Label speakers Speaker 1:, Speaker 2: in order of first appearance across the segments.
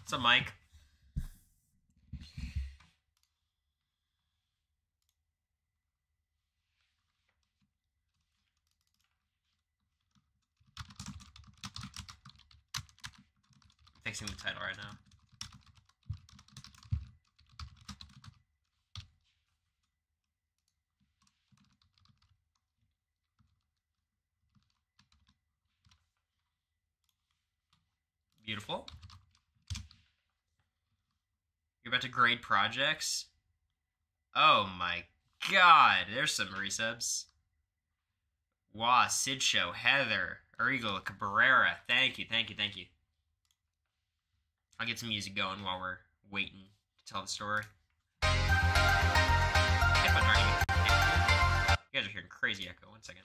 Speaker 1: What's up, Mike? I'm fixing the title right now. Beautiful. You're about to grade projects? Oh my god, there's some resubs. Wow, Sid Show, Heather, Arigo, Cabrera. Thank you, thank you, thank you. I'll get some music going while we're waiting to tell the story. Headphones aren't even connected. You guys are hearing crazy echo. 1 second.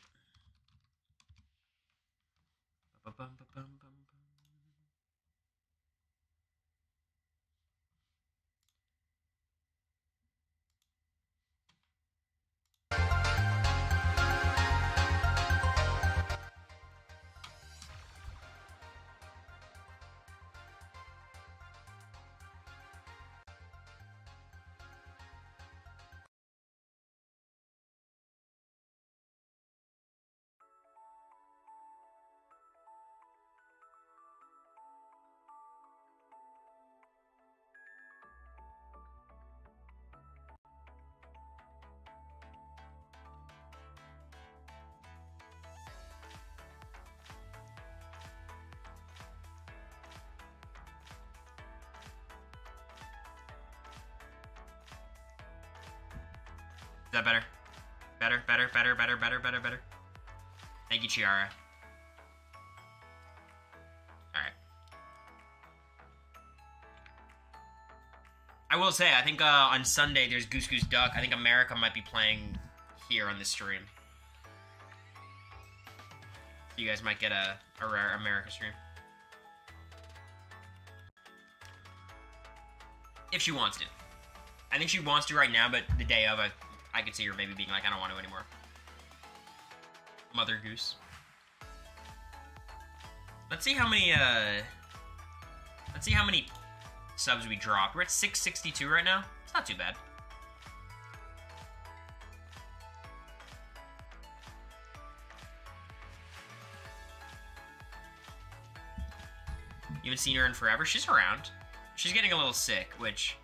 Speaker 1: Is that better? Better. Thank you, Chiara. Alright. I will say, I think on Sunday there's Goose Goose Duck. I think America might be playing here on this stream. You guys might get a rare America stream. If she wants to. I think she wants to right now, but the day of, I could see her maybe being like, I don't want to anymore. Mother Goose. Let's see how many subs we dropped. We're at 662 right now. It's not too bad. You haven't seen her in forever? She's around. She's getting a little sick, which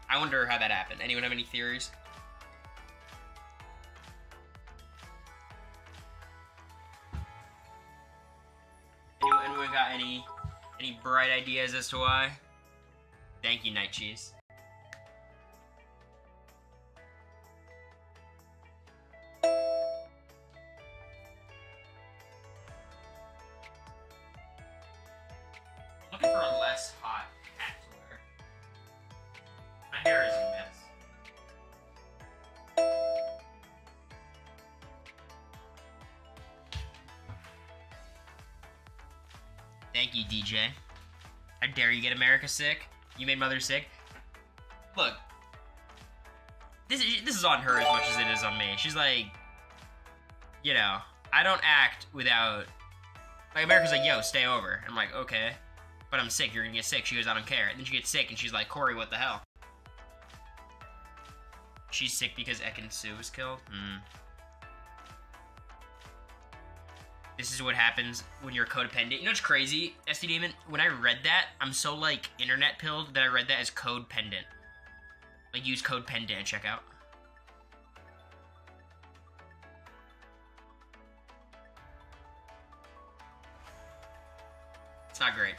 Speaker 1: I wonder how that happened. Anyone have any theories? Anyone got any bright ideas as to why? Thank you, Night Cheese. Looking for a less hot hat to wear. My hair is a mess. Thank you, DJ. How dare you get America sick? You made Mother sick? Look, this is on her as much as it is on me. She's like, you know, I don't act without... Like, America's like, yo, stay over. I'm like, okay. But I'm sick, you're gonna get sick. She goes, I don't care. And then she gets sick, and she's like, Cory, what the hell? She's sick because Ekin Su was killed? This is what happens when you're codependent. You know what's crazy, SD Demon? When I read that, I'm so, like, internet pilled that I read that as code pendant. Like, use code pendant and check out. It's not great.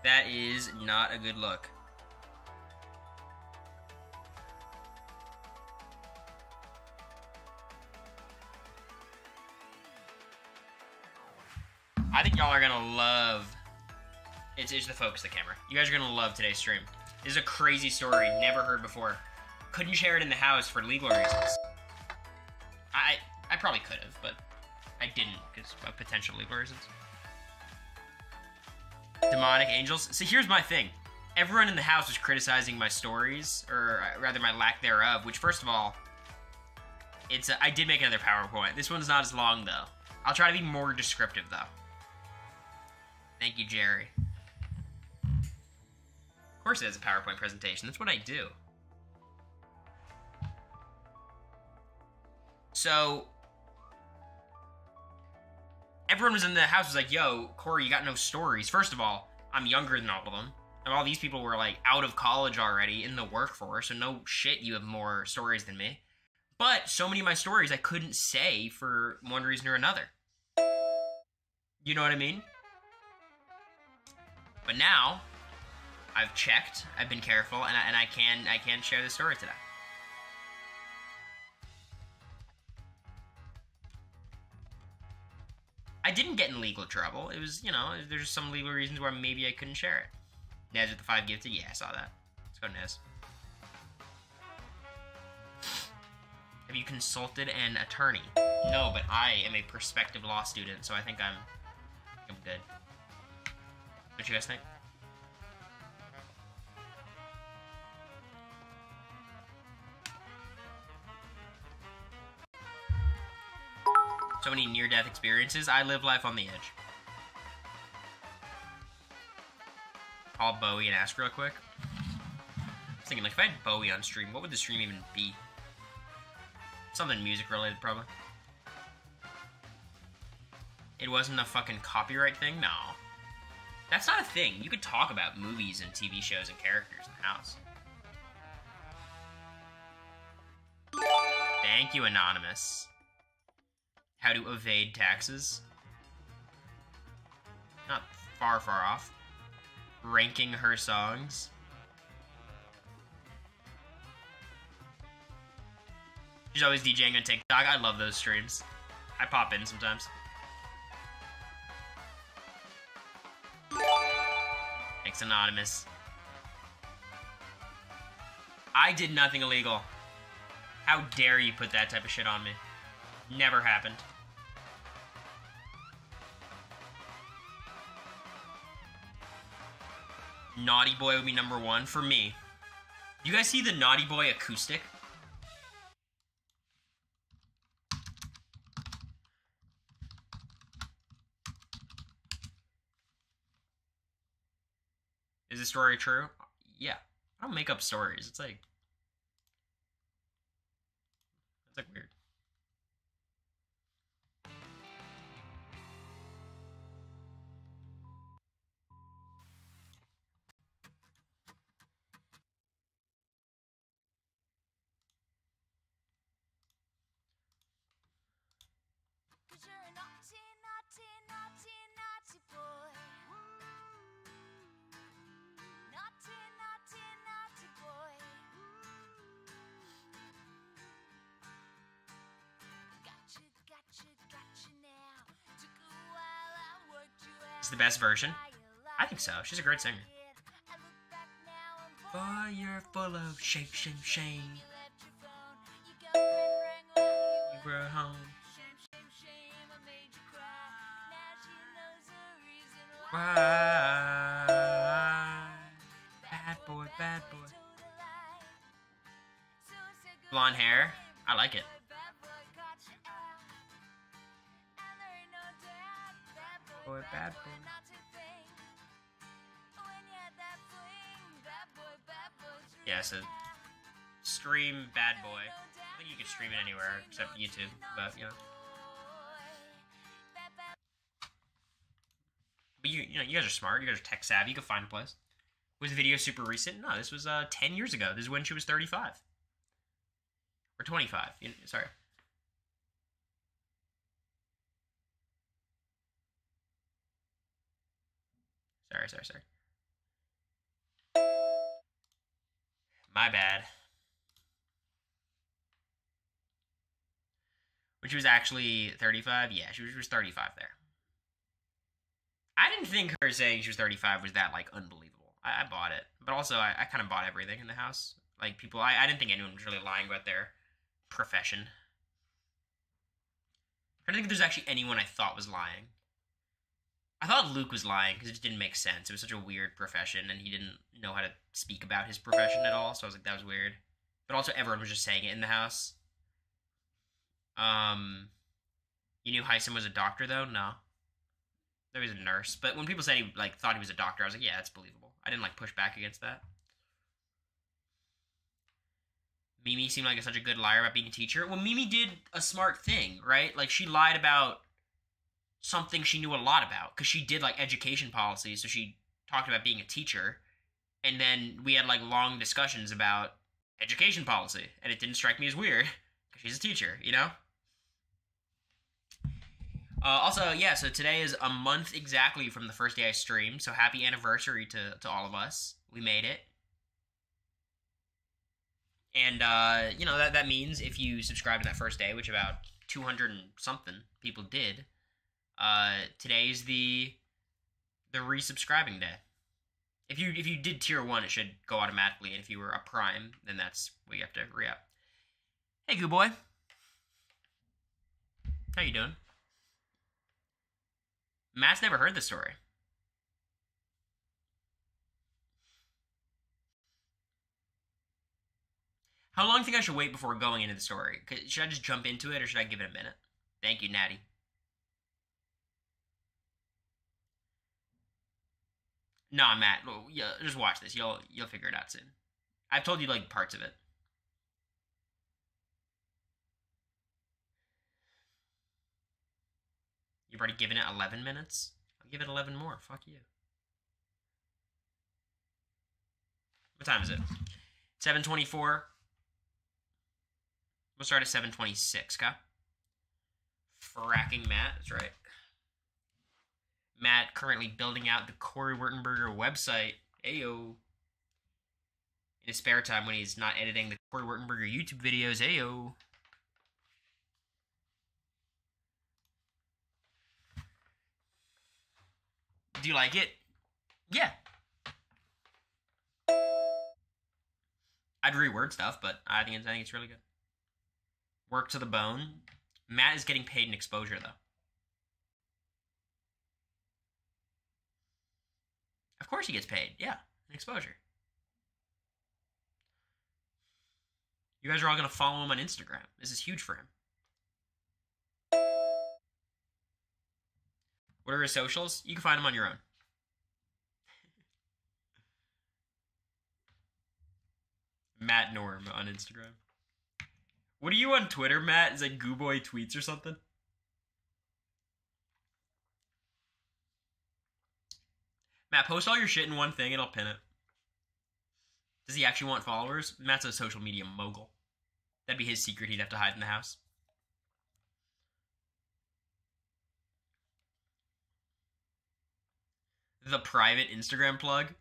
Speaker 1: That is not a good look. I think y'all are gonna love... It's the focus of the camera. You guys are gonna love today's stream. This is a crazy story, never heard before. Couldn't share it in the house for legal reasons. I probably could have, but I didn't because of potential legal reasons. Demonic angels. So here's my thing. Everyone in the house was criticizing my stories, or rather my lack thereof, which first of all, I did make another PowerPoint. This one's not as long though. I'll try to be more descriptive though. Thank you, Jerry. Of course it has a PowerPoint presentation. That's what I do. So, everyone was in the house was like, yo, Cory, you got no stories. First of all, I'm younger than all of them. And all these people were, like, out of college already, in the workforce, so no shit you have more stories than me. But so many of my stories I couldn't say for one reason or another. You know what I mean? But now, I've checked, I've been careful, and I can share this story today. I didn't get in legal trouble. It was, you know, there's some legal reasons why maybe I couldn't share it. Nez with the 5 gifted? Yeah, I saw that. Let's go, Nez. Have you consulted an attorney? No, but I am a prospective law student, so I think I'm good. What you guys think? So many near-death experiences. I live life on the edge. Call Bowie and ask real quick. I was thinking, like, if I had Bowie on stream, what would the stream even be? Something music-related, probably. It wasn't a fucking copyright thing? No. That's not a thing. You could talk about movies and TV shows and characters in the house. Thank you, Anonymous. How to evade taxes. Not far off. Ranking her songs. She's always DJing on TikTok. I love those streams. I pop in sometimes. Thanks, Anonymous. I did nothing illegal. How dare you put that type of shit on me? Never happened. Naughty Boy would be #1 for me. You guys see the Naughty Boy acoustic? Is this story true? Yeah. I don't make up stories. It's like weird. Is the best version? I think so. She's a great singer. Boy, you're full of shame, shame, shame. You were at home. Why? Bad boy, bad boy. Blonde hair. I like it. Boy, bad boy. Yeah, so stream Bad Boy. I think you can stream it anywhere except YouTube, but you know. But you know, you guys are smart. You guys are tech savvy. You can find a place. Was the video super recent? No, this was 10 years ago. This is when she was 35 or 25. Sorry. Sorry. My bad. When she was actually 35? Yeah, she was 35 there. I didn't think her saying she was 35 was that, like, unbelievable. I bought it. But also, I kind of bought everything in the house. Like, people, I didn't think anyone was really lying about their profession. I don't think there's actually anyone I thought was lying. I thought Luke was lying because it just didn't make sense. It was such a weird profession, and he didn't know how to speak about his profession at all, so I was like, that was weird. But also, everyone was just saying it in the house. You knew Heisen was a doctor, though? No. There was a nurse. But when people said he, like, thought he was a doctor, I was like, yeah, that's believable. I didn't, like, push back against that. Mimi seemed like such a good liar about being a teacher. Well, Mimi did a smart thing, right? Like, she lied about something she knew a lot about, because she did, like, education policy, so she talked about being a teacher, and then we had, like, long discussions about education policy, and it didn't strike me as weird, because she's a teacher, you know? Also, yeah, so today is a month exactly from the first day I streamed, so happy anniversary to all of us. We made it. And, you know, that means if you subscribe to that first day, which about 200 and something people did, today's the resubscribing day. If you did tier 1, it should go automatically, and if you were a prime, then that's what you have to re-up. Hey, Goo Boy. How you doing? Matt's never heard the story. How long do you think I should wait before going into the story? Should I just jump into it, or should I give it a minute? Thank you, Natty. Nah, Matt. Yeah, just watch this. You'll figure it out soon. I've told you like parts of it. You've already given it 11 minutes? I'll give it 11 more. Fuck you. What time is it? 7:24. We'll start at 7:26, okay? Fracking Matt, that's right. Matt currently building out the Cory Wurtenberger website. Ayo. In his spare time when he's not editing the Cory Wurtenberger YouTube videos. Ayo. Do you like it? Yeah. I'd reword stuff, but I think it's really good. Work to the bone. Matt is getting paid in exposure, though. Of course he gets paid. Yeah, in exposure. You guys are all going to follow him on Instagram. This is huge for him. What are his socials? You can find them on your own. Matt Norm on Instagram. What are you on Twitter, Matt? Is that Gooboy Tweets or something? Matt, post all your shit in one thing and I'll pin it. Does he actually want followers? Matt's a social media mogul. That'd be his secret he'd have to hide in the house. The private Instagram plug?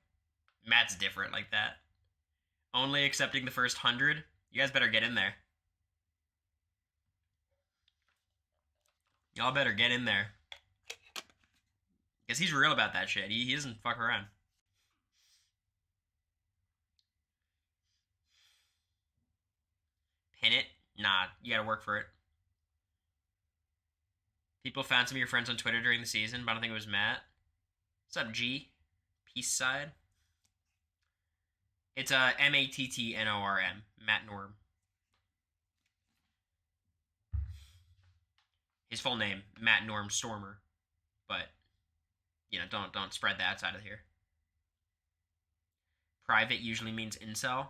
Speaker 1: Matt's different like that. Only accepting the first 100? You guys better get in there. Y'all better get in there. Because he's real about that shit. He doesn't fuck around. Pin it? Nah, you gotta work for it. People found some of your friends on Twitter during the season, but I don't think it was Matt. What's up, G? Peace side. It's Mattnorm. Matt Norm. His full name, Matt Norm Stormer. But, you know, don't spread that outside of here. Private usually means incel.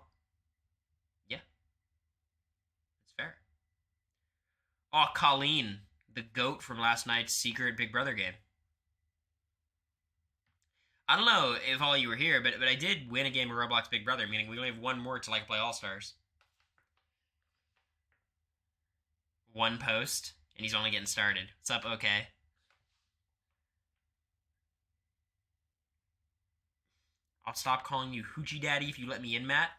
Speaker 1: Yeah. That's fair. Oh, Colleen. The goat from last night's secret Big Brother game. I don't know if all you were here, but I did win a game of Roblox Big Brother, meaning we only have one more till I can play All-Stars. One post, and he's only getting started. What's up, okay? I'll stop calling you Hoochie Daddy if you let me in, Matt.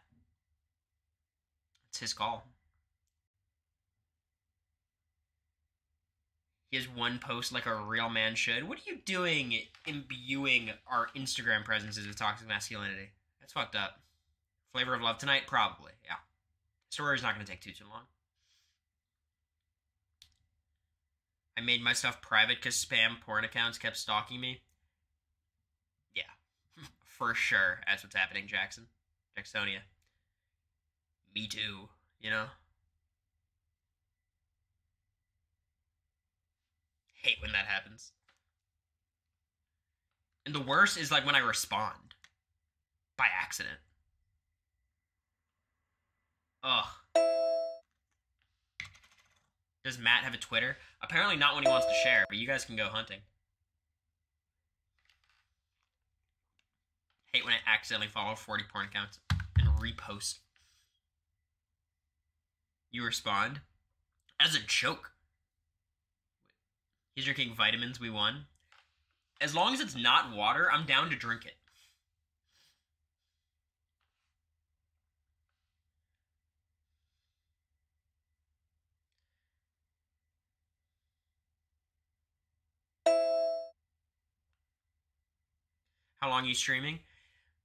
Speaker 1: It's his call. He has one post like a real man should. What are you doing imbuing our Instagram presences with toxic masculinity? That's fucked up. Flavor of love tonight? Probably, yeah. Story's not going to take too long. I made my stuff private because spam porn accounts kept stalking me. Yeah, for sure. That's what's happening, Jackson. Jacksonia. Me too, you know? Hate when that happens. And the worst is like when I respond by accident. Ugh. Does Matt have a Twitter? Apparently not when he wants to share, but you guys can go hunting. Hate when I accidentally follow 40 porn accounts and repost. You respond? As a joke. He's drinking vitamins, we won. As long as it's not water, I'm down to drink it. How long are you streaming?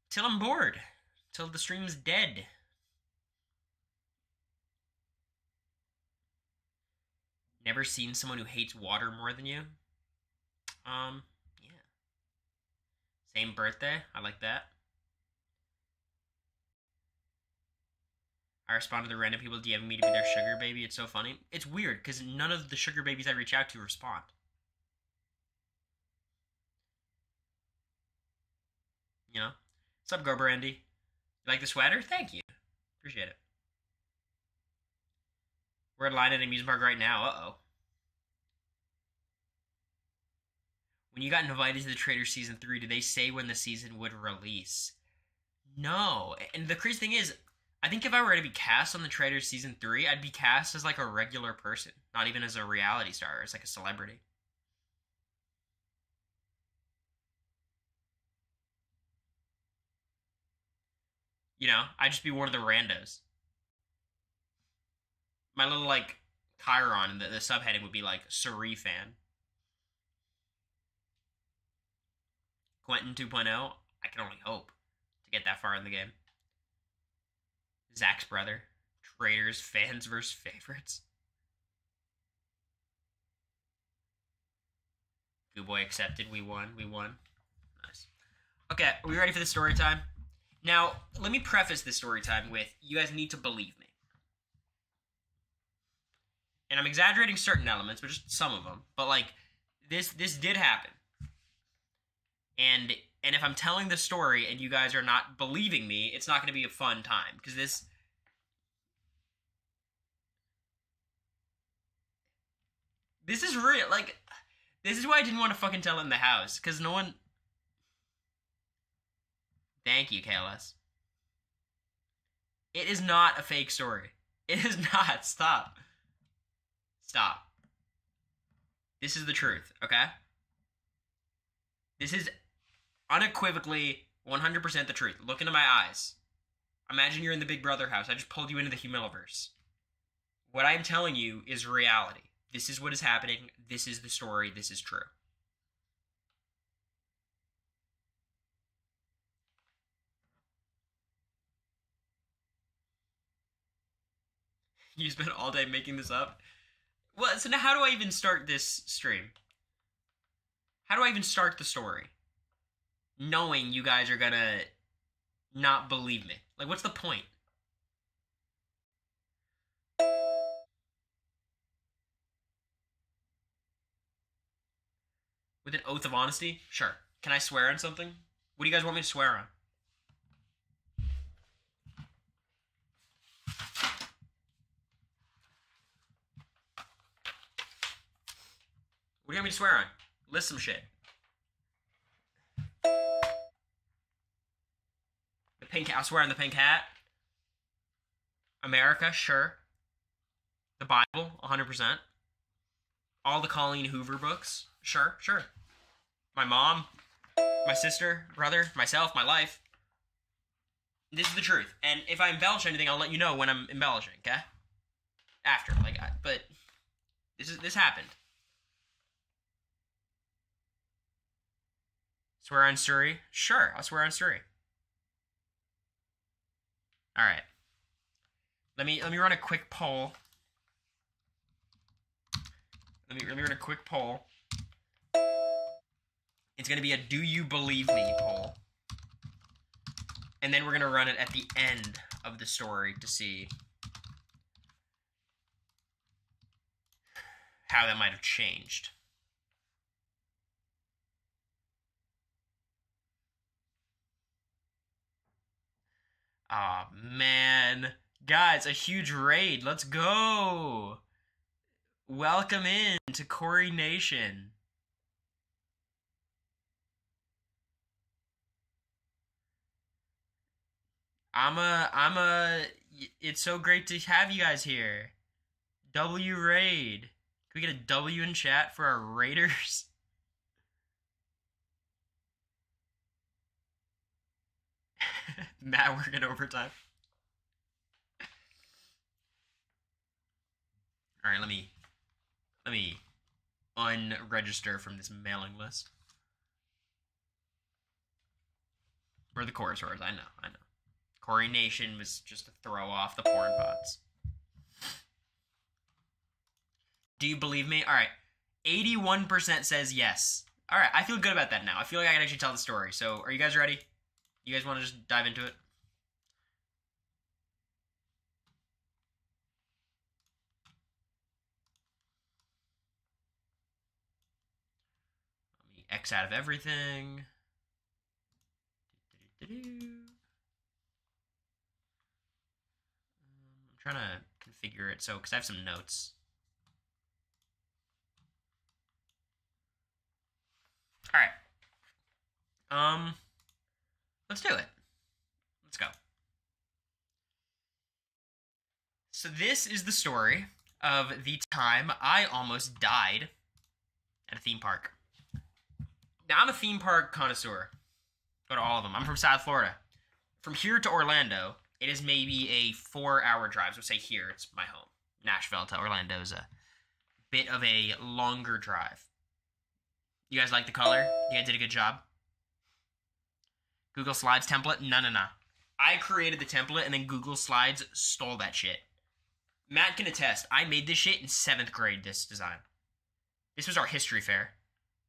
Speaker 1: Till I'm bored. Till the stream's dead. Never seen someone who hates water more than you? Yeah. Same birthday. I like that. I respond to the random people DMing me to be their sugar baby. It's so funny. It's weird, because none of the sugar babies I reach out to respond. You know? What's up, Go Brandy? You like the sweater? Thank you. Appreciate it. We're in line at an amusement park right now. Uh-oh. When you got invited to the Trader Season 3, did they say when the season would release? No. And the crazy thing is, I think if I were to be cast on the Trader Season 3, I'd be cast as like a regular person. Not even as a reality star. As like a celebrity. You know, I'd just be one of the randos. My little, like, Chiron, the subheading would be, like, Suri fan. Quentin 2.0, I can only hope to get that far in the game. Zach's brother. Traders, fans versus favorites. Good boy accepted. We won. We won. Nice. Okay, are we ready for the story time? Now, let me preface this story time with, you guys need to believe me. And I'm exaggerating certain elements, but just some of them. But, like, this did happen. And if I'm telling the story and you guys are not believing me, it's not going to be a fun time. Because this is real. Like, this is why I didn't want to fucking tell it in the house. Because no one... Thank you, KLS. It is not a fake story. It is not. Stop. Stop. This is the truth, okay? This is unequivocally 100% the truth. Look into my eyes. Imagine you're in the Big Brother house. I just pulled you into the Humiliverse. What I'm telling you is reality. This is what is happening. This is the story. This is true. You spent all day making this up? Well, so now how do I even start this stream? How do I even start the story? Knowing you guys are gonna not believe me. Like, what's the point? With an oath of honesty? Sure. Can I swear on something? What do you guys want me to swear on? What do you want me to swear on? List some shit. The pink hat. I'll swear on the pink hat. America, sure. The Bible, 100%. All the Colleen Hoover books, sure, sure. My mom, my sister, brother, myself, my life. This is the truth. And if I embellish anything, I'll let you know when I'm embellishing, okay? After, like, but this happened. Swear on Suri? Sure, I'll swear on Suri. Alright. Let me run a quick poll. Let me run a quick poll. It's going to be a do you believe me poll. And then we're going to run it at the end of the story to see how that might have changed. Aw, man. Guys, a huge raid. Let's go. Welcome in to Cory Nation. It's so great to have you guys here. W raid. Can we get a W in chat for our raiders? Matt working overtime. All right, let me unregister from this mailing list. We're the chorus wars. I know. Cory Nation was just to throw off the porn bots. Do you believe me? All right, 81% says yes. All right, I feel good about that now. I feel like I can actually tell the story. So, are you guys ready? You guys want to just dive into it? Let me X out of everything. I'm trying to configure it because I have some notes. All right. Let's do it. Let's go. So this is the story of the time I almost died at a theme park. Now, I'm a theme park connoisseur. Go to all of them. I'm from South Florida. From here to Orlando, it is maybe a 4-hour drive. So say here, it's my home. Nashville to Orlando is a bit of a longer drive. You guys like the color? You guys did a good job? Google Slides template? No. I created the template and then Google Slides stole that shit. Matt can attest. I made this shit in 7th grade, this design. This was our history fair.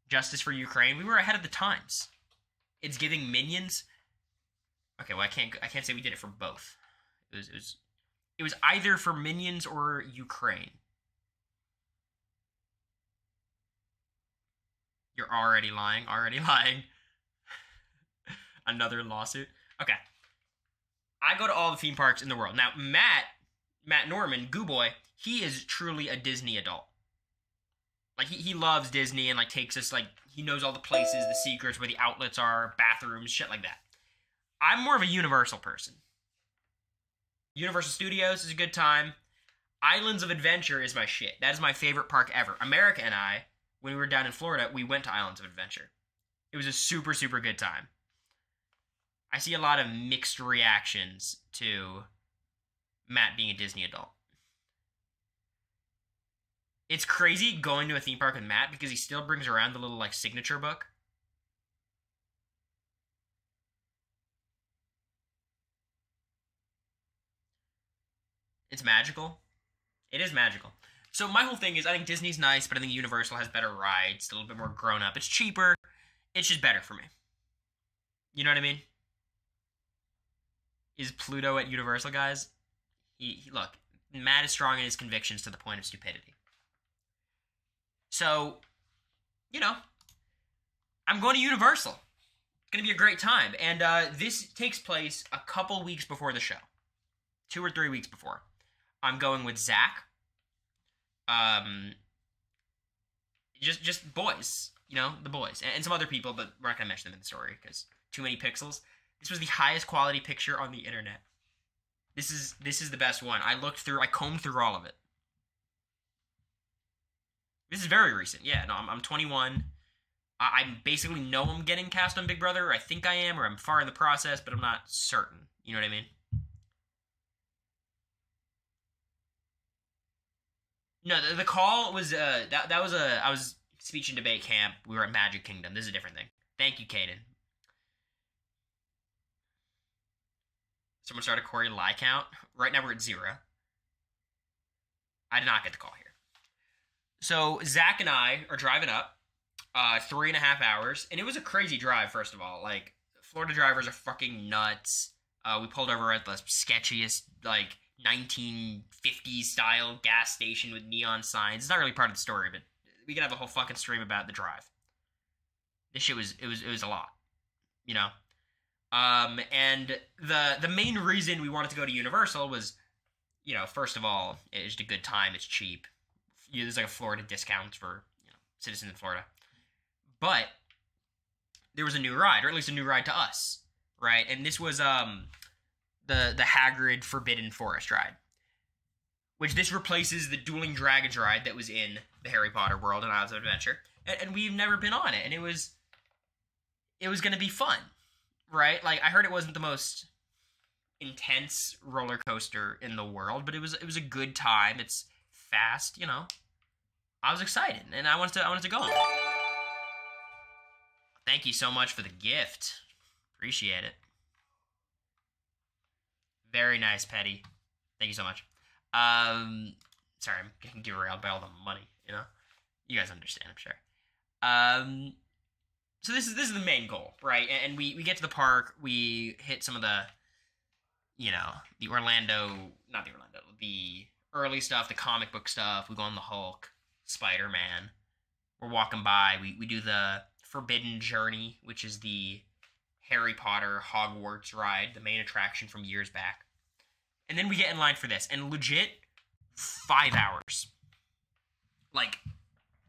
Speaker 1: Justice for Ukraine. We were ahead of the times. It's giving Minions. Okay, well I can't say we did it for both. It was either for Minions or Ukraine. You're already lying. Another lawsuit. Okay. I go to all the theme parks in the world. Now, Matt Norman, Goo Boy, he is truly a Disney adult. Like, he loves Disney and, like, takes us, like, he knows all the places, the secrets, where the outlets are, bathrooms, shit like that. I'm more of a Universal person. Universal Studios is a good time. Islands of Adventure is my shit. That is my favorite park ever. America and I, when we were down in Florida, we went to Islands of Adventure. It was a super, super good time. I see a lot of mixed reactions to Matt being a Disney adult. It's crazy going to a theme park with Matt because he still brings around the little, like, signature book. It's magical. It is magical. So my whole thing is, I think Disney's nice, but I think Universal has better rides, a little bit more grown up. It's cheaper. It's just better for me. You know what I mean? Is Pluto at Universal, guys? Look, Matt is strong in his convictions to the point of stupidity. So, you know, I'm going to Universal. It's going to be a great time. And this takes place a couple weeks before the show. 2 or 3 weeks before. I'm going with Zach. Just boys. You know, the boys. And some other people, but we're not going to mention them in the story because too many pixels. This was the highest quality picture on the internet. This is the best one. I combed through all of it. This is very recent. Yeah, no, I'm 21. I basically know I'm getting cast on Big Brother, or I think I am, or I'm far in the process, but I'm not certain. You know what I mean? No, the call was I was speech and debate camp. We were at Magic Kingdom. This is a different thing. Thank you, Caden. Someone started Cory lie count. Right now we're at 0. I did not get the call here. So Zach and I are driving up 3.5 hours, and it was a crazy drive. First of all, like, Florida drivers are fucking nuts. We pulled over at the sketchiest, like, 1950s style gas station with neon signs. It's not really part of the story, but we could have a whole fucking stream about the drive. This shit was a lot, you know. And the main reason we wanted to go to Universal was you know, first of all, it's just a good time. It's cheap. There's like a Florida discount for, you know, citizens in Florida. But there was a new ride, or at least a new ride to us, right? And this was the Hagrid Forbidden Forest ride, which this replaces the Dueling Dragons ride that was in the Harry Potter world and Islands of Adventure, and we've never been on it, and it was going to be fun, right? Like, I heard it wasn't the most intense roller coaster in the world, but it was a good time. It's fast, you know. I was excited, and I wanted to go on it. Thank you so much for the gift. Appreciate it. Very nice, Petty. Thank you so much. Sorry, I'm getting derailed by all the money, you know? You guys understand, I'm sure. So this is the main goal, right? And we get to the park, we hit some of the, you know, the early stuff, the comic book stuff. We go on the Hulk, Spider-Man. We're walking by, we do the Forbidden Journey, which is the Harry Potter Hogwarts ride, the main attraction from years back. And then we get in line for this, and legit, 5 hours. Like,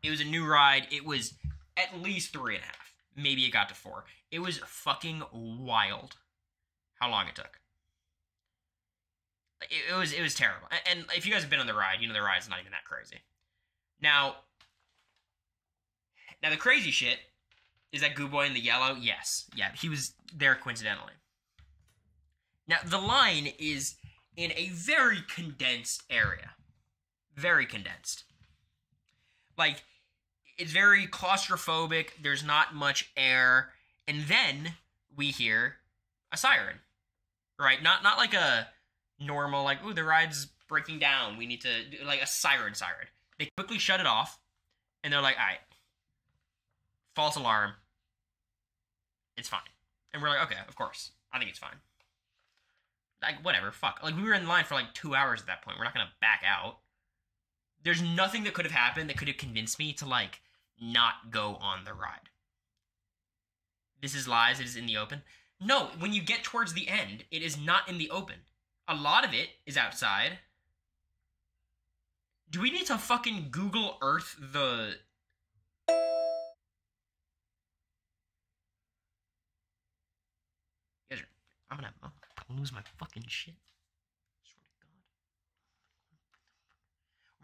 Speaker 1: it was a new ride. It was at least 3.5. Maybe it got to 4. It was fucking wild how long it took. It was terrible. And if you guys have been on the ride, you know the ride's not even that crazy. Now the crazy shit is that Goo Boy in the yellow, yes. Yeah, he was there coincidentally. Now, the line is in a very condensed area. Very condensed. Like, it's very claustrophobic, there's not much air, and then we hear a siren. Right? Not like a normal, like, ooh, the ride's breaking down, we need to do, like, a siren. They quickly shut it off, and they're like, alright, false alarm, it's fine. And we're like, okay, of course, I think it's fine. Like, whatever, fuck. Like, we were in line for like 2 hours at that point. We're not gonna back out. There's nothing that could have happened that could have convinced me to, like, not go on the ride. This is lies, it is in the open. No, when you get towards the end, it is not in the open. A lot of it is outside. Do we need to fucking Google Earth the... You guys are... I'm gonna lose my fucking shit. I swear to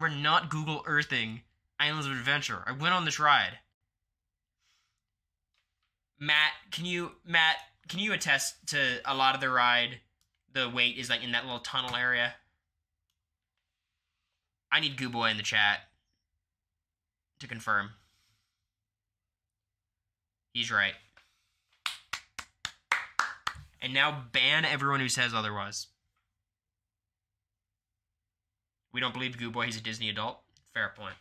Speaker 1: God. We're not Google Earthing Islands of Adventure. I went on this ride. Matt, can you attest to a lot of the ride? The wait is like in that little tunnel area. I need Goo Boy in the chat to confirm. He's right. And now ban everyone who says otherwise. We don't believe Goo Boy, he's a Disney adult. Fair point.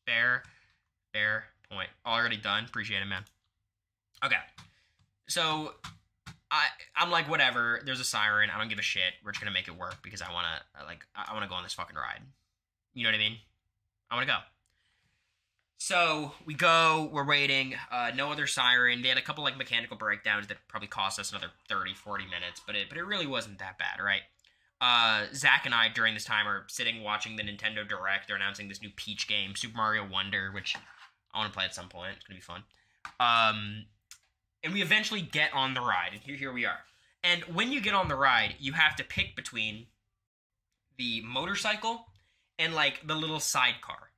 Speaker 1: Fair point. Already done. Appreciate it, man. Okay. So, I'm like, whatever. There's a siren. I don't give a shit. We're just gonna make it work because I wanna go on this fucking ride. You know what I mean? I wanna go. So, we go, we're waiting, no other siren. They had a couple, like, mechanical breakdowns that probably cost us another 30, 40 minutes, but it really wasn't that bad, right? Zach and I, during this time, are sitting watching the Nintendo Direct. They're announcing this new Peach game, Super Mario Wonder, which I want to play at some point. It's gonna be fun. And we eventually get on the ride, and here we are. And when you get on the ride, you have to pick between the motorcycle and, like, the little sidecar.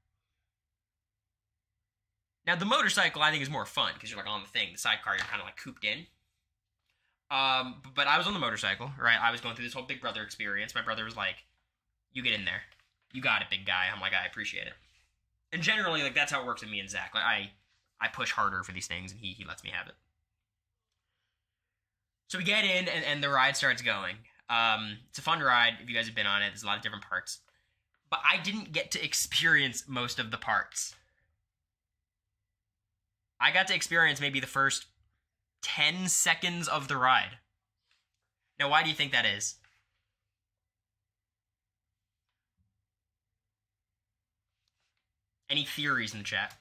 Speaker 1: Now, the motorcycle, I think, is more fun, because you're, like, on the thing. The sidecar, you're kind of, like, cooped in. But I was on the motorcycle, right? I was going through this whole Big Brother experience. My brother was like, you get in there. You got it, big guy. I'm like, I appreciate it. And generally, like, that's how it works with me and Zach. Like, I push harder for these things, and he lets me have it. So we get in, and the ride starts going. It's a fun ride, if you guys have been on it. There's a lot of different parts. But I didn't get to experience most of the parts. I got to experience maybe the first 10 seconds of the ride. Now, why do you think that is? Any theories in the chat?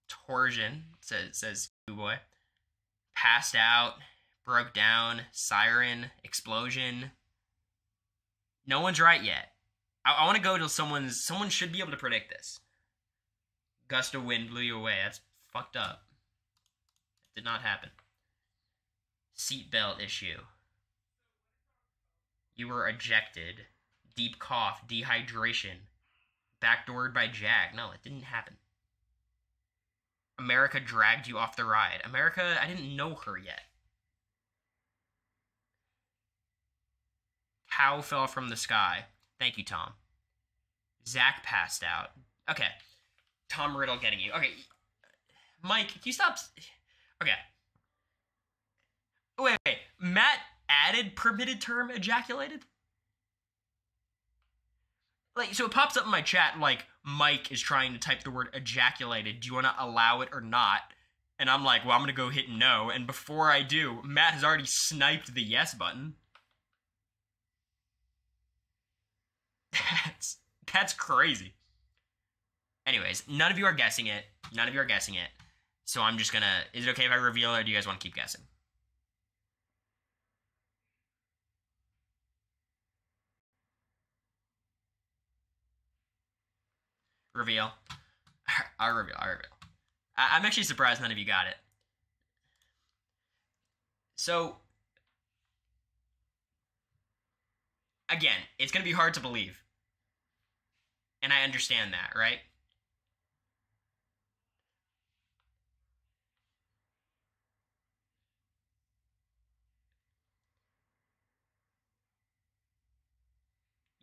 Speaker 1: Torsion says Goo Boy. Passed out, broke down, siren, explosion. No one's right yet. I want to go till someone should be able to predict this. Gust of wind blew you away. That's fucked up. It did not happen. Seatbelt issue. You were ejected. Deep cough. Dehydration. Backdoored by Jack. No, it didn't happen. America dragged you off the ride. America, I didn't know her yet. Cow fell from the sky. Thank you, Tom. Zach passed out. Okay. Tom Riddle getting you. Okay. Mike, can you stop? Okay. Wait. Matt added permitted term ejaculated? Like, so it pops up in my chat, like, Mike is trying to type the word ejaculated. Do you want to allow it or not? And I'm like, well, I'm going to go hit no. And before I do, Matt has already sniped the yes button. That's crazy. Anyways, none of you are guessing it. So I'm just gonna... Is it okay if I reveal it, or do you guys want to keep guessing? Reveal. I'll reveal. I'm actually surprised none of you got it. So... Again, it's gonna be hard to believe. And I understand that, right?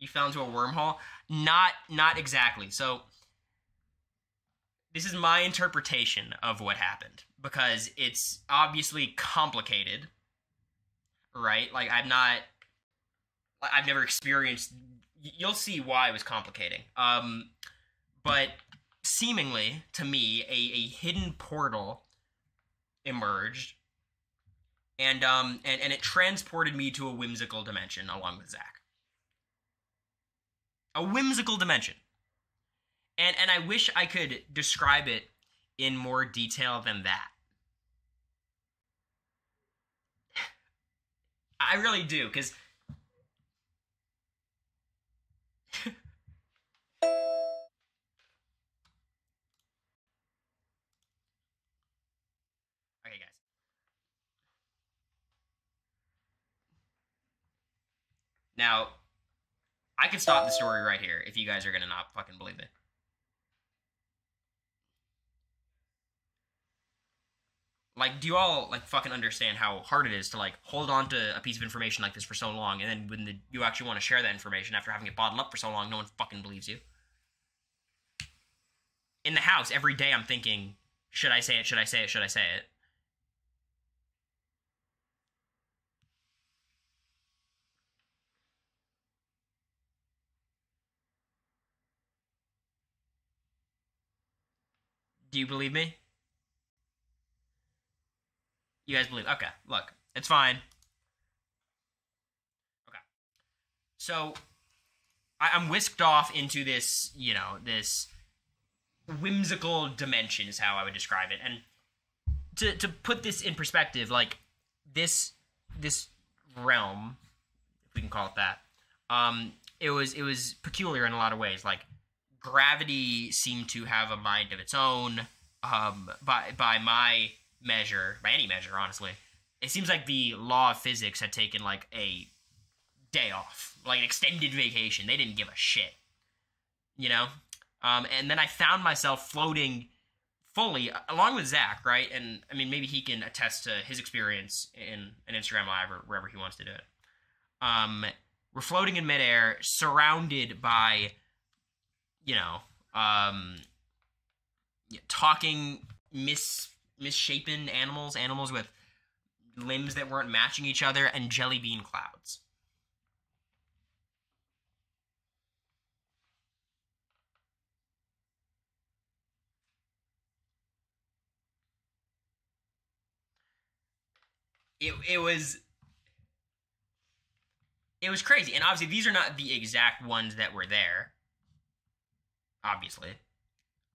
Speaker 1: You fell into a wormhole? Not exactly. So, this is my interpretation of what happened. Because it's obviously complicated. Right? Like, I've never experienced... You'll see why it was complicating. But seemingly, to me, a hidden portal emerged, and it transported me to a whimsical dimension along with Zach. A whimsical dimension. And I wish I could describe it in more detail than that. I really do, because... Okay, guys. Now, I could stop the story right here if you guys are gonna not fucking believe it. Like, do you all, like, fucking understand how hard it is to, like, hold on to a piece of information like this for so long, and then when you actually want to share that information after having it bottled up for so long, no one fucking believes you? In the house, every day I'm thinking, should I say it, should I say it, should I say it? Do you believe me? You guys believe? Okay, look, it's fine. Okay. So, I'm whisked off into this, you know, this whimsical dimension is how I would describe it. And to put this in perspective, like, this realm, if we can call it that, it was peculiar in a lot of ways. Like, gravity seemed to have a mind of its own, by my measure, by any measure, honestly. It seems like the law of physics had taken, like, a day off, like an extended vacation. They didn't give a shit, you know? And then I found myself floating fully, along with Zach, right? And, I mean, maybe he can attest to his experience in an Instagram Live or wherever he wants to do it. We're floating in midair, surrounded by, you know, talking, misshapen animals with limbs that weren't matching each other, and jelly bean clouds. It was crazy, and obviously these are not the exact ones that were there, obviously,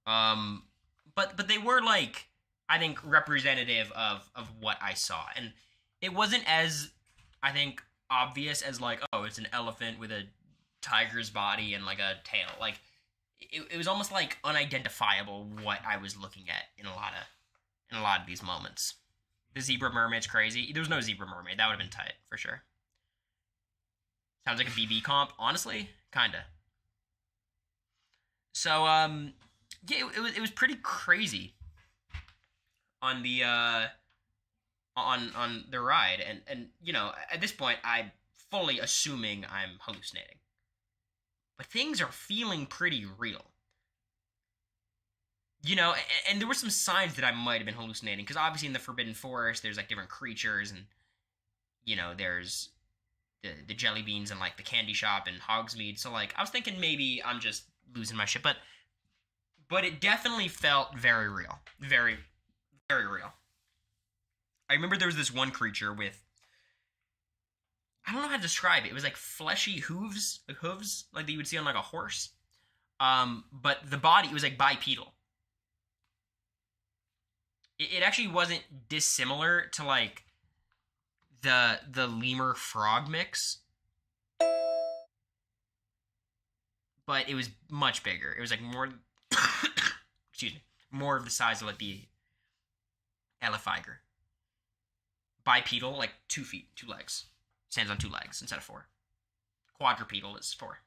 Speaker 1: but they were, like, I think, representative of what I saw. And it wasn't as, I think, obvious as, like, oh, it's an elephant with a tiger's body and like a tail. Like it was almost like unidentifiable what I was looking at in a lot of these moments. The zebra mermaid's crazy. There was no zebra mermaid. That would have been tight for sure. Sounds like a BB comp. Honestly, kinda. So yeah, it was pretty crazy on the on the ride, and you know, at this point I'm fully assuming I'm hallucinating, but things are feeling pretty real. You know, and there were some signs that I might have been hallucinating, because obviously in the Forbidden Forest there's like different creatures, and you know, there's the jelly beans and like the candy shop and Hogsmeade. So like I was thinking maybe I'm just losing my shit, but it definitely felt very real, very very real. I remember there was this one creature with, I don't know how to describe it. It was like fleshy hooves, like that you would see on like a horse. But the body, it was like bipedal. It actually wasn't dissimilar to like the lemur frog mix, but it was much bigger. It was like more, excuse me, more of the size of like the elefiger. Bipedal, like 2 feet, 2 legs. Stands on 2 legs instead of 4. Quadrupedal is 4.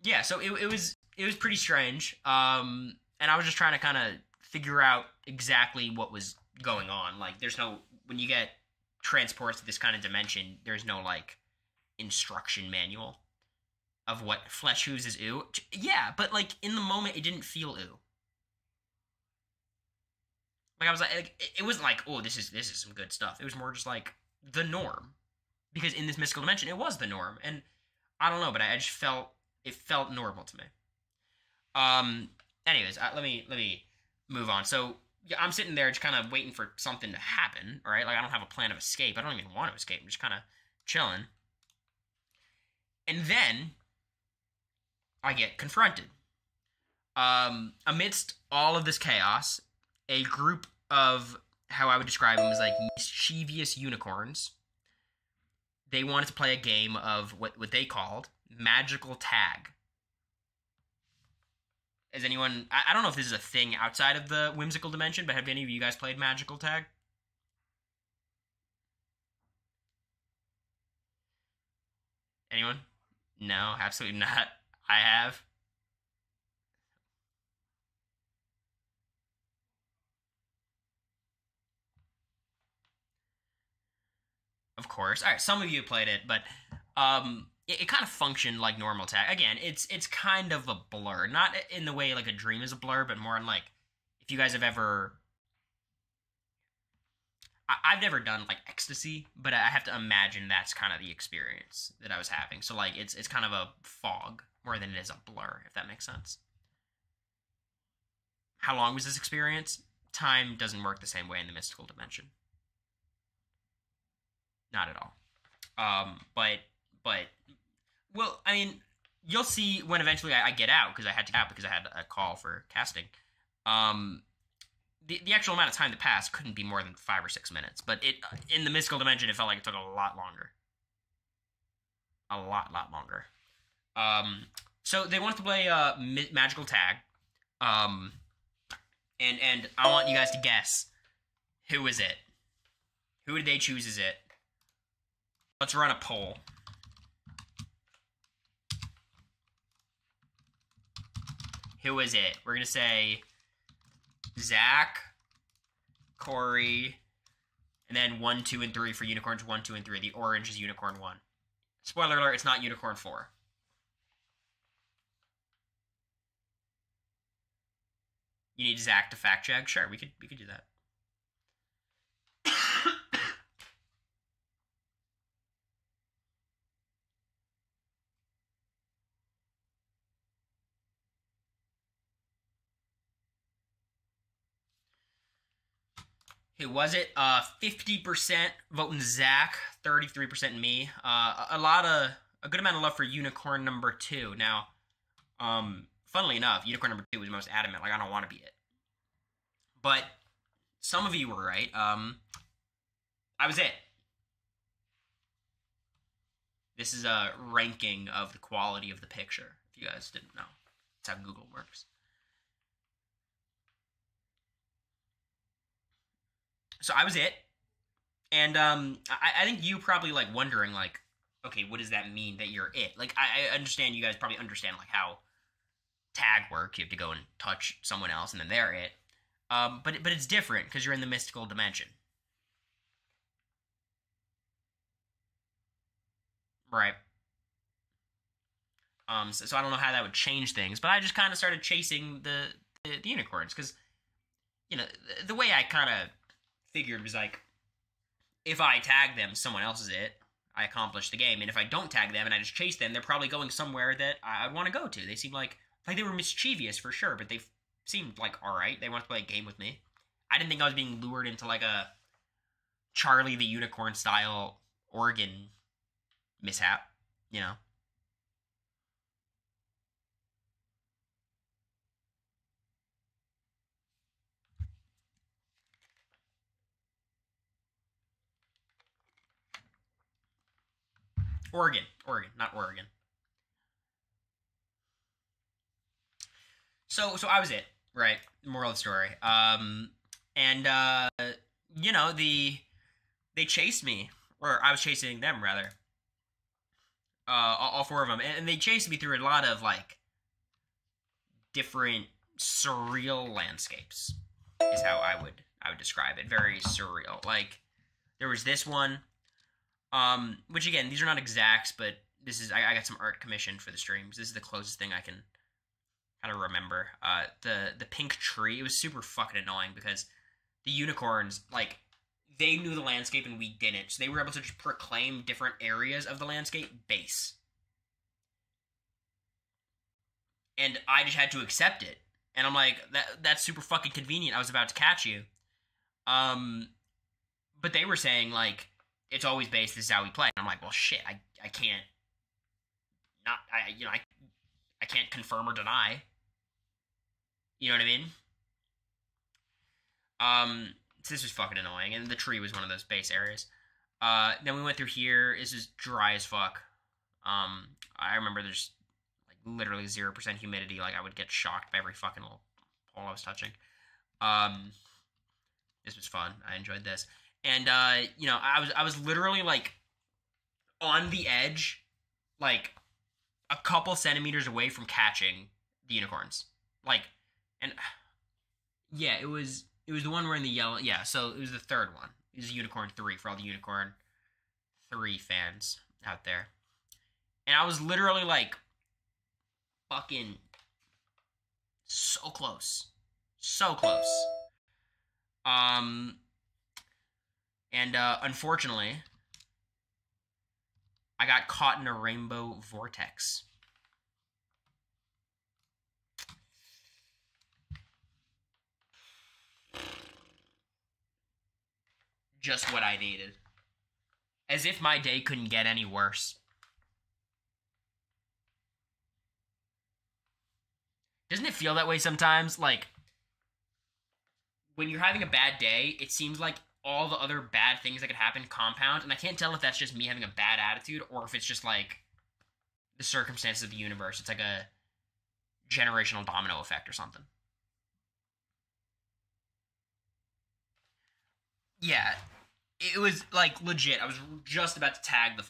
Speaker 1: Yeah, so it was pretty strange. And I was just trying to kind of figure out exactly what was going on. Like, there's no, when you get transports to this kind of dimension, there's no like instruction manual of what flesh hooves is ooh. Yeah, but like in the moment, it didn't feel ooh. Like I was like, it wasn't like, oh, this is some good stuff. It was more just like the norm, because in this mystical dimension, it was the norm, and I don't know, but I just felt it felt normal to me. Anyways, let me move on. So yeah, I'm sitting there just kind of waiting for something to happen. All right, like I don't have a plan of escape. I don't even want to escape. I'm just kind of chilling, and then I get confronted. Amidst all of this chaos, a group of, how I would describe them as like mischievous unicorns. They wanted to play a game of what they called magical tag. Has anyone, I don't know if this is a thing outside of the whimsical dimension, but have any of you guys played magical tag? Anyone? No, absolutely not. I have. Of course. All right, some of you played it, but it kind of functioned like normal tag. Again, it's kind of a blur, not in the way like a dream is a blur, but more in like, if you guys have ever, I've never done like ecstasy, but I have to imagine that's kind of the experience that I was having. So like it's kind of a fog more than it is a blur, if that makes sense. How long was this experience? Time doesn't work the same way in the mystical dimension. Not at all. But well, I mean, you'll see when eventually I get out, because I had to get out because I had a call for casting. The actual amount of time that passed couldn't be more than 5 or 6 minutes, but it in the mystical dimension it felt like it took a lot longer. A lot longer. So they wanted to play magical tag. And I want you guys to guess, who is it? Who did they choose as it? Let's run a poll. Who is it? We're going to say Zach, Cory, and then 1, 2, and 3 for unicorns 1, 2, and 3. The orange is unicorn 1. Spoiler alert, it's not unicorn 4. You need Zach to fact check? Sure, we could do that. Who was it? 50% voting Zach, 33% me. A good amount of love for unicorn number 2. Now, funnily enough, unicorn number 2 was most adamant, like I don't want to be it. But some of you were right. I was it. This is a ranking of the quality of the picture, if you guys didn't know. That's how Google works. So I was it. And I think you probably like wondering like, okay, what does that mean that you're it? Like I understand you guys probably understand like how tag works. You have to go and touch someone else and then they're it. But it's different because you're in the mystical dimension. Right. So I don't know how that would change things, but I just kind of started chasing the unicorns because, you know, the way I kind of figured was like, if I tag them, someone else is it. I accomplish the game, and if I don't tag them and I just chase them, they're probably going somewhere that I want to go to. They seem like they were mischievous for sure, but they seemed like all right. They wanted to play a game with me. I didn't think I was being lured into like a Charlie the Unicorn style organ mishap, you know. Oregon, not Oregon. So I was it, right? Moral of the story. And you know, they chased me, or I was chasing them rather. All four of them, and they chased me through a lot of like different surreal landscapes. Is how I would describe it. Very surreal. Like there was this one, which again, these are not exacts, but this is I got some art commissioned for the streams. This is the closest thing I can kind of remember. The pink tree. It was super fucking annoying because the unicorns like they knew the landscape and we didn't, so they were able to just proclaim different areas of the landscape base, and I just had to accept it. And I'm like, that's super fucking convenient. I was about to catch you. But they were saying like it's always base. This is how we play. And I'm like, well, shit. I can't not. I can't confirm or deny. You know what I mean? So this was fucking annoying, and the tree was one of those base areas. Then we went through here. This is dry as fuck. I remember there's like literally 0% humidity. Like I would get shocked by every fucking little pole I was touching. This was fun. I enjoyed this, and you know, I was literally like on the edge, like a couple centimeters away from catching the unicorns. Like, and yeah, it was the one wearing the yellow. Yeah, so it was the third one. It was Unicorn 3 for all the Unicorn 3 fans out there. And I was literally like fucking so close. So close. And unfortunately, I got caught in a rainbow vortex. Just what I needed. As if my day couldn't get any worse. Doesn't it feel that way sometimes? Like, when you're having a bad day, it seems like all the other bad things that could happen compound, and I can't tell if that's just me having a bad attitude or if it's just like the circumstances of the universe. It's like a generational domino effect or something. Yeah, it was like legit. I was just about to tag the.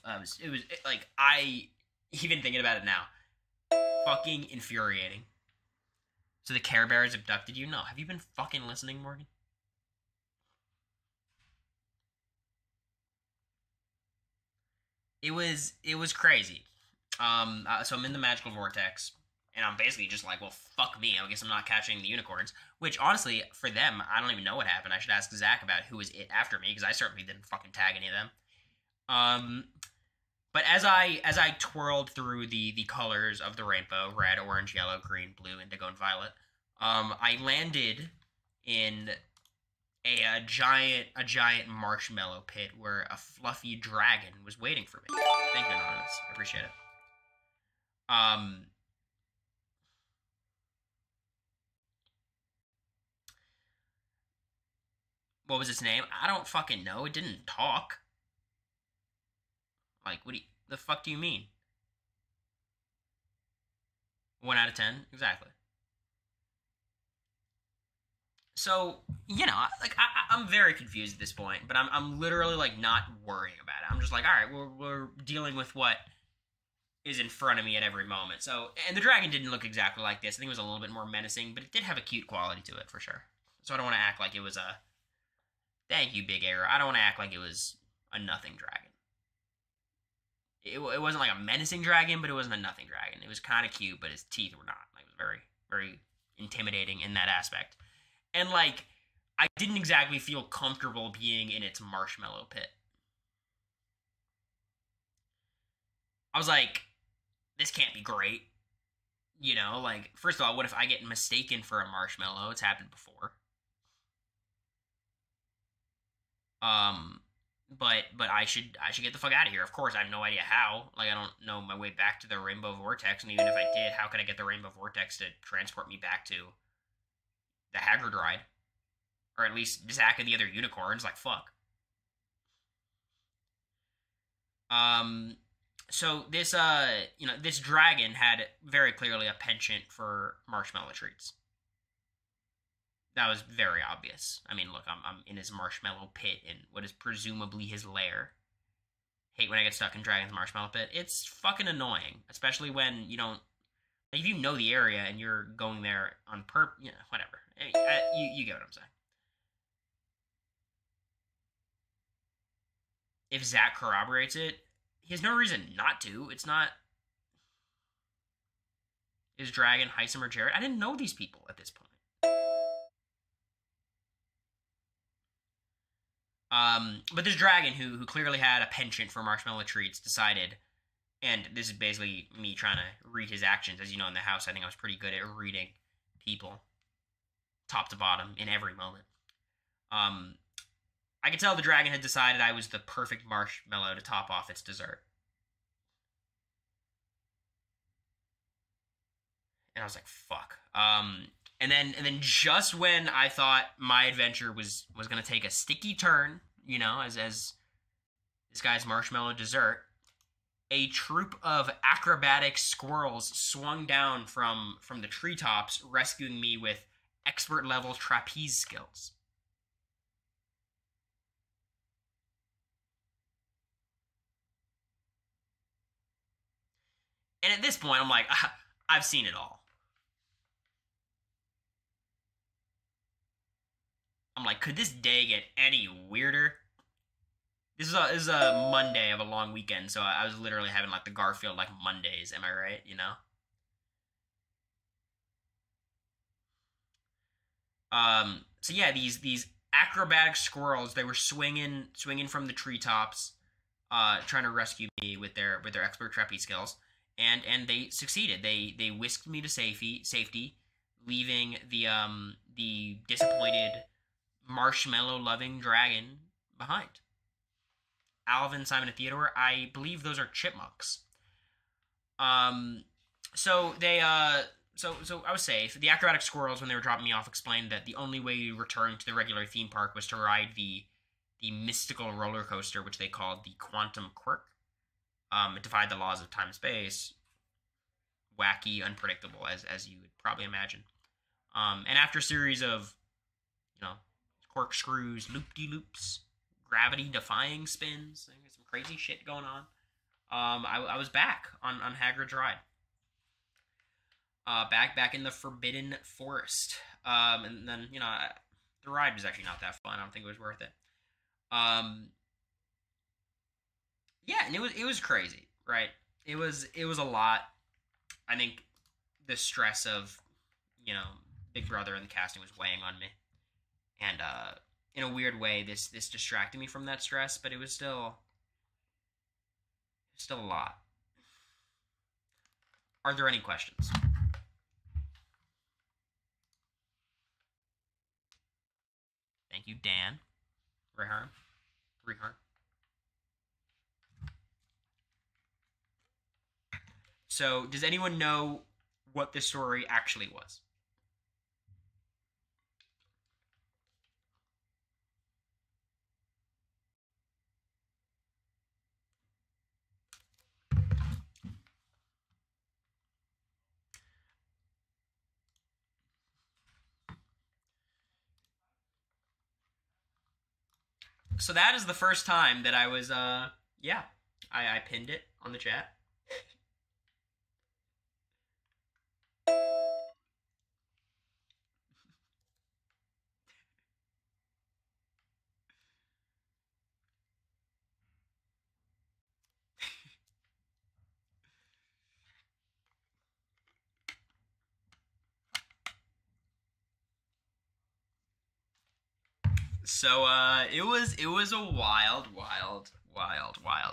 Speaker 1: Like I even thinking about it now, fucking infuriating. So the Care Bears abducted you? No, have you been fucking listening, Morgan? It was crazy. So I'm in the magical vortex, and I'm basically just like, well, fuck me. I guess I'm not catching the unicorns. Which honestly, for them, I don't even know what happened. I should ask Zach about who was it after me because I certainly didn't fucking tag any of them. But as I twirled through the colors of the rainbow, red, orange, yellow, green, blue, indigo, and violet, I landed in a giant marshmallow pit where a fluffy dragon was waiting for me. Thank you, Anonymous. I appreciate it. What was its name? I don't fucking know. It didn't talk. Like, what do you... The fuck do you mean? 1 out of 10? Exactly. So, I'm very confused at this point, but I'm literally, like, not worrying about it. I'm just like, all right, we're dealing with what is in front of me at every moment. So, and the dragon didn't look exactly like this. I think it was a little bit more menacing, but it did have a cute quality to it, for sure. So I don't want to act like it was a... Thank you, Big Arrow. I don't want to act like it was a nothing dragon. It wasn't like a menacing dragon, but it wasn't a nothing dragon. It was kind of cute, but his teeth were not. Like, it was very, very intimidating in that aspect. And, like, I didn't exactly feel comfortable being in its marshmallow pit. I was like, this can't be great. You know, like, first of all, what if I get mistaken for a marshmallow? It's happened before. But I should get the fuck out of here. Of course, I have no idea how. Like, I don't know my way back to the Rainbow Vortex, and even if I did, how could I get the Rainbow Vortex to transport me back to the Hagrid ride? Or at least Zack and the other unicorns, like, fuck. So this dragon had very clearly a penchant for marshmallow treats. That was very obvious. I mean, look, I'm in his marshmallow pit in what is presumably his lair. Hate when I get stuck in Dragon's marshmallow pit. It's fucking annoying, especially when you don't... Like, if you know the area and you're going there on whatever. You get what I'm saying. If Zack corroborates it, he has no reason not to. It's not... Is Dragon, Heisem, or Jared? I didn't know these people at this point. But this dragon, who clearly had a penchant for marshmallow treats, decided, and this is basically me trying to read his actions. As you know, in the house, I think I was pretty good at reading people, top to bottom, in every moment. I could tell the dragon had decided I was the perfect marshmallow to top off its dessert. And I was like, fuck. And then just when I thought my adventure was gonna take a sticky turn, you know, as this guy's marshmallow dessert, a troop of acrobatic squirrels swung down from the treetops, rescuing me with expert level trapeze skills. And at this point, I'm like, I've seen it all. I'm like, could this day get any weirder? This is a Monday of a long weekend, so I was literally having like the Garfield like Mondays. Am I right? You know. So yeah, these acrobatic squirrels, they were swinging from the treetops, trying to rescue me with their expert trapeze skills, and they succeeded. They whisked me to safety, leaving the disappointed marshmallow loving dragon behind. Alvin, Simon, and Theodore, I believe those are chipmunks. So they so I was safe. The acrobatic squirrels, when they were dropping me off, explained that the only way to return to the regular theme park was to ride the mystical roller coaster, which they called the Quantum Quirk. It defied the laws of time and space. Wacky, unpredictable, as you would probably imagine. And after a series of, you know, corkscrews, loop-de-loops, gravity-defying spins, some crazy shit going on, I was back on Hagrid's ride. Back in the Forbidden Forest. And then, you know, the ride was actually not that fun. I don't think it was worth it. Yeah, and it was crazy, right? It was a lot. I think the stress of, you know, Big Brother and the casting was weighing on me. And in a weird way, this distracted me from that stress, but it was still a lot. Are there any questions? Thank you, Dan. Reharm. So, does anyone know what this story actually was? So that is the first time that I was, yeah, I pinned it on the chat. So it was a wild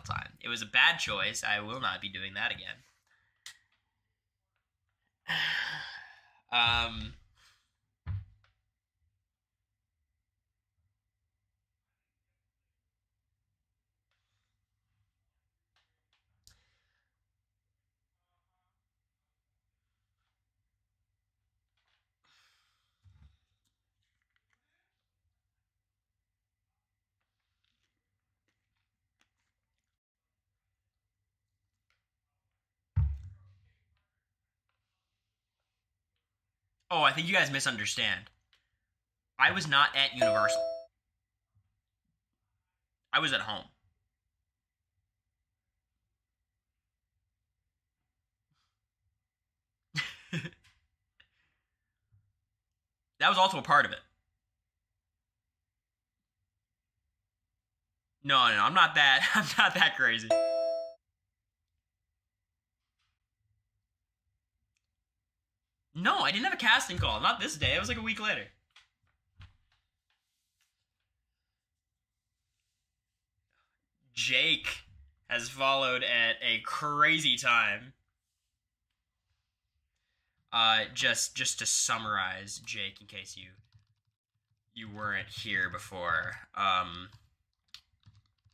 Speaker 1: time. It was a bad choice. I will not be doing that again. um Oh, I think you guys misunderstand. I was not at Universal. I was at home. That was also a part of it. No, I'm not that. I'm not that crazy. No, I didn't have a casting call. Not this day. It was like a week later. Jake has followed at a crazy time. Just to summarize, Jake, in case you weren't here before. I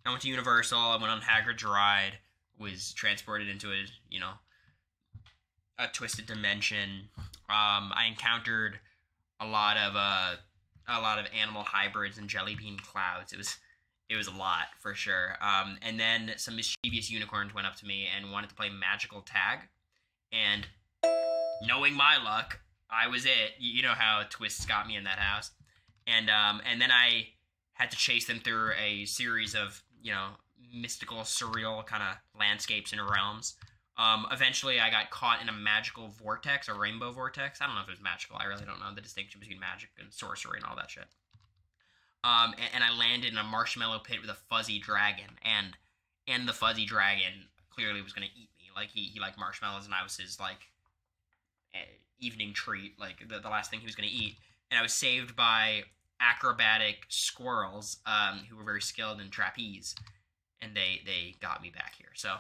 Speaker 1: went to Universal. I went on Hagrid's ride. Was transported into a twisted dimension. I encountered a lot of animal hybrids and jelly bean clouds. It was a lot for sure. And then some mischievous unicorns went up to me and wanted to play magical tag. And knowing my luck, I was it. You know how twists got me in that house. And then I had to chase them through a series of mystical, surreal kind of landscapes and realms. Eventually, I got caught in a magical vortex, a rainbow vortex. I don't know if it was magical. I really don't know the distinction between magic and sorcery and all that shit. And I landed in a marshmallow pit with a fuzzy dragon, and the fuzzy dragon clearly was going to eat me. Like he liked marshmallows, and I was his evening treat, like the last thing he was going to eat. And I was saved by acrobatic squirrels who were very skilled in trapeze, and they got me back here. So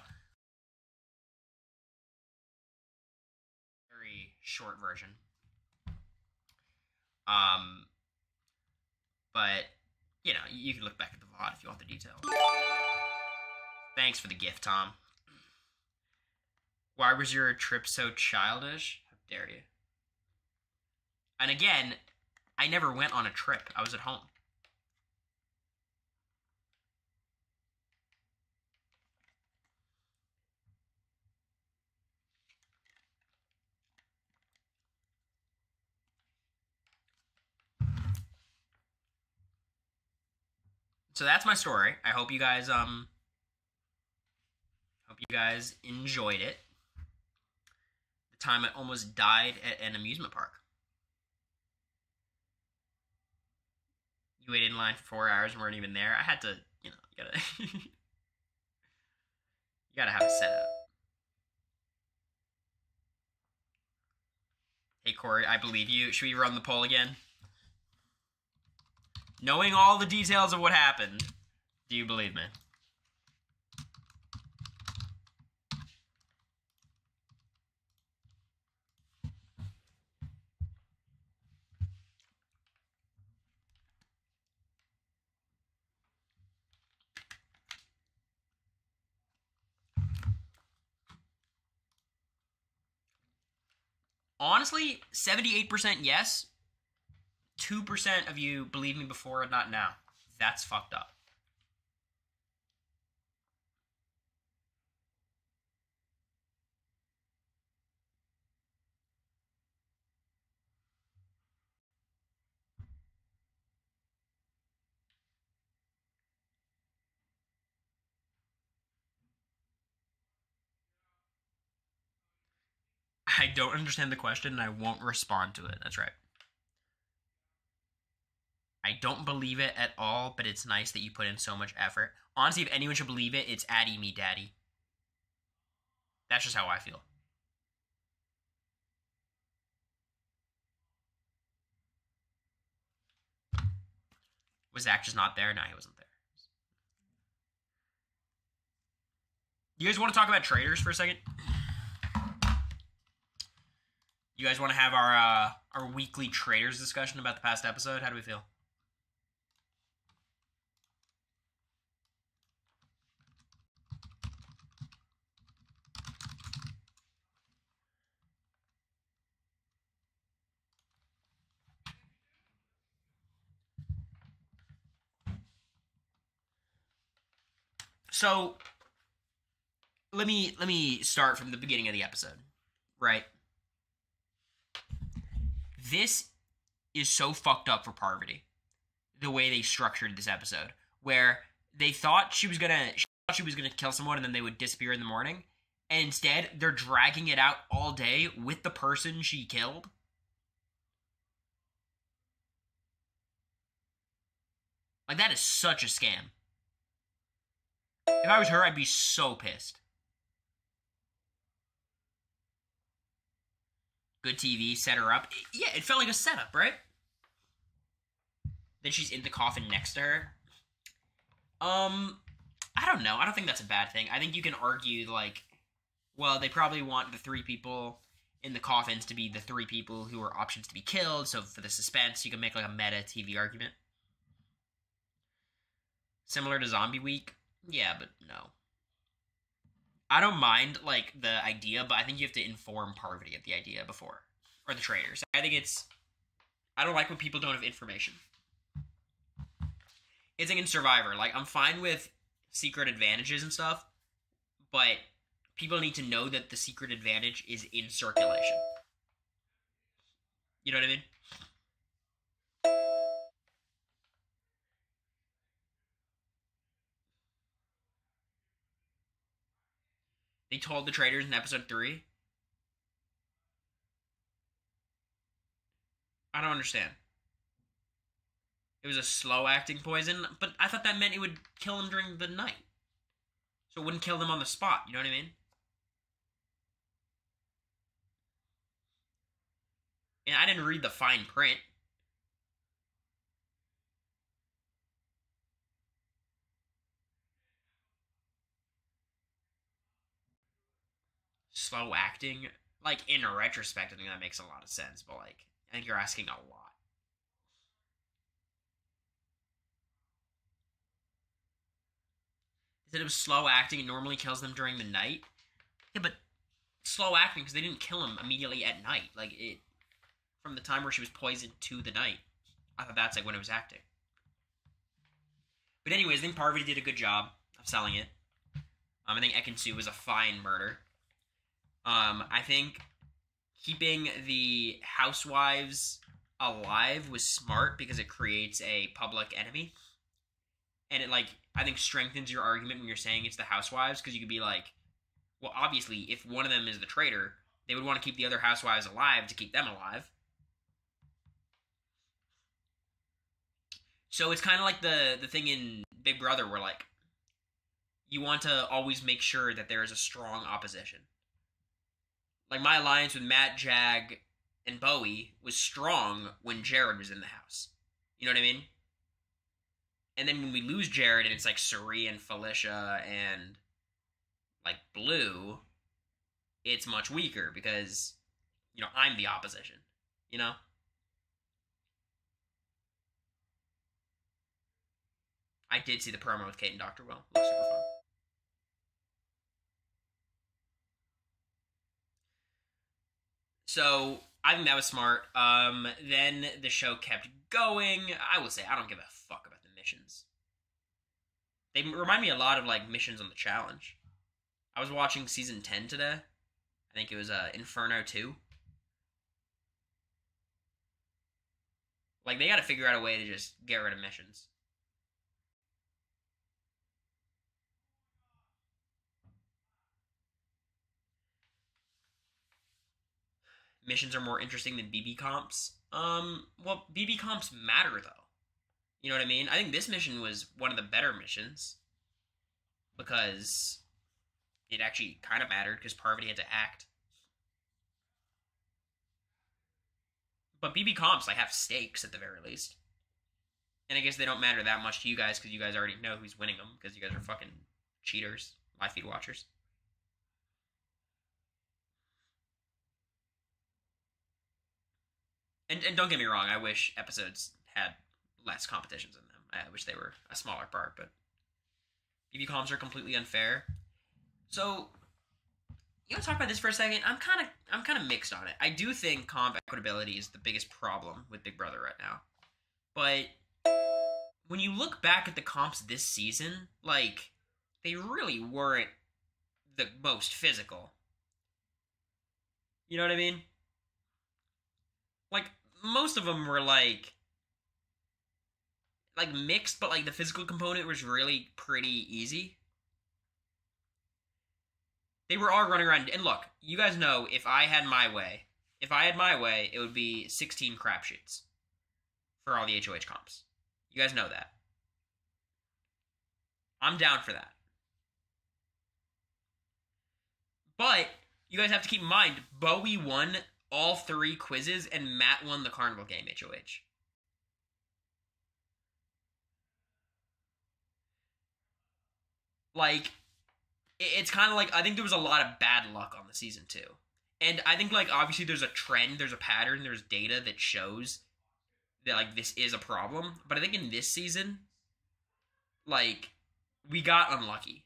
Speaker 1: very short version. But you can look back at the VOD if you want the details. Thanks for the gift, Tom. Why was your trip so childish? How dare you? And again, I never went on a trip. I was at home. So that's my story. I hope you guys enjoyed it. The time I almost died at an amusement park. You waited in line for 4 hours and weren't even there. I had to, you gotta you gotta have a setup. Hey Corey, I believe you. Should we run the poll again? Knowing all the details of what happened, do you believe me? Honestly, 78% yes. 2% of you believe me before and not now. That's fucked up. I don't understand the question and I won't respond to it. That's right. I don't believe it at all, but it's nice that you put in so much effort. Honestly, if anyone should believe it, it's Addie Me Daddy. That's just how I feel. Was Zach just not there? No, he wasn't there. You guys want to talk about traders for a second? You guys want to have our weekly traders discussion about the past episode? How do we feel? So let me start from the beginning of the episode, right? This is so fucked up for Parvati, the way they structured this episode, where they thought she was gonna kill someone and then they would disappear in the morning, and instead they're dragging it out all day with the person she killed. Like, that is such a scam. If I was her, I'd be so pissed. Good TV, set her up. Yeah, it felt like a setup, right? Then she's in the coffin next to her. I don't know. I don't think that's a bad thing. I think you can argue, like, well, they probably want the 3 people in the coffins to be the 3 people who are options to be killed, so for the suspense, you can make, like, a meta TV argument. Similar to Zombie Week? Yeah, but no. I don't mind, like, the idea, but I think you have to inform Parvati of the idea before. Or the traders. I don't like when people don't have information. It's like in Survivor. Like, I'm fine with secret advantages and stuff, but people need to know that the secret advantage is in circulation. You know what I mean? They told the traders in episode 3. I don't understand. It was a slow-acting poison, but I thought that meant it would kill them during the night. So it wouldn't kill them on the spot, you know what I mean? And I didn't read the fine print. Slow-acting? Like, in retrospect, I think that makes a lot of sense, but, like, I think you're asking a lot. Instead of slow acting, it normally kills them during the night. Yeah, but slow acting because they didn't kill him immediately at night. Like, it from the time where she was poisoned to the night. I thought that's like when it was acting. But anyways, I think Parvati did a good job of selling it. I think Ekin-Su was a fine murder. I think keeping the housewives alive was smart because it creates a public enemy. And it, like, I think strengthens your argument when you're saying it's the housewives, because you could be like, well, obviously, if one of them is the traitor, they would want to keep the other housewives alive to keep them alive. So it's kind of like the thing in Big Brother where, like, you want to always make sure that there is a strong opposition. Like, my alliance with Matt, Jag, and Bowie was strong when Jared was in the house. You know what I mean? And then when we lose Jared and it's like Suri and Felicia and like Blue, it's much weaker because, you know, I'm the opposition. You know? I did see the promo with Kate and Dr. Will. Looks super fun. So, I think that was smart. Then the show kept going. I will say, I don't give a fuck about the missions. They remind me a lot of, like, missions on the challenge. I was watching season 10 today. I think it was Inferno 2. Like, they gotta figure out a way to just get rid of missions. missions are more interesting than BB comps. Well, BB comps matter though. You know what I mean? I think this mission was one of the better missions because it actually kind of mattered because Parvati had to act. But BB comps like have stakes at the very least. And I guess they don't matter that much to you guys because you guys already know who's winning them because you guys are fucking cheaters, live feed watchers. And don't get me wrong, I wish episodes had less competitions in them. I wish they were a smaller part, but BB comps are completely unfair. So, you want to talk about this for a second? I'm kind of mixed on it. I do think comp equitability is the biggest problem with Big Brother right now. But when you look back at the comps this season, like, they really weren't the most physical. You know what I mean? Like, most of them were, like mixed, but, like, the physical component was really pretty easy. They were all running around, and look, you guys know, if I had my way, it would be 16 crapshoots for all the HOH comps. You guys know that. I'm down for that. But you guys have to keep in mind, Bowie won all 3 quizzes, and Matt won the Carnival game HOH. Like, it's kind of like, I think there was a lot of bad luck on the season too. And I think, like, obviously there's a trend, there's a pattern, there's data that shows that, like, this is a problem. But I think in this season, like, we got unlucky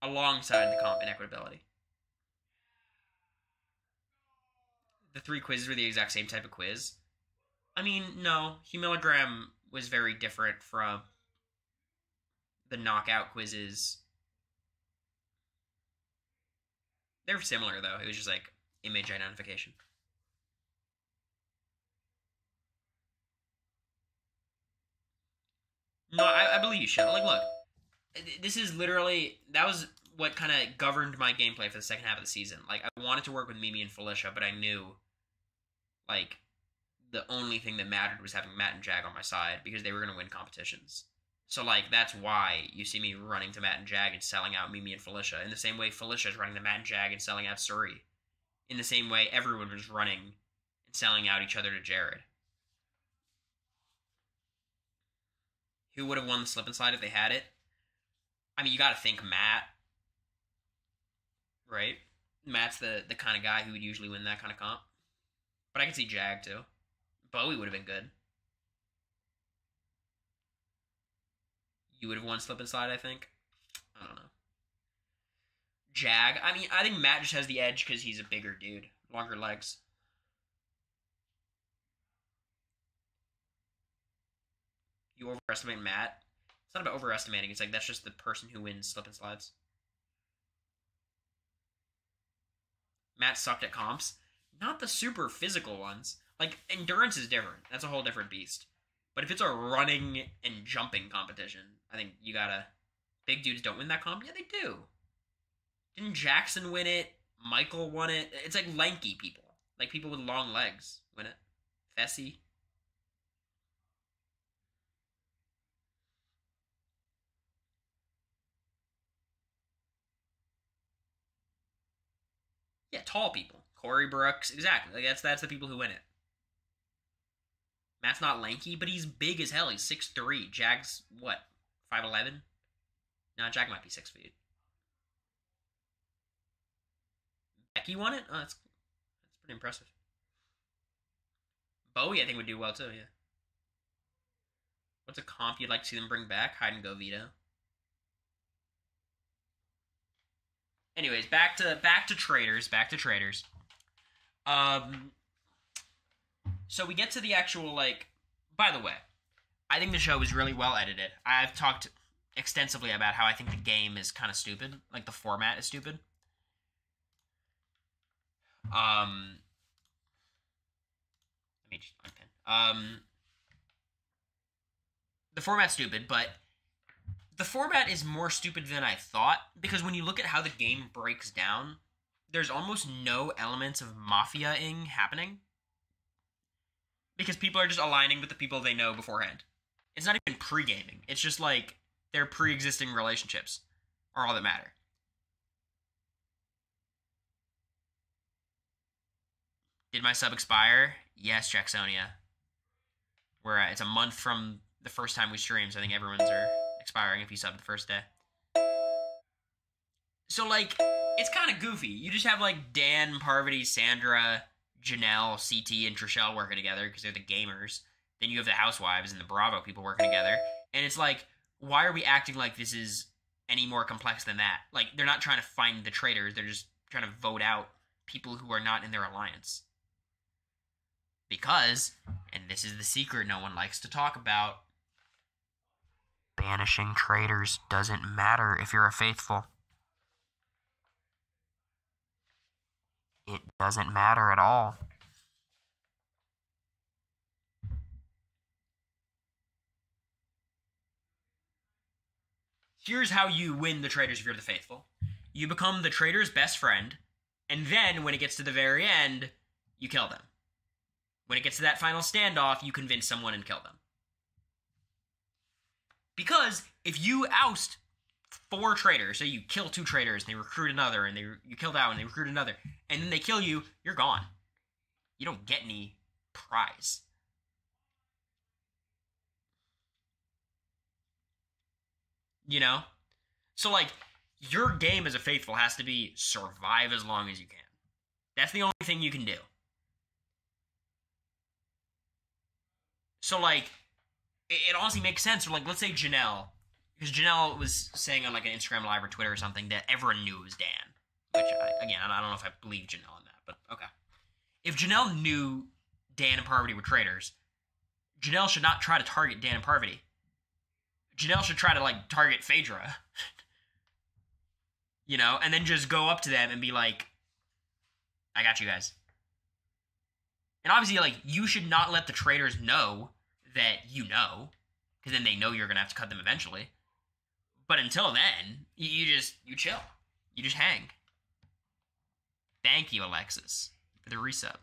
Speaker 1: alongside the comp inequitability. The 3 quizzes were the exact same type of quiz. I mean, no, Humilogram was very different from the knockout quizzes. They're similar, though. It was just, like, image identification. No, I believe you, Shell. Like, look, this is literally, that was what kind of governed my gameplay for the second half of the season. Like, I wanted to work with Mimi and Felicia, but I knew, like, the only thing that mattered was having Matt and Jag on my side, because they were going to win competitions. So, like, that's why you see me running to Matt and Jag and selling out Mimi and Felicia. In the same way Felicia's running to Matt and Jag and selling out Suri. In the same way everyone was running and selling out each other to Jared. Who would have won the slip and slide if they had it? I mean, you gotta think Matt. Right? Matt's the kind of guy who would usually win that kind of comp. But I can see Jag, too. Bowie would have been good. You would have won slip and slide, I think. I don't know. Jag. I mean, I think Matt just has the edge because he's a bigger dude. Longer legs. You overestimate Matt. It's not about overestimating. It's like, that's just the person who wins slip and slides. Matt sucked at comps. Not the super physical ones. Like, endurance is different. That's a whole different beast. But if it's a running and jumping competition, I think you gotta... Big dudes don't win that comp? Yeah, they do. Didn't Jackson win it? Michael won it? It's like lanky people. Like people with long legs win it. Fessy. Yeah, tall people. Cory Brooks. Exactly. Like that's the people who win it. Matt's not lanky, but he's big as hell. He's 6'3". Jag's, what, 5'11"? No, Jag might be 6 feet. Becky won it? Oh, that's pretty impressive. Bowie, I think, would do well, too, yeah. What's a comp you'd like to see them bring back? Hide and go veto. Anyways, back to traders. So we get to the actual, like... By the way, I think the show is really well edited. I've talked extensively about how I think the game is kind of stupid. Like, the format is stupid. Let me just unpin. The format's stupid, but the format is more stupid than I thought, because when you look at how the game breaks down, there's almost no elements of mafia-ing happening because people are just aligning with the people they know beforehand. It's not even pre-gaming. It's just like their pre-existing relationships are all that matter. Did my sub expire? Yes, Jacksonia. It's a month from the first time we streamed, so I think everyone's are expiring if you sub the first day. So, like, it's kind of goofy. You just have, like, Dan, Parvati, Sandra, Janelle, CT, and Trishelle working together because they're the gamers. Then you have the Housewives and the Bravo people working together. And it's like, why are we acting like this is any more complex than that? Like, they're not trying to find the traitors. They're just trying to vote out people who are not in their alliance. Because, and this is the secret no one likes to talk about, banishing traitors doesn't matter if you're a faithful. It doesn't matter at all. Here's how you win the traitors if you're the faithful. You become the traitor's best friend, and then when it gets to the very end, you kill them. When it gets to that final standoff, you convince someone and kill them. Because if you oust 4 traitors, so you kill 2 traitors, and they recruit another, and you kill that one, and they recruit another, and then they kill you, you're gone. You don't get any prize. You know? So, like, your game as a faithful has to be survive as long as you can. That's the only thing you can do. So, like, it honestly makes sense. Like, let's say Janelle, because Janelle was saying on, like, an Instagram Live or Twitter or something that everyone knew it was Dan. Which, I don't know if I believe Janelle in that, but okay. If Janelle knew Dan and Parvati were traitors, Janelle should not try to target Dan and Parvati. Janelle should try to, like, target Phaedra. You know? And then just go up to them and be like, I got you guys. And obviously, like, you should not let the traitors know that you know, because then they know you're going to have to cut them eventually. But until then, you chill. You just hang. Thank you, Alexis, for the resub.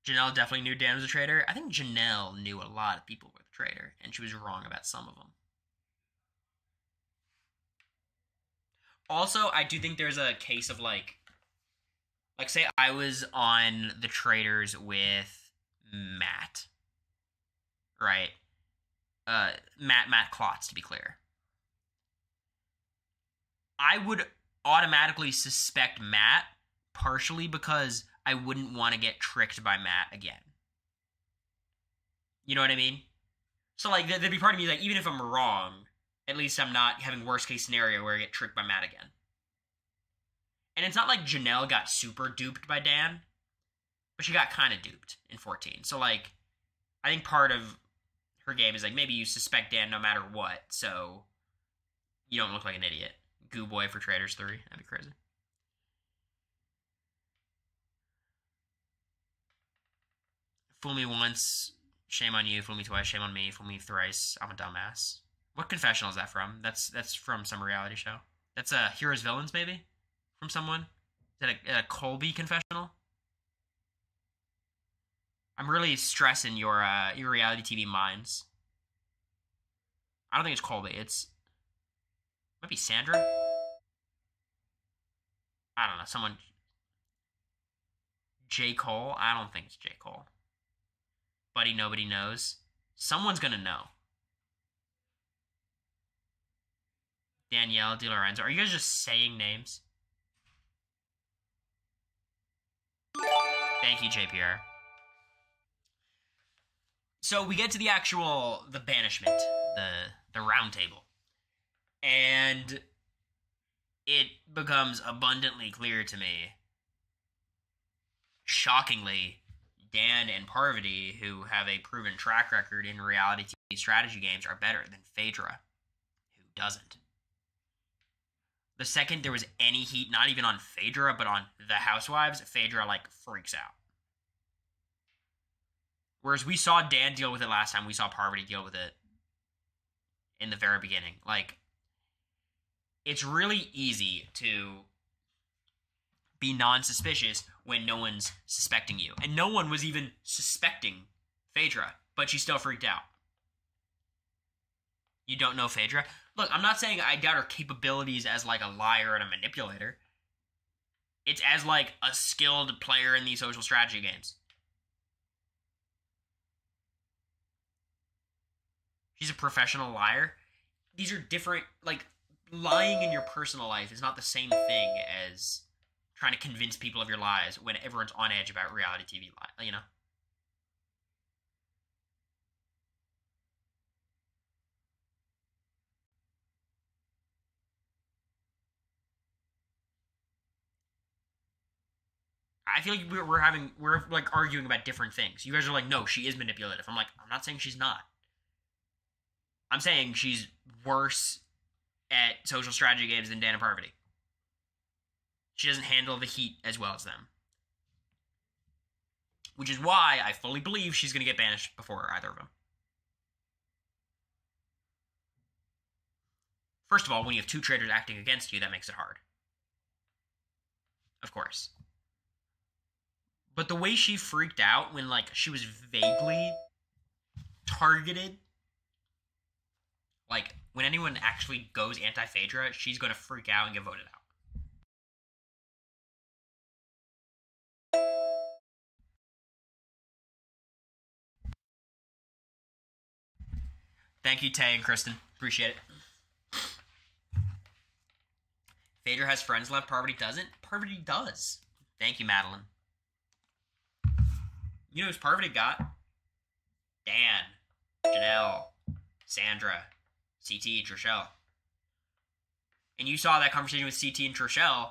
Speaker 1: Janelle definitely knew Dan was a traitor. I think Janelle knew a lot of people were the traitor, and she was wrong about some of them. Also, I do think there's a case of, like, say I was on the traitors with Matt, right? Matt Klotz, to be clear. I would automatically suspect Matt, partially because I wouldn't want to get tricked by Matt again. You know what I mean? So, like, there'd be part of me, like, even if I'm wrong, at least I'm not having worst case scenario where I get tricked by Matt again. And it's not like Janelle got super duped by Dan, but she got kind of duped in 14. So, like, I think part of her game is, like, maybe you suspect Dan no matter what, so you don't look like an idiot. Goo Boy for Traitors 3. That'd be crazy. Fool me once, shame on you. Fool me twice, shame on me. Fool me thrice, I'm a dumbass. What confessional is that from? That's from some reality show. That's Heroes Villains, maybe? From someone? Is that a Colby confessional? I'm really stressing your reality TV minds. I don't think it's Colby. It might be Sandra? I don't know. Someone... J. Cole? I don't think it's J. Cole. Buddy Nobody Knows. Someone's gonna know. Danielle DiLorenzo. Are you guys just saying names? Thank you, JPR. So we get to the banishment, the round table. And it becomes abundantly clear to me, shockingly, Dan and Parvati, who have a proven track record in reality TV strategy games, are better than Phaedra, who doesn't. The second there was any heat, not even on Phaedra, but on the Housewives, Phaedra, like, freaks out. Whereas we saw Dan deal with it last time, we saw Parvati deal with it in the very beginning. Like, it's really easy to be non-suspicious when no one's suspecting you. And no one was even suspecting Phaedra, but she still freaked out. You don't know Phaedra? Look, I'm not saying I doubt her capabilities as, like, a liar and a manipulator. It's as, like, a skilled player in these social strategy games. She's a professional liar. These are different, like, lying in your personal life is not the same thing as trying to convince people of your lies when everyone's on edge about reality TV, you know? I feel like we're like arguing about different things. You guys are like, no, she is manipulative. I'm like, I'm not saying she's not. I'm saying she's worse at social strategy games than Dan and Parvati. She doesn't handle the heat as well as them. Which is why I fully believe she's going to get banished before either of them. First of all, when you have two traitors acting against you, that makes it hard. Of course. But the way she freaked out when, like, she was vaguely targeted, like, when anyone actually goes anti-Phaedra, she's going to freak out and get voted out. Thank you, Tay and Kristen. Appreciate it. Phaedra has friends left, Parvati doesn't? Parvati does. Thank you, Madeline. You know who's Parvati got? Dan, Janelle, Sandra, CT, Trishelle. And you saw that conversation with CT and Trishelle.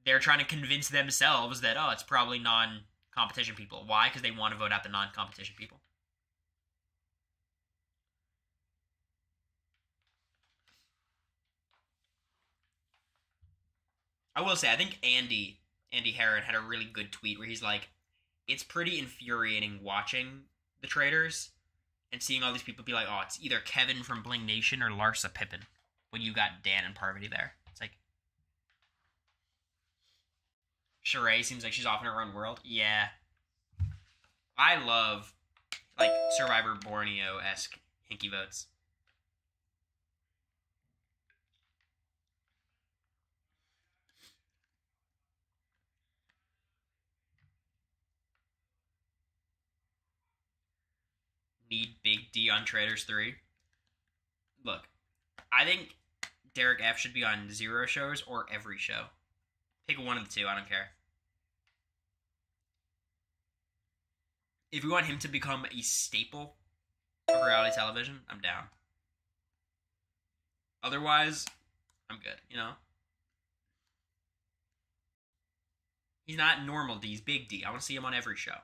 Speaker 1: They're trying to convince themselves that, oh, it's probably non-competition people. Why? Because they want to vote out the non-competition people. I will say, I think Andy Herron had a really good tweet where he's like, it's pretty infuriating watching the traders and seeing all these people be like, oh, it's either Kevin from Bling Nation or Larsa Pippen when you got Dan and Parvati there. It's like, Sheree seems like she's off in her own world. Yeah. I love, like, Survivor Borneo-esque hinky votes. Need Big D on Traders 3. Look, I think Derek F should be on 0 shows or every show. Pick one of the two, I don't care. If we want him to become a staple of reality television, I'm down. Otherwise, I'm good, you know? He's not normal D, he's Big D. I want to see him on every show.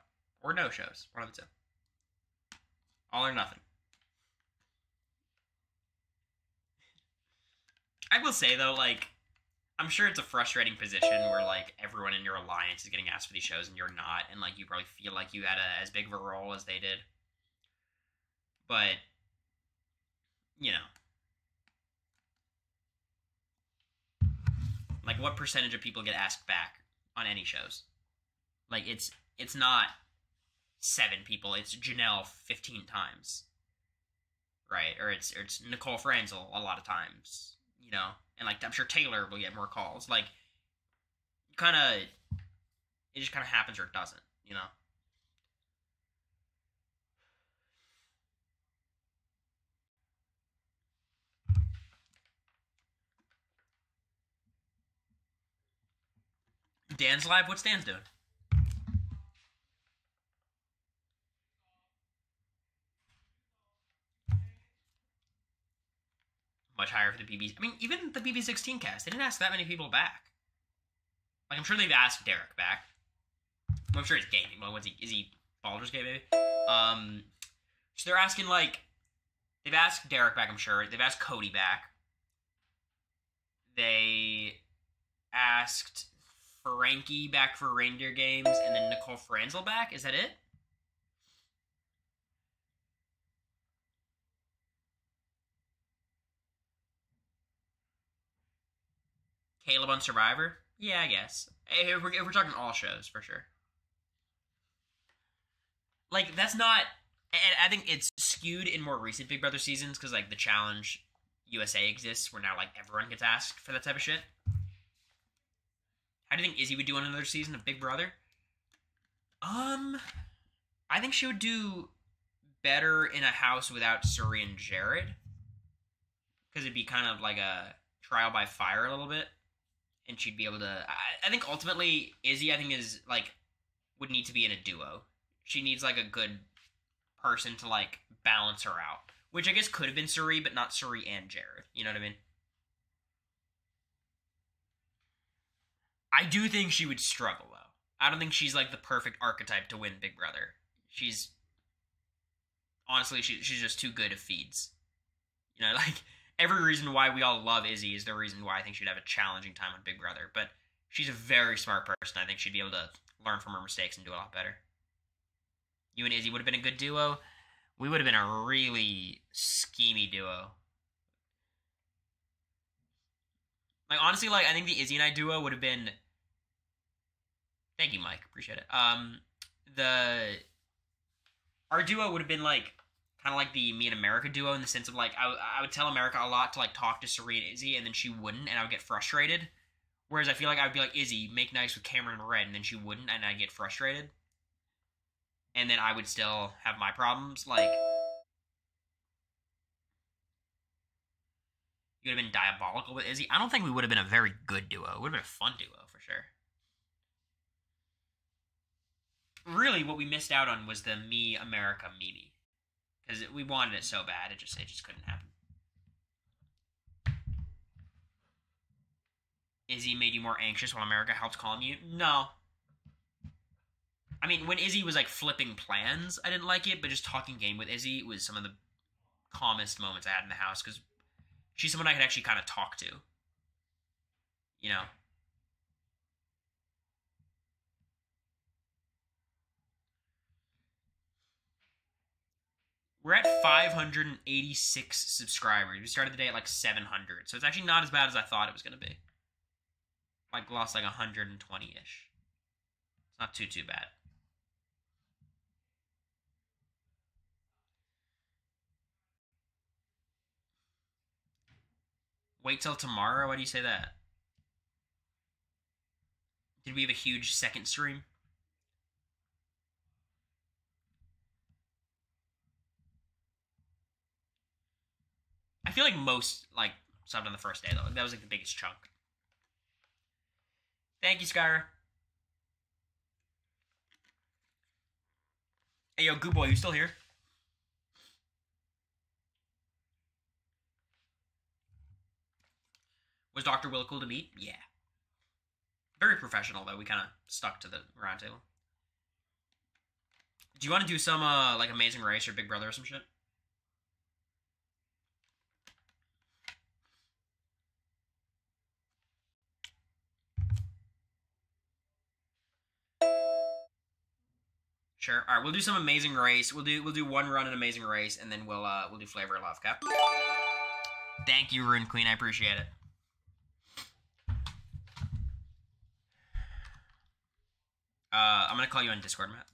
Speaker 1: Or no shows, one of the two. All or nothing. I will say, though, like, I'm sure it's a frustrating position where, like, everyone in your alliance is getting asked for these shows and you're not, and, like, you probably feel like you had as big of a role as they did. But, you know. Like, what percentage of people get asked back on any shows? Like, it's not 7 people, it's Janelle 15 times. Right? Or it's Nicole Franzel a lot of times, you know? And, like, I'm sure Taylor will get more calls. Like, it just kind of happens or it doesn't, you know? Dan's live? What's Dan's doing? Much higher for the BB. I mean, even the BB16 cast, they didn't ask that many people back. Like, I'm sure they've asked Derek back. I'm sure he's gaming. Well, is he Baldur's Gate, maybe? So they're asking, like, they've asked Derek back, I'm sure. They've asked Cody back. They asked Frankie back for Reindeer Games, and then Nicole Franzel back. Is that it? Caleb on Survivor. Yeah, I guess. If we're talking all shows, for sure. Like, that's not... And I think it's skewed in more recent Big Brother seasons, because, like, the Challenge USA exists, where now, like, everyone gets asked for that type of shit. How do you think Izzy would do on another season of Big Brother? I think she would do better in a house without Suri and Jared, because it'd be kind of like a trial by fire a little bit, and she'd be able to. I think ultimately Izzy, I think is like would need to be in a duo. She needs like a good person to like balance her out, which I guess could have been Suri, but not Suri and Jared. You know what I mean? I do think she would struggle though. I don't think she's like the perfect archetype to win Big Brother. She's honestly she's just too good at feeds. You know, like every reason why we all love Izzy is the reason why I think she'd have a challenging time on Big Brother. But she's a very smart person. I think she'd be able to learn from her mistakes and do a lot better. You and Izzy would have been a good duo. We would have been a really schemy duo. Like honestly, like I think the Izzy and I duo would have been. Thank you, Mike. Appreciate it. The our duo would have been like kind of like the me and America duo in the sense of like I would tell America a lot to like talk to Suri and Izzy, and then she wouldn't, and I would get frustrated. Whereas I feel like I would be like, Izzy, make nice with Cameron and Red, and then she wouldn't, and I'd get frustrated. And then I would still have my problems. Like, you would have been diabolical with Izzy. I don't think we would have been a very good duo. It would have been a fun duo, for sure. Really, what we missed out on was the me, America, Mimi. Because we wanted it so bad, it just couldn't happen. Izzy made you more anxious while America helped calm you? No. I mean, when Izzy was, like, flipping plans, I didn't like it, but just talking game with Izzy was some of the calmest moments I had in the house, because she's someone I could actually kind of talk to. You know? We're at 586 subscribers. We started the day at, like, 700, so it's actually not as bad as I thought it was going to be. Like, lost, like, 120-ish. It's not too bad. Wait till tomorrow? Why do you say that? Did we have a huge second stream? I feel like most, like, subbed on the first day, though. That was, like, the biggest chunk. Thank you, Skyra. Hey, yo, Goo Boy, you still here? Was Dr. Will cool to meet? Yeah. Very professional, though. We kind of stuck to the round table. Do you want to do some, like, Amazing Race or Big Brother or some shit? Sure. All right, we'll do some Amazing Race. We'll do one run in Amazing Race, and then we'll do Flavor of Love, okay? Thank you, Rune Queen. I appreciate it. I'm gonna call you on Discord, Matt.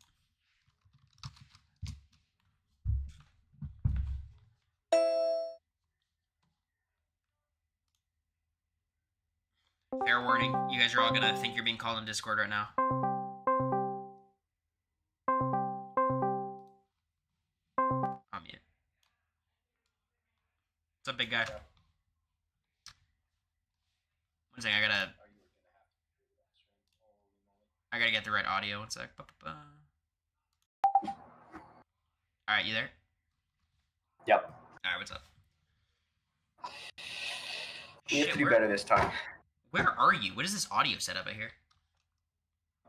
Speaker 1: Fair warning, you guys are all gonna think you're being called on Discord right now. I'll mute. What's up, big guy? One second, I gotta get the right audio. One sec. Alright, you there?
Speaker 2: Yep.
Speaker 1: Alright, what's up?
Speaker 2: You have to do better this time.
Speaker 1: Where are you? What is this audio setup I hear?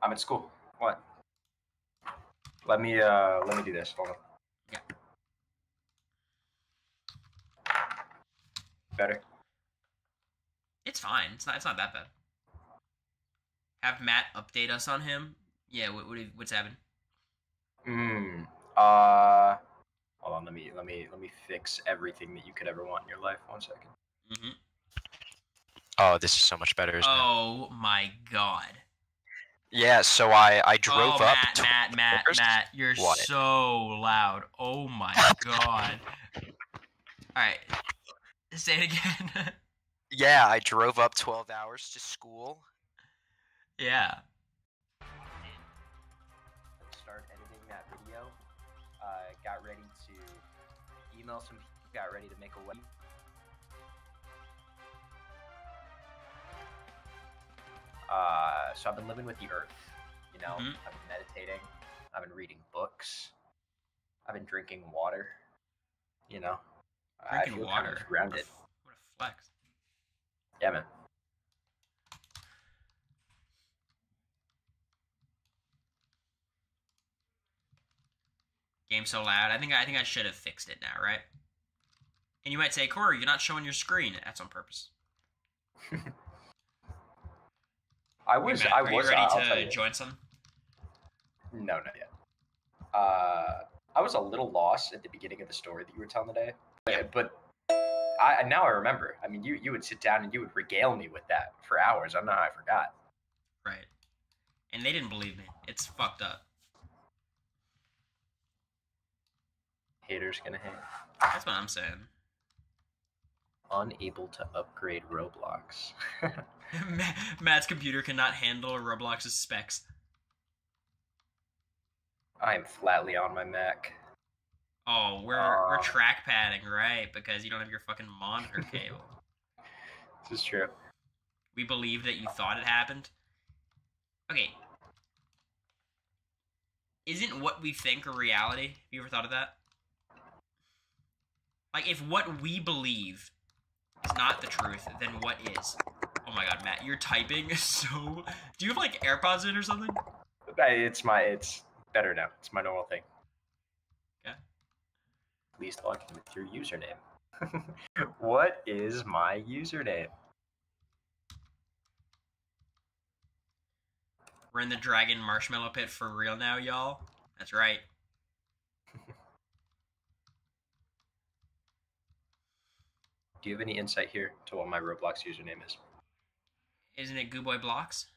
Speaker 2: I'm at school. What? Let me do this. Hold on.
Speaker 1: Yeah.
Speaker 2: Better?
Speaker 1: It's fine. It's not that bad. Have Matt update us on him. Yeah, what's happening?
Speaker 2: Hold on, let me fix everything that you could ever want in your life. 1 second.
Speaker 3: Oh, this is so much better, isn't it?
Speaker 1: Oh my god.
Speaker 3: Yeah, so I drove up.
Speaker 1: Matt, you're
Speaker 3: What?
Speaker 1: so loud. Oh my god. Alright. Say it again.
Speaker 3: Yeah, I drove up 12 hours to school.
Speaker 1: Yeah.
Speaker 2: Start editing that video. Got ready to email some people. Got ready to make a web. So I've been living with the earth. You know, I've been meditating. I've been reading books. I've been drinking water. You know,
Speaker 1: Drinking
Speaker 2: I feel
Speaker 1: water.
Speaker 2: kind of grounded.
Speaker 1: What a flex.
Speaker 2: Yeah, man.
Speaker 1: Game's so loud. I think I should have fixed it now, right? And you might say, Corey, you're not showing your screen. That's on purpose.
Speaker 2: I was.
Speaker 1: Matt, are you ready to join some?
Speaker 2: No, not yet. I was a little lost at the beginning of the story that you were telling today, but now I remember. I mean, you would sit down and you would regale me with that for hours. I don't know how I forgot.
Speaker 1: Right. And they didn't believe me. It's fucked up.
Speaker 2: Haters gonna hate.
Speaker 1: That's what I'm saying.
Speaker 2: Unable to upgrade Roblox.
Speaker 1: Matt's computer cannot handle Roblox's specs.
Speaker 2: I am flatly on my Mac.
Speaker 1: Oh, we're trackpadding, right? Because you don't have your fucking monitor cable.
Speaker 2: This is true.
Speaker 1: We believe that you thought it happened. Okay. Isn't what we think a reality? Have you ever thought of that? Like, if what we believe is not the truth, then what is? Oh my god, Matt, you're typing so... Do you have, like, AirPods in or something?
Speaker 2: It's better now. It's my normal thing.
Speaker 1: Okay.
Speaker 2: Please log in with your username. What is my username?
Speaker 1: We're in the Dragon Marshmallow Pit for real now, y'all. That's right.
Speaker 2: Do you have any insight here to what my Roblox username is?
Speaker 1: Isn't it Gooboy Blocks?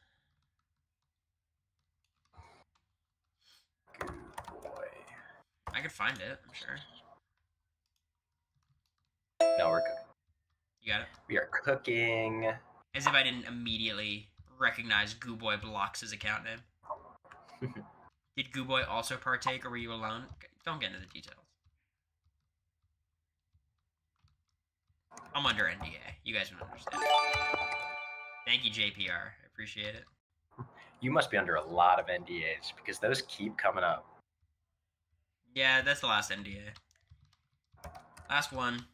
Speaker 2: Gooboy.
Speaker 1: I could find it, I'm sure.
Speaker 2: No, we're cooking.
Speaker 1: You got it?
Speaker 2: We are cooking.
Speaker 1: As if I didn't immediately recognize Gooboy Blocks' account name. Did Gooboy also partake, or were you alone? Don't get into the details. I'm under NDA. You guys don't understand. Thank you, JPR. I appreciate it.
Speaker 2: You must be under a lot of NDAs because those keep coming up.
Speaker 1: Yeah, that's the last NDA. Last one.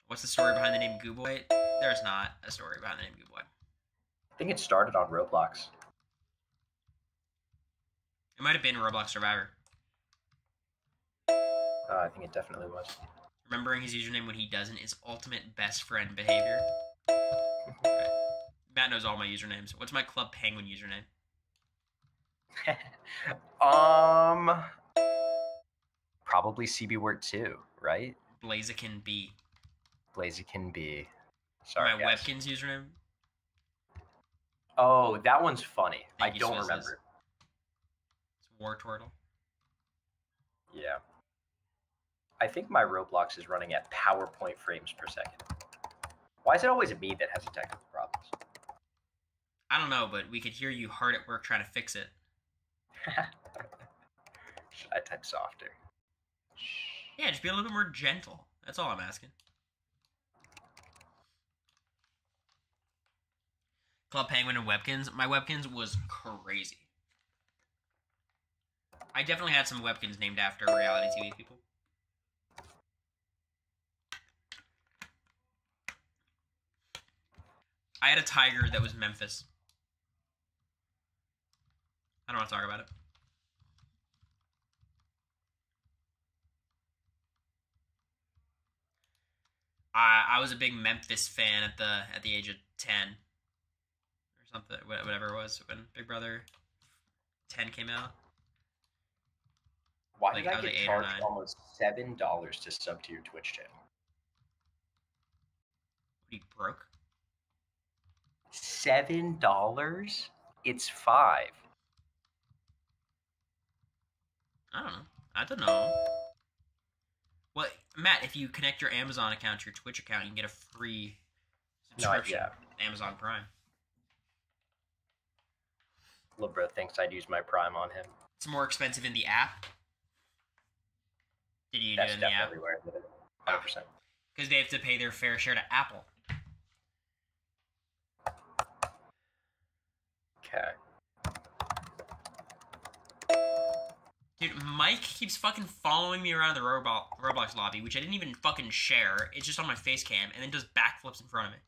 Speaker 1: What's the story behind the name Gooboy? There's not a story behind the name Gooboy.
Speaker 2: I think it started on Roblox.
Speaker 1: It might have been Roblox Survivor.
Speaker 2: I think it definitely was.
Speaker 1: Remembering his username when he doesn't is ultimate best friend behavior. Right. Matt knows all my usernames. What's my Club Penguin username?
Speaker 2: Probably CBWort2, right?
Speaker 1: Blaziken B.
Speaker 2: Blaziken B. Sorry,
Speaker 1: my
Speaker 2: guys.
Speaker 1: Webkin's username?
Speaker 2: Oh, that one's funny.
Speaker 1: Thank
Speaker 2: I
Speaker 1: you,
Speaker 2: don't
Speaker 1: Swizzles.
Speaker 2: remember.
Speaker 1: It's War Turtle.
Speaker 2: Yeah. I think my Roblox is running at PowerPoint frames per second. Why is it always me that has the technical problems?
Speaker 1: I don't know, but we could hear you hard at work trying to fix it.
Speaker 2: Should I type softer?
Speaker 1: Yeah, just be a little bit more gentle. That's all I'm asking. Club Penguin and Webkins. My Webkins was crazy. I definitely had some Webkins named after reality TV people. I had a tiger that was Memphis. I don't want to talk about it. I was a big Memphis fan at the age of 10 or something, whatever it was when Big Brother 10 came out.
Speaker 2: Why
Speaker 1: Like,
Speaker 2: did
Speaker 1: I
Speaker 2: I
Speaker 1: was
Speaker 2: get
Speaker 1: like 8 or
Speaker 2: charged
Speaker 1: 9.
Speaker 2: almost $7 to sub to your Twitch channel?
Speaker 1: What, he broke?
Speaker 2: $7? It's $5.
Speaker 1: I don't know. Well, Matt, if you connect your Amazon account to your Twitch account, you can get a free subscription to Amazon Prime.
Speaker 2: Little bro thinks I'd use my Prime on him.
Speaker 1: It's more expensive in the app. Did you do it in the app?
Speaker 2: That's definitely where I did it. 100%.
Speaker 1: Because they have to pay their fair share to Apple.
Speaker 2: Okay.
Speaker 1: Dude, Mike keeps fucking following me around the Roblox lobby, which I didn't even fucking share. It's just on my face cam, and then does backflips in front of me.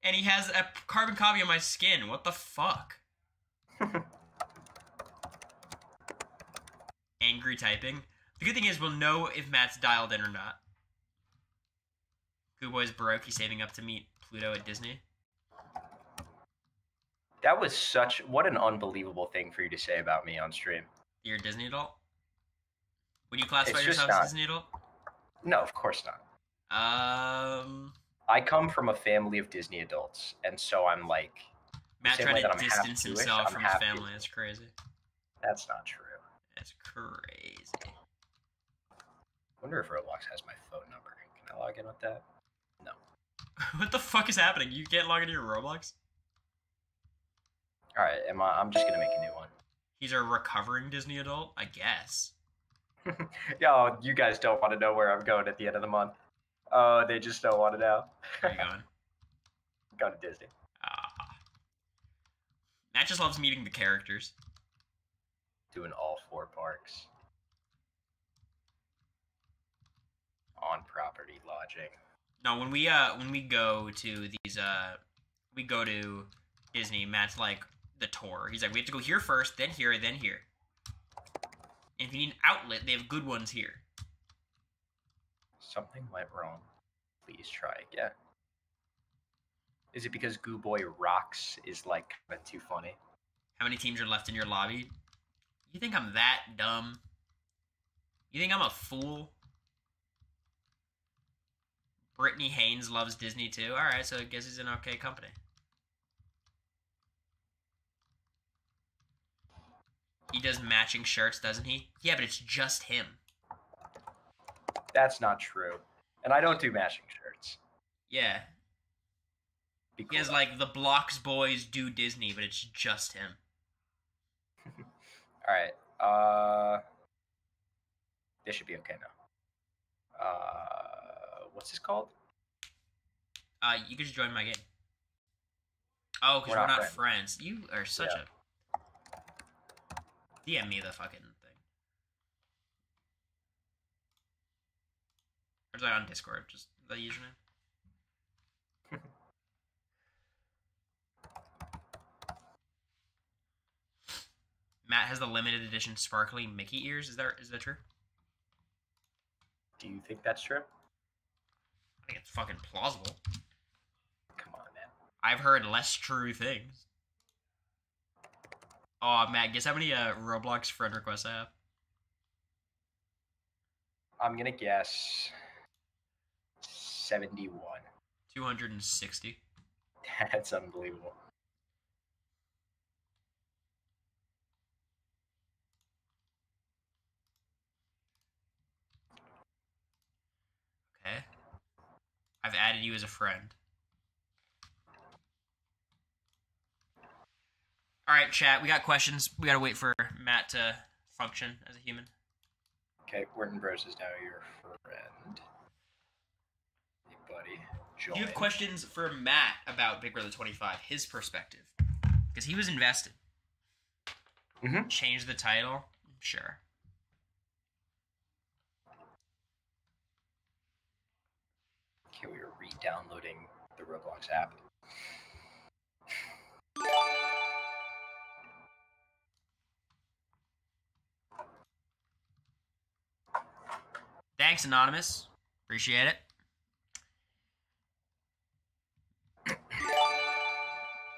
Speaker 1: And he has a carbon copy of my skin. What the fuck? Angry typing. The good thing is we'll know if Matt's dialed in or not. Goo Boy's broke. He's saving up to meet Pluto at Disney.
Speaker 2: That was what an unbelievable thing for you to say about me on stream.
Speaker 1: You're a Disney adult? Would you classify yourself as a Disney adult?
Speaker 2: No, of course not. I come from a family of Disney adults, and so I'm like...
Speaker 1: Matt trying to distance himself from his family. That's crazy.
Speaker 2: That's not true.
Speaker 1: That's crazy.
Speaker 2: I wonder if Roblox has my phone number. Can I log in with that? No.
Speaker 1: What the fuck is happening? You can't log into your Roblox?
Speaker 2: Alright, I'm just gonna make a new one.
Speaker 1: He's a recovering Disney adult? I guess.
Speaker 2: Yo, you guys don't want to know where I'm going at the end of the month. Oh, they just don't want to know.
Speaker 1: Where are you going?
Speaker 2: I'm going to Disney.
Speaker 1: Matt just loves meeting the characters.
Speaker 2: Doing all 4 parks. On property lodging.
Speaker 1: No, when we go to these we go to Disney, Matt's like the tour. He's like, we have to go here first, then here, then here. And if you need an outlet, they have good ones here.
Speaker 2: Something went wrong. Please try again. Is it because Goo Boy Rocks is like kind of too funny?
Speaker 1: How many teams are left in your lobby? You think I'm that dumb? You think I'm a fool? Brittany Haynes loves Disney too. Alright, so I guess he's in okay company. He does matching shirts, doesn't he? Yeah, but it's just him.
Speaker 2: That's not true. And I don't do matching shirts.
Speaker 1: Yeah. Cool. He has like the Blocks boys do Disney, but it's just him.
Speaker 2: Alright. This should be okay now. What's this called?
Speaker 1: You can just join my game. Oh, because we're not friends. You are such a... DM me the fucking thing. Or is that on Discord? Just the username? Matt has the limited edition sparkly Mickey ears. Is that true?
Speaker 2: Do you think that's true?
Speaker 1: I think it's fucking plausible.
Speaker 2: Come on, man.
Speaker 1: I've heard less true things. Oh, Matt, guess how many Roblox friend requests I have?
Speaker 2: I'm gonna guess 71.
Speaker 1: 260.
Speaker 2: That's unbelievable.
Speaker 1: Okay. I've added you as a friend. Alright, chat, we got questions. We gotta wait for Matt to function as a human.
Speaker 2: Okay, Wurten Bros is now your friend. Hey, buddy. Join.
Speaker 1: Do you have questions for Matt about Big Brother 25, his perspective? Because he was invested.
Speaker 2: Mm-hmm.
Speaker 1: Change the title? Sure.
Speaker 2: Okay, we are re-downloading the Roblox app.
Speaker 1: Thanks, Anonymous. Appreciate it.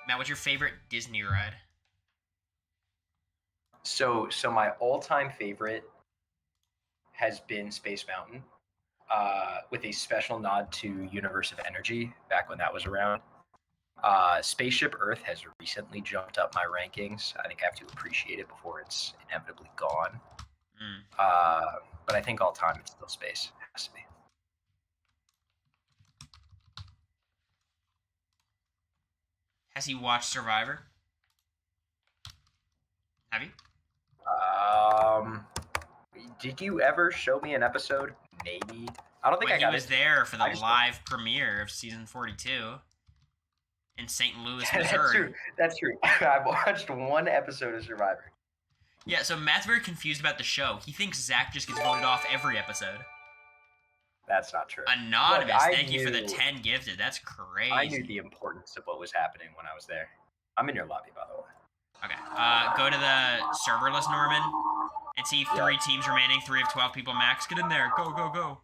Speaker 1: Matt, what's your favorite Disney ride?
Speaker 2: So my all-time favorite has been Space Mountain. with a special nod to Universe of Energy back when that was around. Spaceship Earth has recently jumped up my rankings. I think I have to appreciate it before it's inevitably gone. But I think all time it's still space. It has to be.
Speaker 1: Has he watched Survivor? Have you?
Speaker 2: Did you ever show me an episode? Maybe. I don't think
Speaker 1: When
Speaker 2: I got
Speaker 1: he was
Speaker 2: it.
Speaker 1: there for the live premiere of season 42 in St. Louis, Missouri.
Speaker 2: That's true. I watched one episode of Survivor.
Speaker 1: Yeah, so Matt's very confused about the show. He thinks Zach just gets voted off every episode.
Speaker 2: That's not true.
Speaker 1: Anonymous,
Speaker 2: Look,
Speaker 1: thank you for the 10 gifted. That's crazy.
Speaker 2: I knew the importance of what was happening when I was there. I'm in your lobby, by the way.
Speaker 1: Okay. Go to the server list, Norman, and see 3 teams remaining, 3 of 12 people max. Get in there. Go, go, go.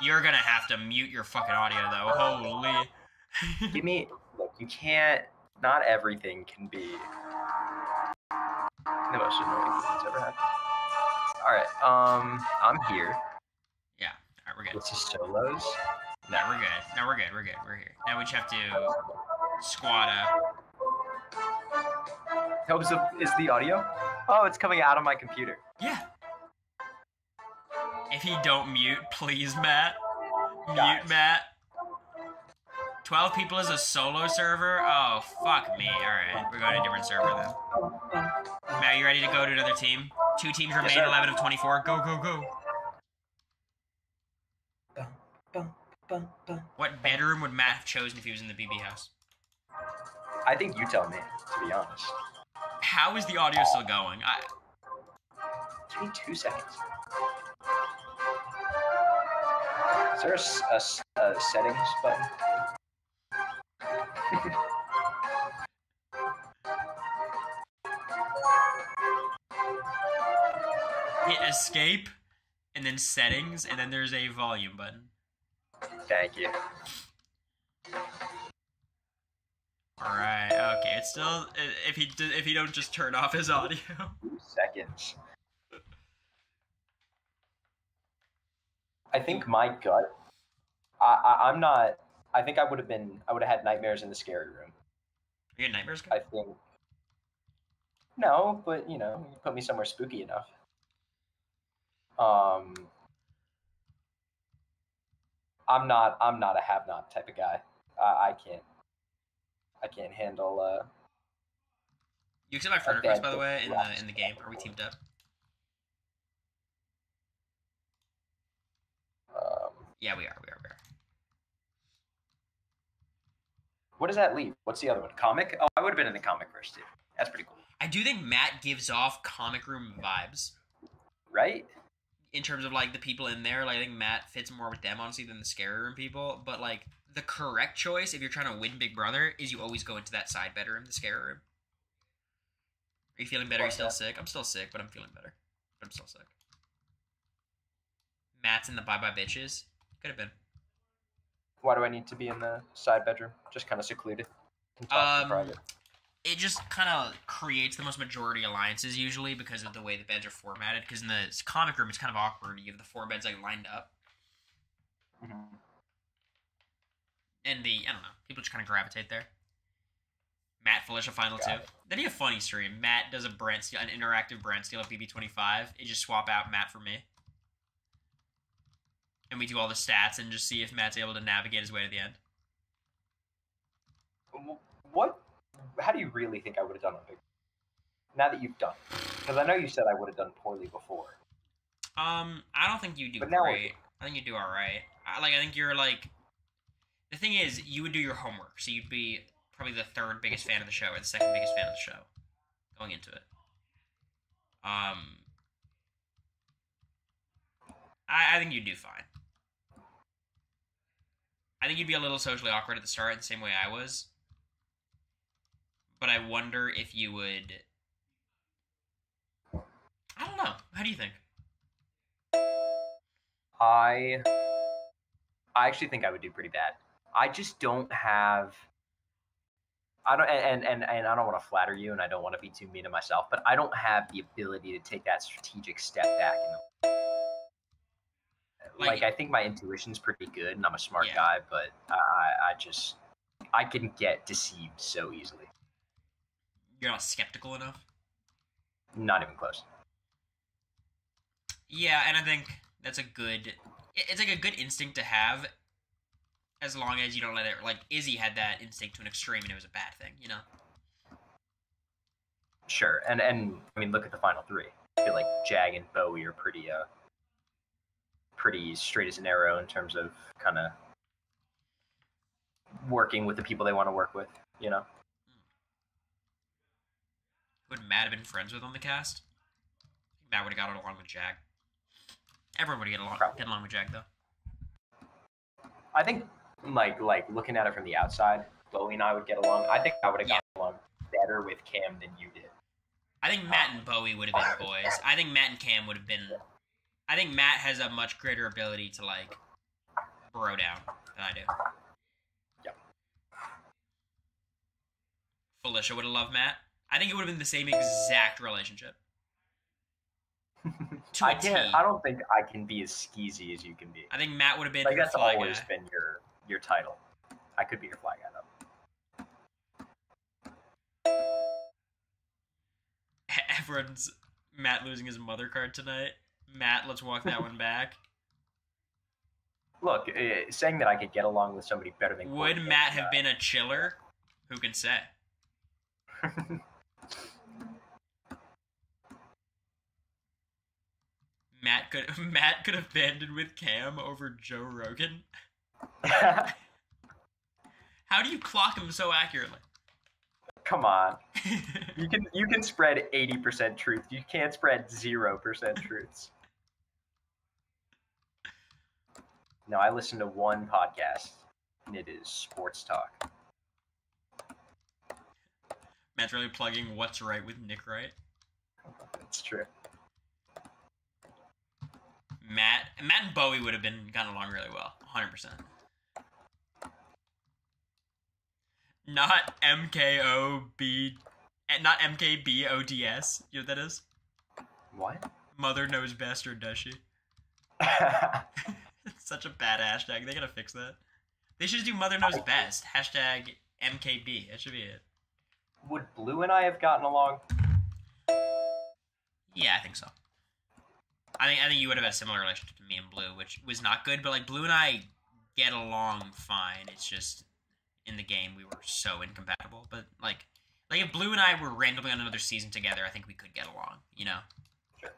Speaker 1: You're gonna have to mute your fucking audio, though. Holy.
Speaker 2: Give me... Look, you can't... Not everything can be the most annoying thing that's ever happened. Alright, I'm here.
Speaker 1: Yeah, alright, we're good.
Speaker 2: This is solos.
Speaker 1: No, we're good. No, we're good. We're good. We're here. Now we just have to squad up.
Speaker 2: Oh, is the audio? Oh, it's coming out of my computer.
Speaker 1: Yeah. If he don't mute, please, Matt.
Speaker 2: Guys.
Speaker 1: Mute, Matt. 12 people is a solo server? Oh, fuck me. Alright, we're going to a different server then. Matt, you ready to go to another team? 2 teams remain,
Speaker 2: Yes,
Speaker 1: 11 of 24. Go, go, go. What bedroom would Matt have chosen if he was in the BB house?
Speaker 2: I think you tell me, to be honest.
Speaker 1: How is the audio still going?
Speaker 2: Give me 2 seconds. Is there a settings button?
Speaker 1: Hit escape, and then settings, and then there's a volume button.
Speaker 2: Thank you.
Speaker 1: Alright, okay, it's still, if he don't just turn off his audio.
Speaker 2: 2 seconds. I think my gut, I'm not, I think I would have had nightmares in the scary room.
Speaker 1: You had nightmares?
Speaker 2: I think. No, but you put me somewhere spooky enough. I'm not a have-not type of guy. I can't handle.
Speaker 1: You accept my friend request, by the way, in the game. Are we teamed up? Yeah, we are.
Speaker 2: What does that leave? What's the other one? Comic? Oh, I would have been in the comic verse too. That's pretty cool.
Speaker 1: I do think Matt gives off comic room vibes.
Speaker 2: Right?
Speaker 1: In terms of, like, the people in there, like, I think Matt fits more with them, honestly, than the scary room people. But, like, the correct choice, if you're trying to win Big Brother, is you always go into that side bedroom, the scary room. Are you feeling better? Are you still sick? I'm still sick, but I'm feeling better. But I'm still sick. Matt's in the bye-bye bitches. Could have been.
Speaker 2: Why do I need to be in the side bedroom? Just kind of secluded. Can talk in private.
Speaker 1: It just kind of creates the most majority alliances usually because of the way the beds are formatted. Because in the comic room, it's kind of awkward. You have the 4 beds like lined up.
Speaker 2: Mm-hmm.
Speaker 1: And I don't know, people just kind of gravitate there. Matt Felicia Final 2. That'd be a funny stream. Matt does an interactive brand steal of BB25. It just swap out Matt for me. And we do all the stats and just see if Matt's able to navigate his way to the end.
Speaker 2: What? How do you really think I would have done on Big? Now that you've done, because I know you said I would have done poorly before.
Speaker 1: I don't think you do
Speaker 2: But now
Speaker 1: great. I think you do all right. I think you're like. The thing is, you would do your homework, so you'd be probably the 3rd biggest fan of the show or the 2nd biggest fan of the show going into it. I think you'd do fine. I think you'd be a little socially awkward at the start, the same way I was. But I wonder if you would... I don't know. How do you think?
Speaker 2: I actually think I would do pretty bad. I just don't have I don't, and I don't want to flatter you, and I don't want to be too mean to myself, but I don't have the ability to take that strategic step back. Like I think my intuition's pretty good, and I'm a smart guy, but I can get deceived so easily.
Speaker 1: You're not skeptical enough?
Speaker 2: Not even close.
Speaker 1: Yeah, and I think that's a good... It's like a good instinct to have, as long as you don't let it... Like, Izzy had that instinct to an extreme, and it was a bad thing, you know?
Speaker 2: Sure, and I mean, look at the final three. I feel like Jag and Bowie are pretty straight as an arrow in terms of kind of working with the people they want to work with, you know?
Speaker 1: Would Matt have been friends with on the cast? Matt would have got along with Jag. Everyone would get along with Jag, though.
Speaker 2: I think, like looking at it from the outside, Bowie and I would get along. I think I would have gotten along better with Cam than you did.
Speaker 1: I think Matt and Bowie would have been boys. I think Matt and Cam would have been... I think Matt has a much greater ability to, like, bro down than I do.
Speaker 2: Yep.
Speaker 1: Felicia would have loved Matt. I think it would have been the same exact relationship.
Speaker 2: I don't think I can be as skeezy as you can be.
Speaker 1: I think Matt would have been
Speaker 2: like
Speaker 1: your
Speaker 2: that's
Speaker 1: fly
Speaker 2: always
Speaker 1: guy.
Speaker 2: been your title. I could be your fly guy though.
Speaker 1: Everyone's Matt losing his mother card tonight. Matt, let's walk that one back.
Speaker 2: Look, saying that I could get along with somebody better than
Speaker 1: Would
Speaker 2: Cory
Speaker 1: Matt have been a chiller? Who can say? Matt could have banded with Cam over Joe Rogan. How do you clock him so accurately?
Speaker 2: Come on. You can spread 80% truth. You can't spread 0% truths. No, I listen to one podcast, and it is Sports Talk.
Speaker 1: Matt's really plugging What's Right with Nick Wright.
Speaker 2: That's true.
Speaker 1: Matt and Bowie would have gotten along really well, 100%. Not MKOB, not MKBODS. You know what that is?
Speaker 2: What?
Speaker 1: Mother knows best, or does she? It's such a bad hashtag. They gotta fix that. They should do Mother knows best. Hashtag MKB. That should be it.
Speaker 2: Would Blue and I have gotten along?
Speaker 1: Yeah, I think so. I think you would have had a similar relationship to me and Blue, which was not good, but like Blue and I get along fine. It's just in the game we were so incompatible. But like if Blue and I were randomly on another season together, I think we could get along, you know?
Speaker 2: Sure.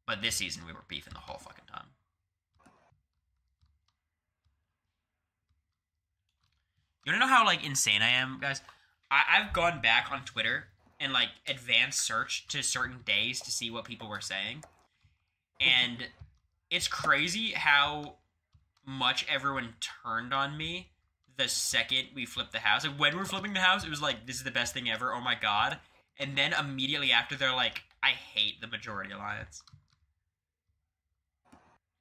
Speaker 1: But this season we were beefing the whole fucking time. You wanna know how like insane I am, guys? I've gone back on Twitter and like advanced search to certain days to see what people were saying. And it's crazy how much everyone turned on me the second we flipped the house. Like when we were flipping the house, it was like, this is the best thing ever, oh my god. And then immediately after, they're like, I hate the Majority Alliance.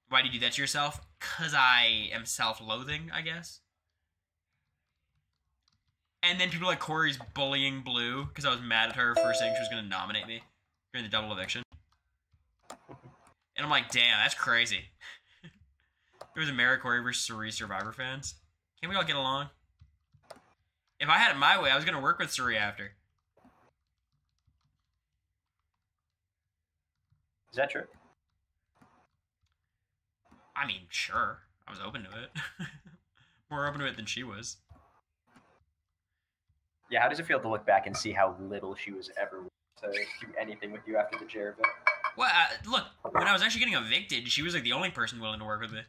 Speaker 1: Why do you do that to yourself? 'Cause I am self-loathing, I guess. And then people like Cory's bullying Blue because I was mad at her for saying she was going to nominate me during the double eviction. And I'm like, damn, that's crazy. There was a Mara Cory versus Suri Survivor fans. Can't we all get along? If I had it my way, I was going to work with Suri after.
Speaker 2: Is that true?
Speaker 1: I mean, sure. I was open to it. More open to it than she was.
Speaker 2: Yeah, how does it feel to look back and see how little she was ever willing to do anything with you after the Jared event?
Speaker 1: Well, look, when I was actually getting evicted, she was like the only person willing to work with me.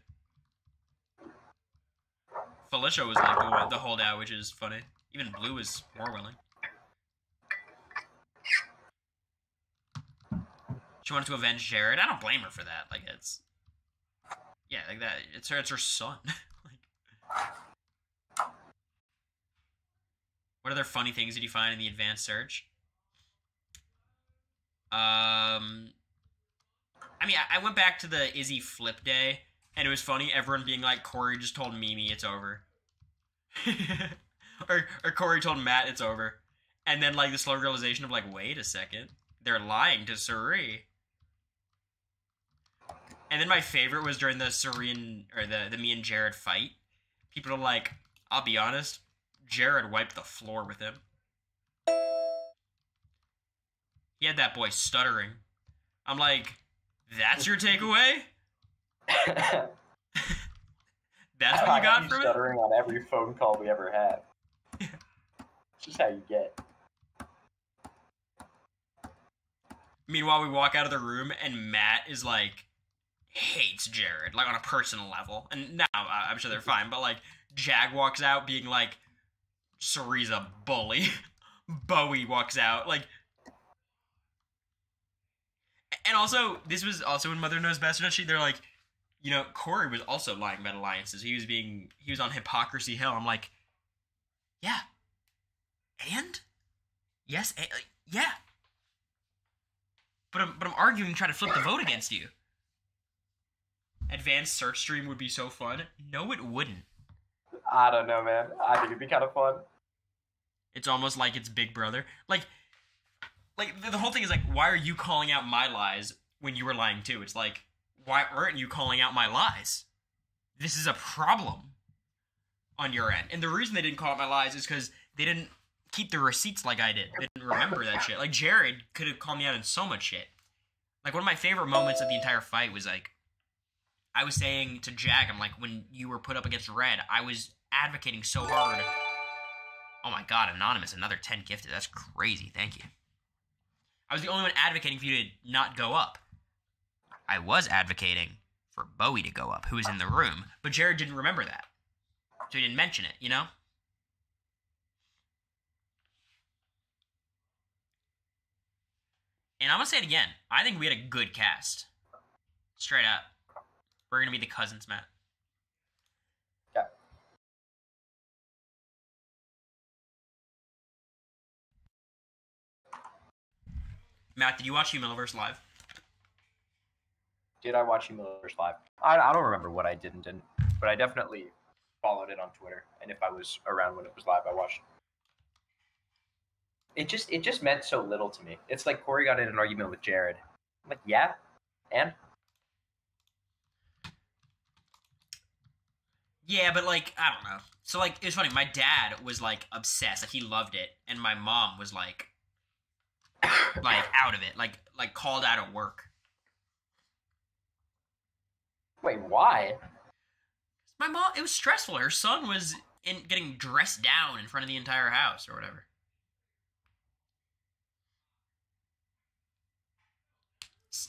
Speaker 1: Felicia was like the holdout, which is funny. Even Blue was more willing. She wanted to avenge Jared. I don't blame her for that. Like it's, yeah, like that. It's her son. Like, what other funny things did you find in the advanced search? I mean, I went back to the Izzy flip day, and it was funny. Everyone being like, "Cory just told Mimi it's over." Or Cory told Matt it's over. And then, like, the slow realization of, like, wait a second. They're lying to Suri. And then my favorite was during the Suri or the me and Jared fight. People are like, I'll be honest, Jared wiped the floor with him. He had that boy stuttering. I'm like, that's your takeaway? That's what you got from it?
Speaker 2: Stuttering on every phone call we ever had. It's just how you get.
Speaker 1: Meanwhile, we walk out of the room, and Matt is like, hates Jared, like on a personal level. And now, I'm sure they're fine, but like, Jag walks out being like, Suri's a bully. Bowie walks out, like. And also, this was also in Mother Knows Best, don't she? They're like, you know, Cory was also lying about alliances. He was on Hypocrisy Hill. I'm like, yeah. And? Yes, and, like, yeah. But I'm arguing trying to flip the vote against you. Advanced search stream would be so fun. No, it wouldn't.
Speaker 2: I don't know, man. I think it'd be kind of fun.
Speaker 1: It's almost like it's Big Brother. Like the whole thing is like, why are you calling out my lies when you were lying too? It's like, why aren't you calling out my lies? This is a problem on your end. And the reason they didn't call out my lies is because they didn't keep the receipts like I did. They didn't remember that shit. Like, Jared could have called me out on so much shit. Like, one of my favorite moments of the entire fight was, like, I was saying to Jag, I'm like, when you were put up against Red, I was advocating so hard. Oh my god, Anonymous, another 10 gifted. That's crazy. Thank you. I was the only one advocating for you to not go up. I was advocating for Bowie to go up, who was in the room. But Jared didn't remember that. So he didn't mention it, you know? And I'm going to say it again. I think we had a good cast. Straight up. We're going to be the cousins, Matt.
Speaker 2: Yeah.
Speaker 1: Matt, did you watch Humiliverse live?
Speaker 2: Did I watch Humiliverse live? I don't remember what I did and didn't, but I definitely followed it on Twitter. And if I was around when it was live, I watched. It just meant so little to me. It's like Cory got in an argument with Jared. I'm like, yeah, and?
Speaker 1: Yeah, but, like, I don't know. So, like, it was funny. My dad was, like, obsessed. Like, he loved it. And my mom was, like out of it. Like called out of work.
Speaker 2: Wait, why?
Speaker 1: My mom, it was stressful. Her son was getting dressed down in front of the entire house or whatever.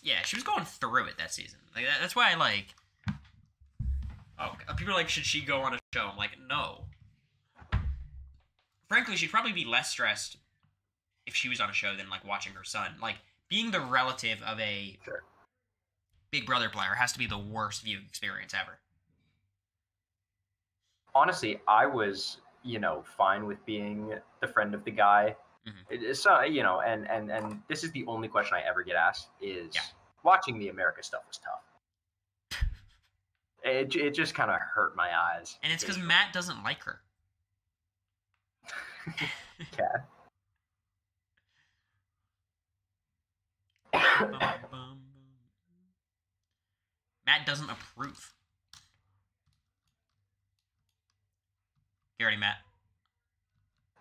Speaker 1: Yeah, she was going through it that season. Like that's why I like. Oh, people are like, should she go on a show? I'm like, no. Frankly, she'd probably be less stressed if she was on a show than like watching her son. Like being the relative of a Big Brother player has to be the worst viewing experience ever.
Speaker 2: Honestly, I was, fine with being the friend of the guy. Mm-hmm. So, and this is the only question I ever get asked is watching the America stuff was tough. It just kind of hurt my eyes.
Speaker 1: And it's because Matt doesn't like her.
Speaker 2: Yeah.
Speaker 1: Matt doesn't approve. You ready, Matt?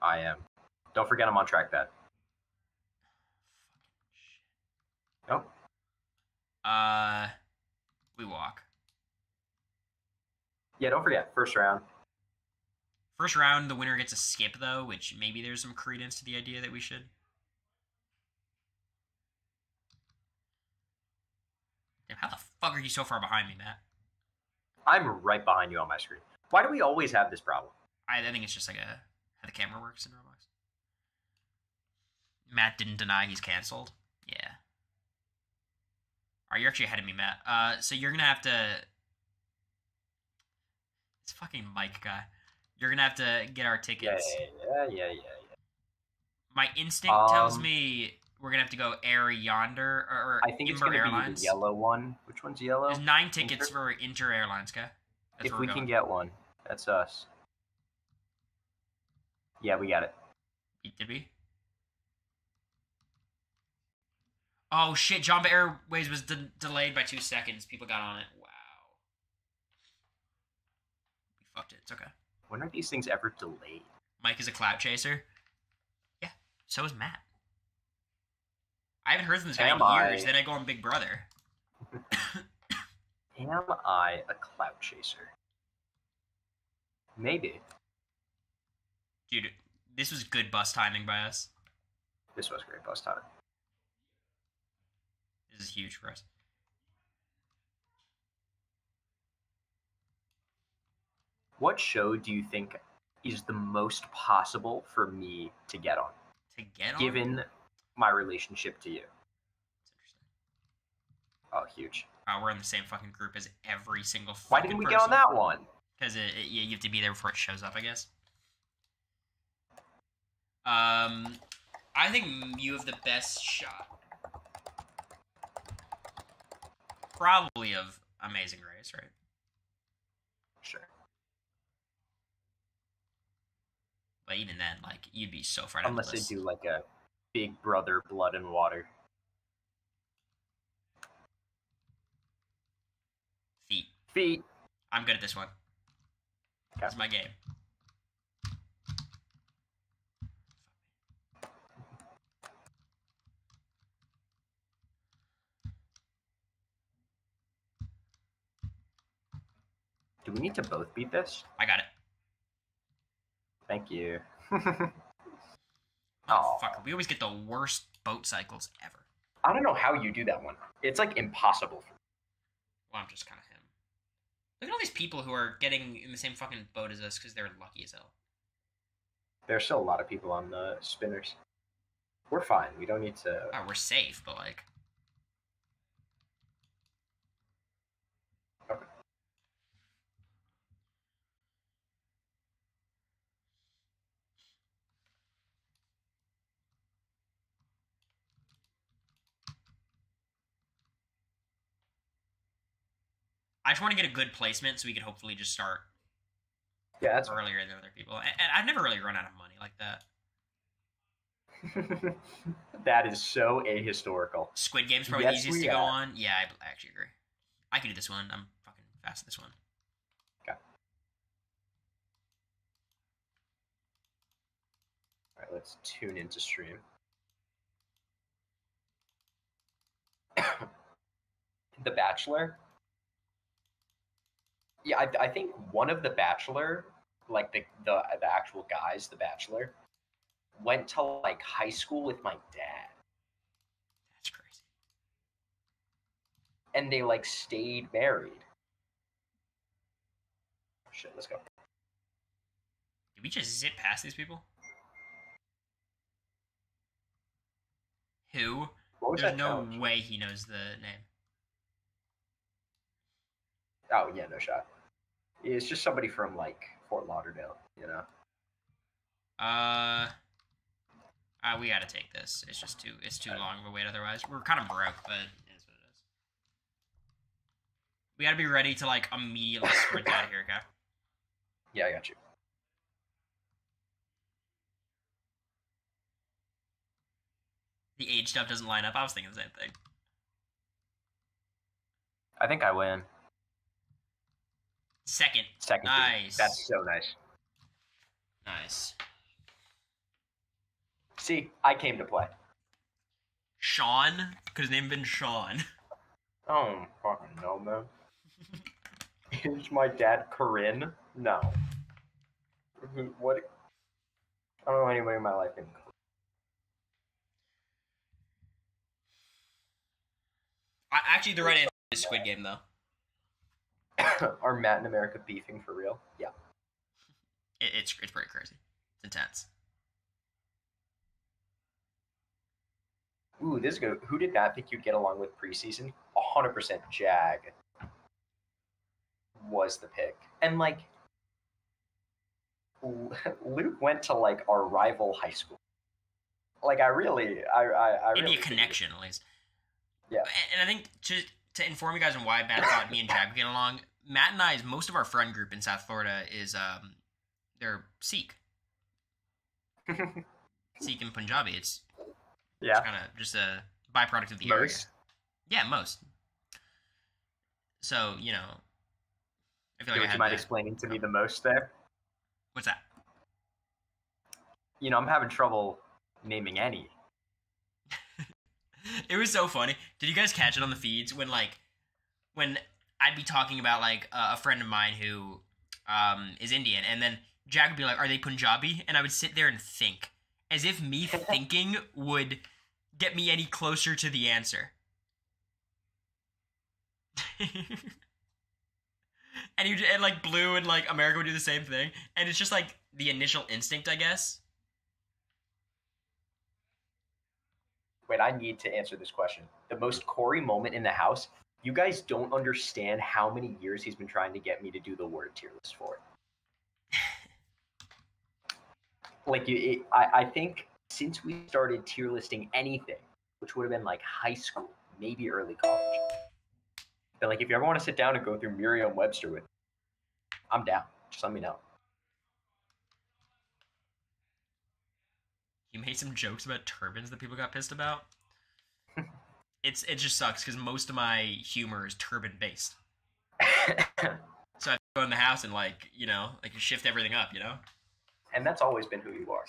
Speaker 2: I am. Don't forget I'm on trackpad. Nope.
Speaker 1: We walk.
Speaker 2: Yeah, don't forget. First round.
Speaker 1: First round, the winner gets a skip, though, which maybe there's some credence to the idea that we should. Damn, how the fuck are you so far behind me, Matt?
Speaker 2: I'm right behind you on my screen. Why do we always have this problem?
Speaker 1: I think it's just like how the camera works in Roblox. Matt didn't deny he's canceled. Yeah. Alright, you're actually ahead of me, Matt. So you're gonna have to... This fucking Mike guy. You're gonna have to get our tickets.
Speaker 2: Yeah.
Speaker 1: My instinct tells me we're gonna have to go Air Yonder or
Speaker 2: I think
Speaker 1: Imber
Speaker 2: it's gonna
Speaker 1: Airlines.
Speaker 2: be the yellow one. Which one's yellow?
Speaker 1: There's 9 tickets for Inter Airlines, guy.
Speaker 2: If we can get one, that's us. Yeah, we got it.
Speaker 1: Did we? Oh shit! Jamba Airways was delayed by 2 seconds. People got on it. Wow. We fucked it. It's okay.
Speaker 2: When are these things ever delayed?
Speaker 1: Mike is a clout chaser. Yeah. So is Matt. I haven't heard from this guy in years. Then I go on Big Brother.
Speaker 2: Am I a clout chaser? Maybe.
Speaker 1: Dude, this was good bus timing by us.
Speaker 2: This was great bus timing.
Speaker 1: This is huge for us.
Speaker 2: What show do you think is the most possible for me to get on?
Speaker 1: To get on?
Speaker 2: Given my relationship to you.
Speaker 1: That's interesting.
Speaker 2: Oh, huge.
Speaker 1: We're in the same fucking group as every single fucking
Speaker 2: Why didn't we
Speaker 1: person.
Speaker 2: get on that one?
Speaker 1: Because you have to be there before it shows up, I guess. I think you have the best shot. Probably of Amazing Race, right?
Speaker 2: Sure.
Speaker 1: But even then, like, you'd be so far down the
Speaker 2: Unless
Speaker 1: list.
Speaker 2: they do like a Big Brother Blood and Water.
Speaker 1: Feet.
Speaker 2: Feet.
Speaker 1: I'm good at this one.
Speaker 2: Okay.
Speaker 1: This is my game.
Speaker 2: Do we need to both beat this?
Speaker 1: I got it.
Speaker 2: Thank you.
Speaker 1: Motherfucker, we always get the worst boat cycles ever.
Speaker 2: I don't know how you do that one. It's like impossible.
Speaker 1: Well, I'm just kind of him. Look at all these people who are getting in the same fucking boat as us because they're lucky as hell.
Speaker 2: There's still a lot of people on the spinners. We're fine. We don't need to...
Speaker 1: Oh, we're safe, but like...
Speaker 2: Okay.
Speaker 1: I just want to get a good placement so we could hopefully just start
Speaker 2: Yeah, that's
Speaker 1: earlier than other people. And I've never really run out of money like that.
Speaker 2: That is so ahistorical.
Speaker 1: Squid Game's probably the easiest to go on. Yeah, I actually agree. I can do this one. I'm fucking fast at this one.
Speaker 2: Okay. Alright, let's tune into stream. The Bachelor? Yeah, I think one of the Bachelor, like the actual guys, the Bachelor, went to like high school with my dad.
Speaker 1: That's crazy.
Speaker 2: And they like stayed married. Shit, let's go.
Speaker 1: Did we just zip past these people? Who?
Speaker 2: What was
Speaker 1: There's
Speaker 2: that
Speaker 1: no
Speaker 2: challenge?
Speaker 1: way he knows the name.
Speaker 2: Oh yeah, no shot. It's just somebody from like Fort Lauderdale, you know.
Speaker 1: We gotta take this. It's just too long of a wait otherwise. We're kind of broke, but it is what it is. We gotta be ready to like immediately sprint out of here, okay?
Speaker 2: Yeah, I got you.
Speaker 1: The age stuff doesn't line up. I was thinking the same thing.
Speaker 2: I think I win.
Speaker 1: Second.
Speaker 2: Second.
Speaker 1: Nice.
Speaker 2: That's so nice.
Speaker 1: Nice.
Speaker 2: See, I came to play.
Speaker 1: Sean? Could his name have been Sean?
Speaker 2: Oh, fucking no, man. Is my dad Corinne? No. What? I don't know anybody in my life named
Speaker 1: Actually, the right answer is Squid Game, though.
Speaker 2: Corinne. Are Matt and America beefing for real? Yeah.
Speaker 1: It's pretty crazy. It's intense.
Speaker 2: Ooh, this is good. Who did not think you'd get along with preseason? 100% Jag was the pick. And, like, Luke went to, like, our rival high school. Like, I
Speaker 1: It'd
Speaker 2: really
Speaker 1: be a connection, at least.
Speaker 2: Yeah.
Speaker 1: And I think to inform you guys on why Matt thought me and Jack would get along, Matt and most of our friend group in South Florida is they're Sikh. Sikh and Punjabi. It's
Speaker 2: Yeah.
Speaker 1: kind of just a byproduct of the area.
Speaker 2: Most.
Speaker 1: Yeah, most. So, you know, I feel like
Speaker 2: Would you mind explaining to me the most there?
Speaker 1: What's that?
Speaker 2: You know, I'm having trouble naming any.
Speaker 1: It was so funny. Did you guys catch it on the feeds when I'd be talking about like a friend of mine who is Indian, and then Jack would be like, "Are they Punjabi?" And I would sit there and think, as if me thinking would get me any closer to the answer. and like Blue and like America would do the same thing, and it's just like the initial instinct, I guess.
Speaker 2: Wait, I need to answer this question. The most Cory moment in the house. You guys don't understand how many years he's been trying to get me to do the word tier list for. Like, I think since we started tier listing anything, which would have been like high school, maybe early college, then like if you ever want to sit down and go through Merriam-Webster with me, I'm down. Just let me know.
Speaker 1: You made some jokes about turbans that people got pissed about. It just sucks because most of my humor is turban based. So I go in the house and like shift everything up,
Speaker 2: And that's always been who you are.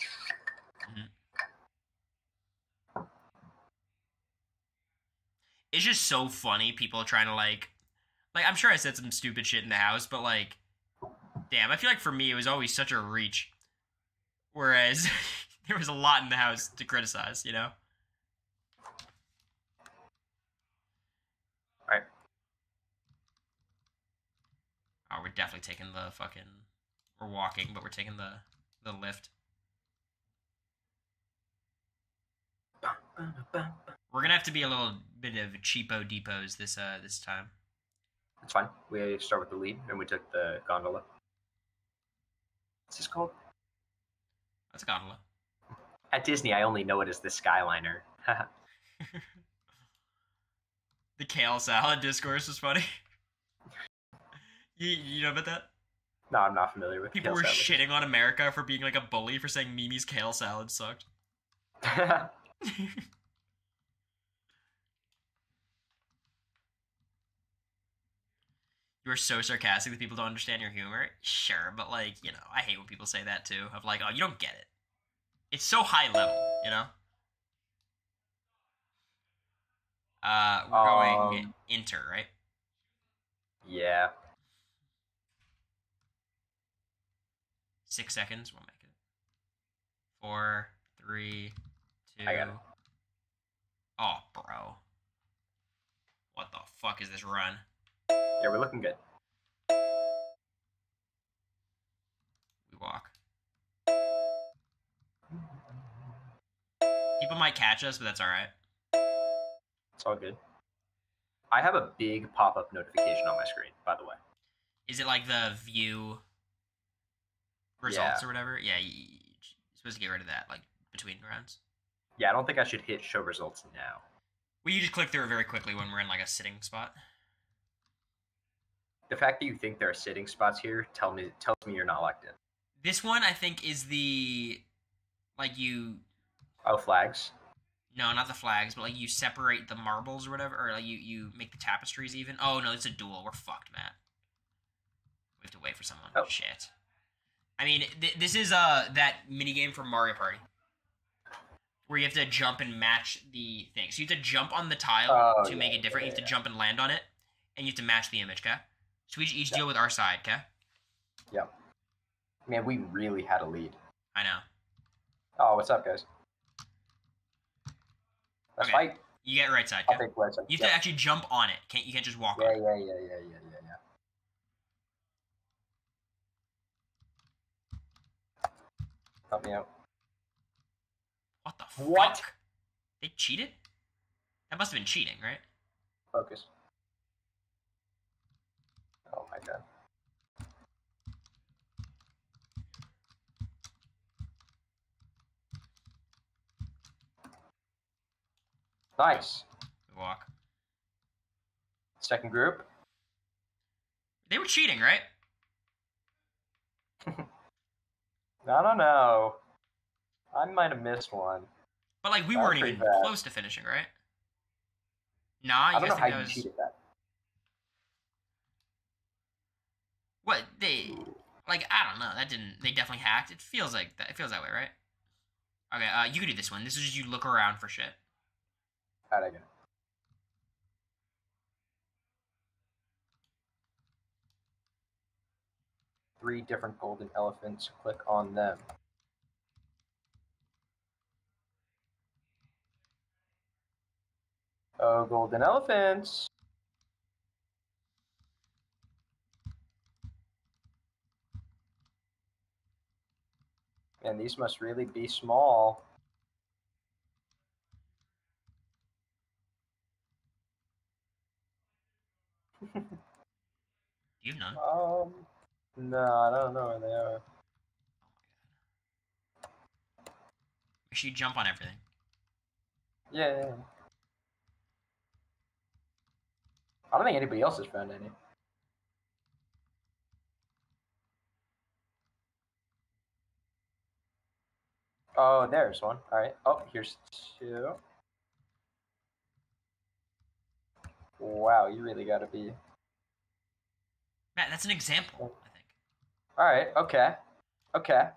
Speaker 1: Mm-hmm. It's just so funny. People trying to like I'm sure I said some stupid shit in the house, but like, damn, I feel like for me it was always such a reach. Whereas there was a lot in the house to criticize,
Speaker 2: Alright.
Speaker 1: Oh, we're definitely taking the fucking... We're walking, but we're taking the lift. We're gonna have to be a little bit of cheapo depots this time.
Speaker 2: That's fine. We start with the lead, and we took the gondola. What's this called?
Speaker 1: That's a gondola.
Speaker 2: At Disney, I only know it as the Skyliner.
Speaker 1: The kale salad discourse was funny. You know about that?
Speaker 2: No, I'm not familiar with
Speaker 1: People were shitting on America for being like a bully for saying Mimi's kale salad sucked. You are so sarcastic that people don't understand your humor. Sure, but like, I hate when people say that too. Of like, oh, you don't get it. It's so high level, We're going inter, right?
Speaker 2: Yeah.
Speaker 1: 6 seconds, we'll make it. 4, 3, 2.
Speaker 2: I got it.
Speaker 1: Oh, bro. What the fuck is this run?
Speaker 2: Yeah, we're looking good.
Speaker 1: We walk. People might catch us, but that's alright.
Speaker 2: It's all good. I have a big pop-up notification on my screen, by the way.
Speaker 1: Is it like the view results or whatever? Yeah, you're supposed to get rid of that, like, between rounds.
Speaker 2: Yeah, I don't think I should hit show results now.
Speaker 1: Well, you just click through it very quickly when we're in, like, a sitting spot.
Speaker 2: The fact that you think there are sitting spots here tells me you're not locked in.
Speaker 1: This one, I think, is the, like, you...
Speaker 2: Oh, flags?
Speaker 1: No, not the flags, but, like, you separate the marbles or whatever, or, like, you make the tapestries even. Oh, no, it's a duel. We're fucked, Matt. We have to wait for someone.
Speaker 2: Oh.
Speaker 1: Shit. I mean, this is, that minigame from Mario Party. Where you have to jump and match the thing. So you have to jump on the tile to make it different. You have to jump and land on it, and you have to match the image, okay? So we each deal with our side, okay?
Speaker 2: Yep. Man, we really had a lead.
Speaker 1: I know.
Speaker 2: Oh, what's up, guys? Let's fight.
Speaker 1: You get right side,
Speaker 2: I'll
Speaker 1: okay?
Speaker 2: take right side.
Speaker 1: You have to actually jump on it. You can't just walk on it.
Speaker 2: Yeah. Help me out.
Speaker 1: What the
Speaker 2: What?
Speaker 1: fuck? They cheated? That must have been cheating, right?
Speaker 2: Focus. Oh my god. Nice.
Speaker 1: Walk.
Speaker 2: Second group.
Speaker 1: They were cheating, right?
Speaker 2: No. I might have missed one.
Speaker 1: But like we
Speaker 2: That was
Speaker 1: weren't
Speaker 2: pretty
Speaker 1: even
Speaker 2: bad.
Speaker 1: close to finishing, right? Nah,
Speaker 2: I
Speaker 1: you
Speaker 2: don't
Speaker 1: guys
Speaker 2: know how
Speaker 1: think that
Speaker 2: you
Speaker 1: was
Speaker 2: cheated that.
Speaker 1: what they like? I don't know. That didn't. They definitely hacked. It feels like that. It feels that way, right? Okay, you can do this one. This is just you look around for shit.
Speaker 2: How'd I go? Three different golden elephants. Click on them. Oh, golden elephants. And these must really be small.
Speaker 1: Do you have none?
Speaker 2: No, I don't know where they are.
Speaker 1: Make sure you jump on everything.
Speaker 2: Yeah. I don't think anybody else has found any. Oh, there's one. All right. Oh, here's two. Wow, you really gotta be.
Speaker 1: Matt, that's an example, I think.
Speaker 2: All right. Okay. Okay.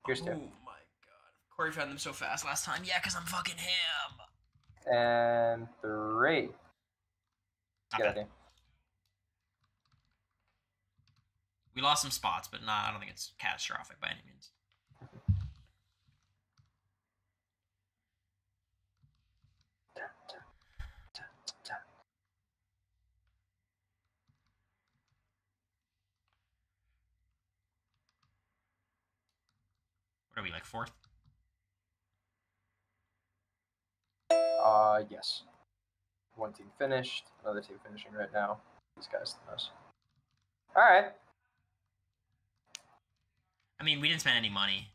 Speaker 2: Here's two.
Speaker 1: Oh my god. Corey found them so fast last time. Yeah, because I'm fucking him.
Speaker 2: And three. Let's get out of here.
Speaker 1: We lost some spots, but I don't think it's catastrophic by any means. What are we, like fourth?
Speaker 2: Yes. One team finished. Another team finishing right now. These guys the most. All right.
Speaker 1: I mean, we didn't spend any money.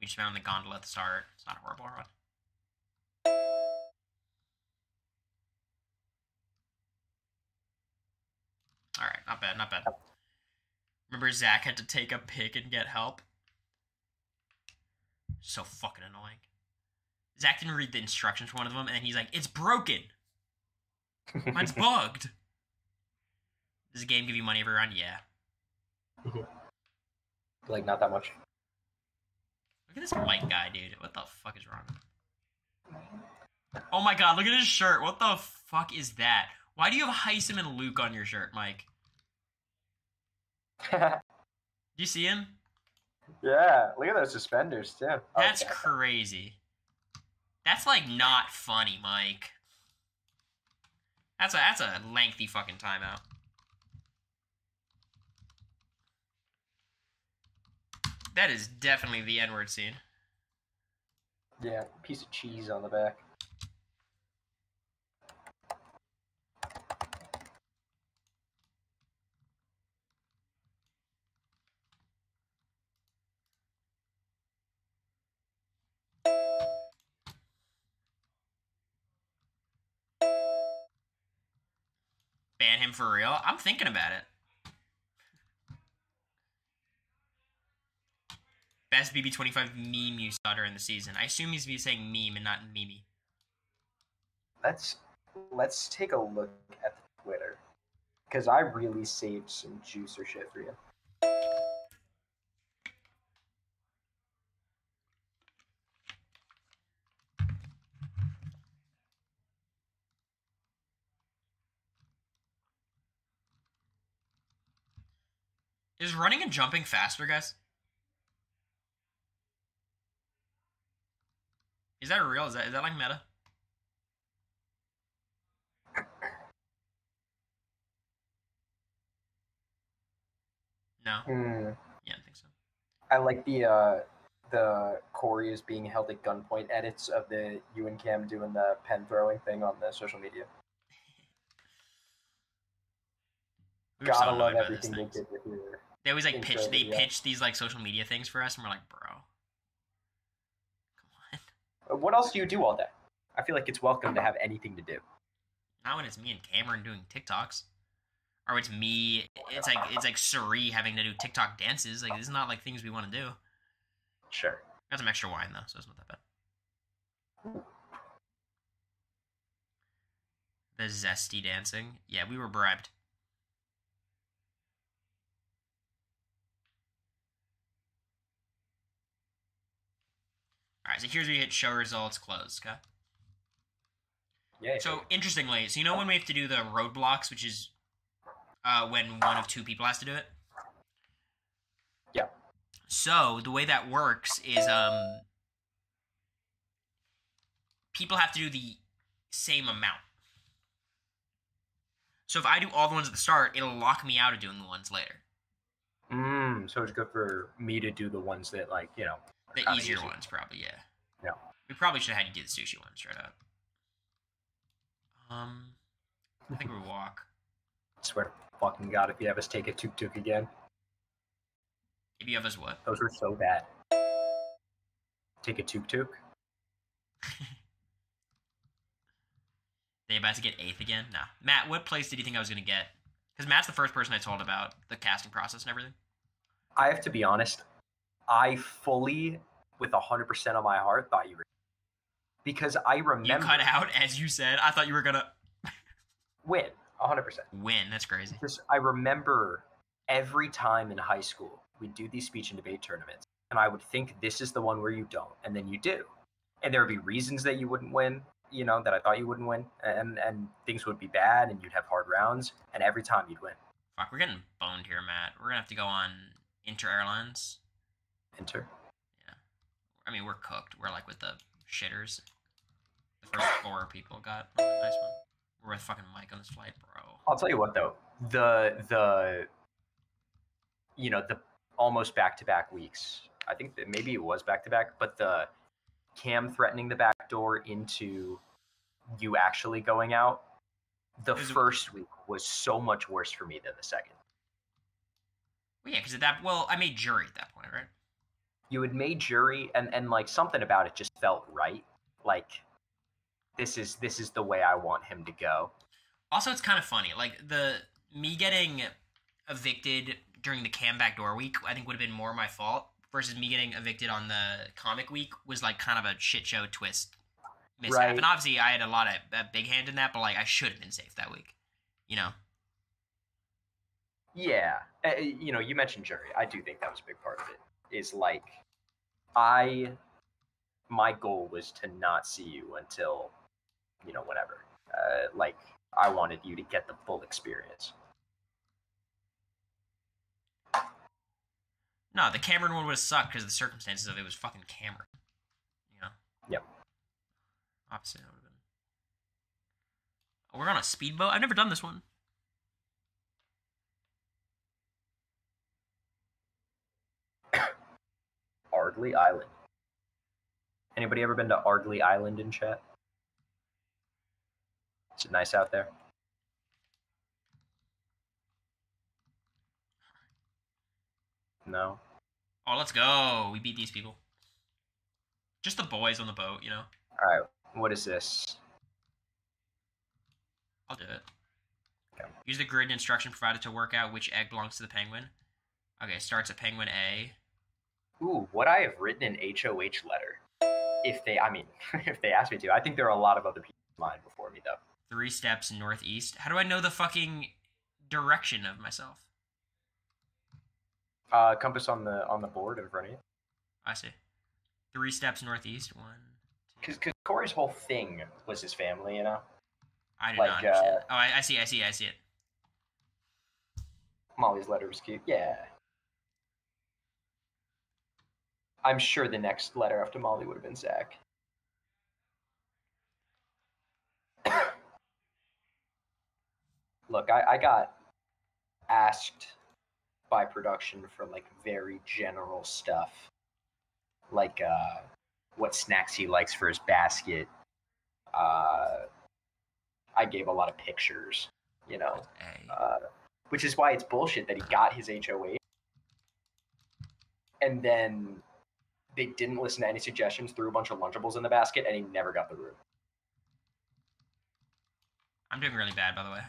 Speaker 1: We just found the gondola at the start. It's not a horrible run. Alright, not bad, not bad. Remember Zach had to take a pic and get help? So fucking annoying. Zach didn't read the instructions for one of them, and then he's like, it's broken! Mine's bugged! Does the game give you money every round? Yeah.
Speaker 2: Like, not that much.
Speaker 1: Look at this Mike guy, dude. What the fuck is wrong? Oh my god, look at his shirt. What the fuck is that? Why do you have Heisem and Luke on your shirt, Mike? Do you see him?
Speaker 2: Yeah, look at those suspenders, too.
Speaker 1: That's
Speaker 2: Okay.
Speaker 1: crazy. That's, like, not funny, Mike. That's a lengthy fucking timeout. That is definitely the N-word scene.
Speaker 2: Yeah, piece of cheese on the back.
Speaker 1: Ban him for real? I'm thinking about it. Best BB25 meme you saw during the season. I assume he's saying meme and not meme.
Speaker 2: Let's take a look at the Twitter, because I really saved some juicer shit for you.
Speaker 1: Is running and jumping faster, guys? Is that real? Is that like meta? No. Yeah, I don't think so.
Speaker 2: I like the Cory is being held at gunpoint edits of the you and Cam doing the pen throwing thing on the social media.
Speaker 1: We were so
Speaker 2: Gotta love
Speaker 1: annoyed by those
Speaker 2: everything they
Speaker 1: things.
Speaker 2: did with your.
Speaker 1: They always like
Speaker 2: intro
Speaker 1: pitch. They
Speaker 2: video.
Speaker 1: pitch these like social media things for us, and we're like, bro, come on.
Speaker 2: What else do you do all day? I feel like it's welcome to have anything to do.
Speaker 1: Not when it's me and Cameron doing TikToks, or it's me. It's like Suri having to do TikTok dances. Like, this is not like things we want to do.
Speaker 2: Sure.
Speaker 1: Got some extra wine, though, so it's not that bad. The zesty dancing. Yeah, we were bribed. Alright, so here's where you hit show results, close, okay?
Speaker 2: Yeah.
Speaker 1: So, interestingly, so you know when we have to do the roadblocks, which is when one of two people has to do it?
Speaker 2: Yeah.
Speaker 1: So, the way that works is people have to do the same amount. So if I do all the ones at the start, it'll lock me out of doing the ones later.
Speaker 2: So it's good for me to do the ones that, like, you know,
Speaker 1: the easier ones, probably, yeah.
Speaker 2: Yeah.
Speaker 1: We probably should have had you do the sushi one straight up. I think we walk.
Speaker 2: I swear to fucking God, if you have us take a tuk-tuk again.
Speaker 1: If you have us what?
Speaker 2: Those were so bad. Take a tuk-tuk?
Speaker 1: They about to get 8th again? Nah. Matt, what place did you think I was going to get? Because Matt's the first person I told about the casting process and everything.
Speaker 2: I have to be honest. I fully, with 100% of my heart, thought you were... Because I remember...
Speaker 1: You cut out, as you said. I thought you were going to...
Speaker 2: Win. 100%.
Speaker 1: Win. That's crazy.
Speaker 2: Because I remember every time in high school, we'd do these speech and debate tournaments, and I would think this is the one where you don't, and then you do. And there would be reasons that you wouldn't win, you know, that I thought you wouldn't win, and things would be bad, and you'd have hard rounds, and every time you'd win.
Speaker 1: Fuck, we're getting boned here, Matt. We're going to have to go on Inter Airlines.
Speaker 2: Inter?
Speaker 1: Yeah. I mean, we're cooked. We're like with the shitters. The first 4 people got a nice one. We're with fucking Mike on this flight, bro.
Speaker 2: I'll tell you what, though. The you know, the almost back-to-back weeks, I think that maybe it was back-to-back, but the Cam threatening the back door into you actually going out, the first week was so much worse for me than the second.
Speaker 1: Well, yeah, because I made jury at that point, right?
Speaker 2: You had made jury, and like something about it just felt right. Like, this is the way I want him to go.
Speaker 1: Also, it's kind of funny. Like, me getting evicted during the Cam backdoor week, I think would have been more my fault, versus me getting evicted on the comic week was like kind of a shit show twist mishap. Right. And obviously, I had a lot of big hand in that, but like I should have been safe that week, you know?
Speaker 2: Yeah, you know, you mentioned jury. I do think that was a big part of it. Is like, my goal was to not see you until, you know, whatever. Like, I wanted you to get the full experience.
Speaker 1: No, the Cameron one would have sucked because the circumstances of it was fucking Cameron. You know?
Speaker 2: Yep.
Speaker 1: Opposite, that would have been. Oh, we're on a speedboat? I've never done this one.
Speaker 2: Ardley Island. Anybody ever been to Ardley Island in chat? Is it nice out there? No.
Speaker 1: Oh, let's go. We beat these people. Just the boys on the boat, you know?
Speaker 2: Alright, what is this?
Speaker 1: I'll do it.
Speaker 2: Okay.
Speaker 1: Use the grid instruction provided to work out which egg belongs to the penguin. Okay, starts at penguin A.
Speaker 2: Ooh, would I have written an HOH letter? If they asked me to. I think there are a lot of other people in line before me, though.
Speaker 1: 3 steps northeast. How do I know the fucking direction of myself?
Speaker 2: Compass on the board in front of you.
Speaker 1: I see. 3 steps northeast. 1, 2.
Speaker 2: Because Cory's whole thing was his family, you know?
Speaker 1: I do not understand. Oh, I see it.
Speaker 2: Molly's letter was cute. Yeah. I'm sure the next letter after Molly would have been Zach. Look, I got asked by production for like very general stuff, like what snacks he likes for his basket. I gave a lot of pictures, you know, which is why it's bullshit that he got his HOH and then they didn't listen to any suggestions, threw a bunch of Lunchables in the basket, and he never got the room.
Speaker 1: I'm doing really bad, by the way.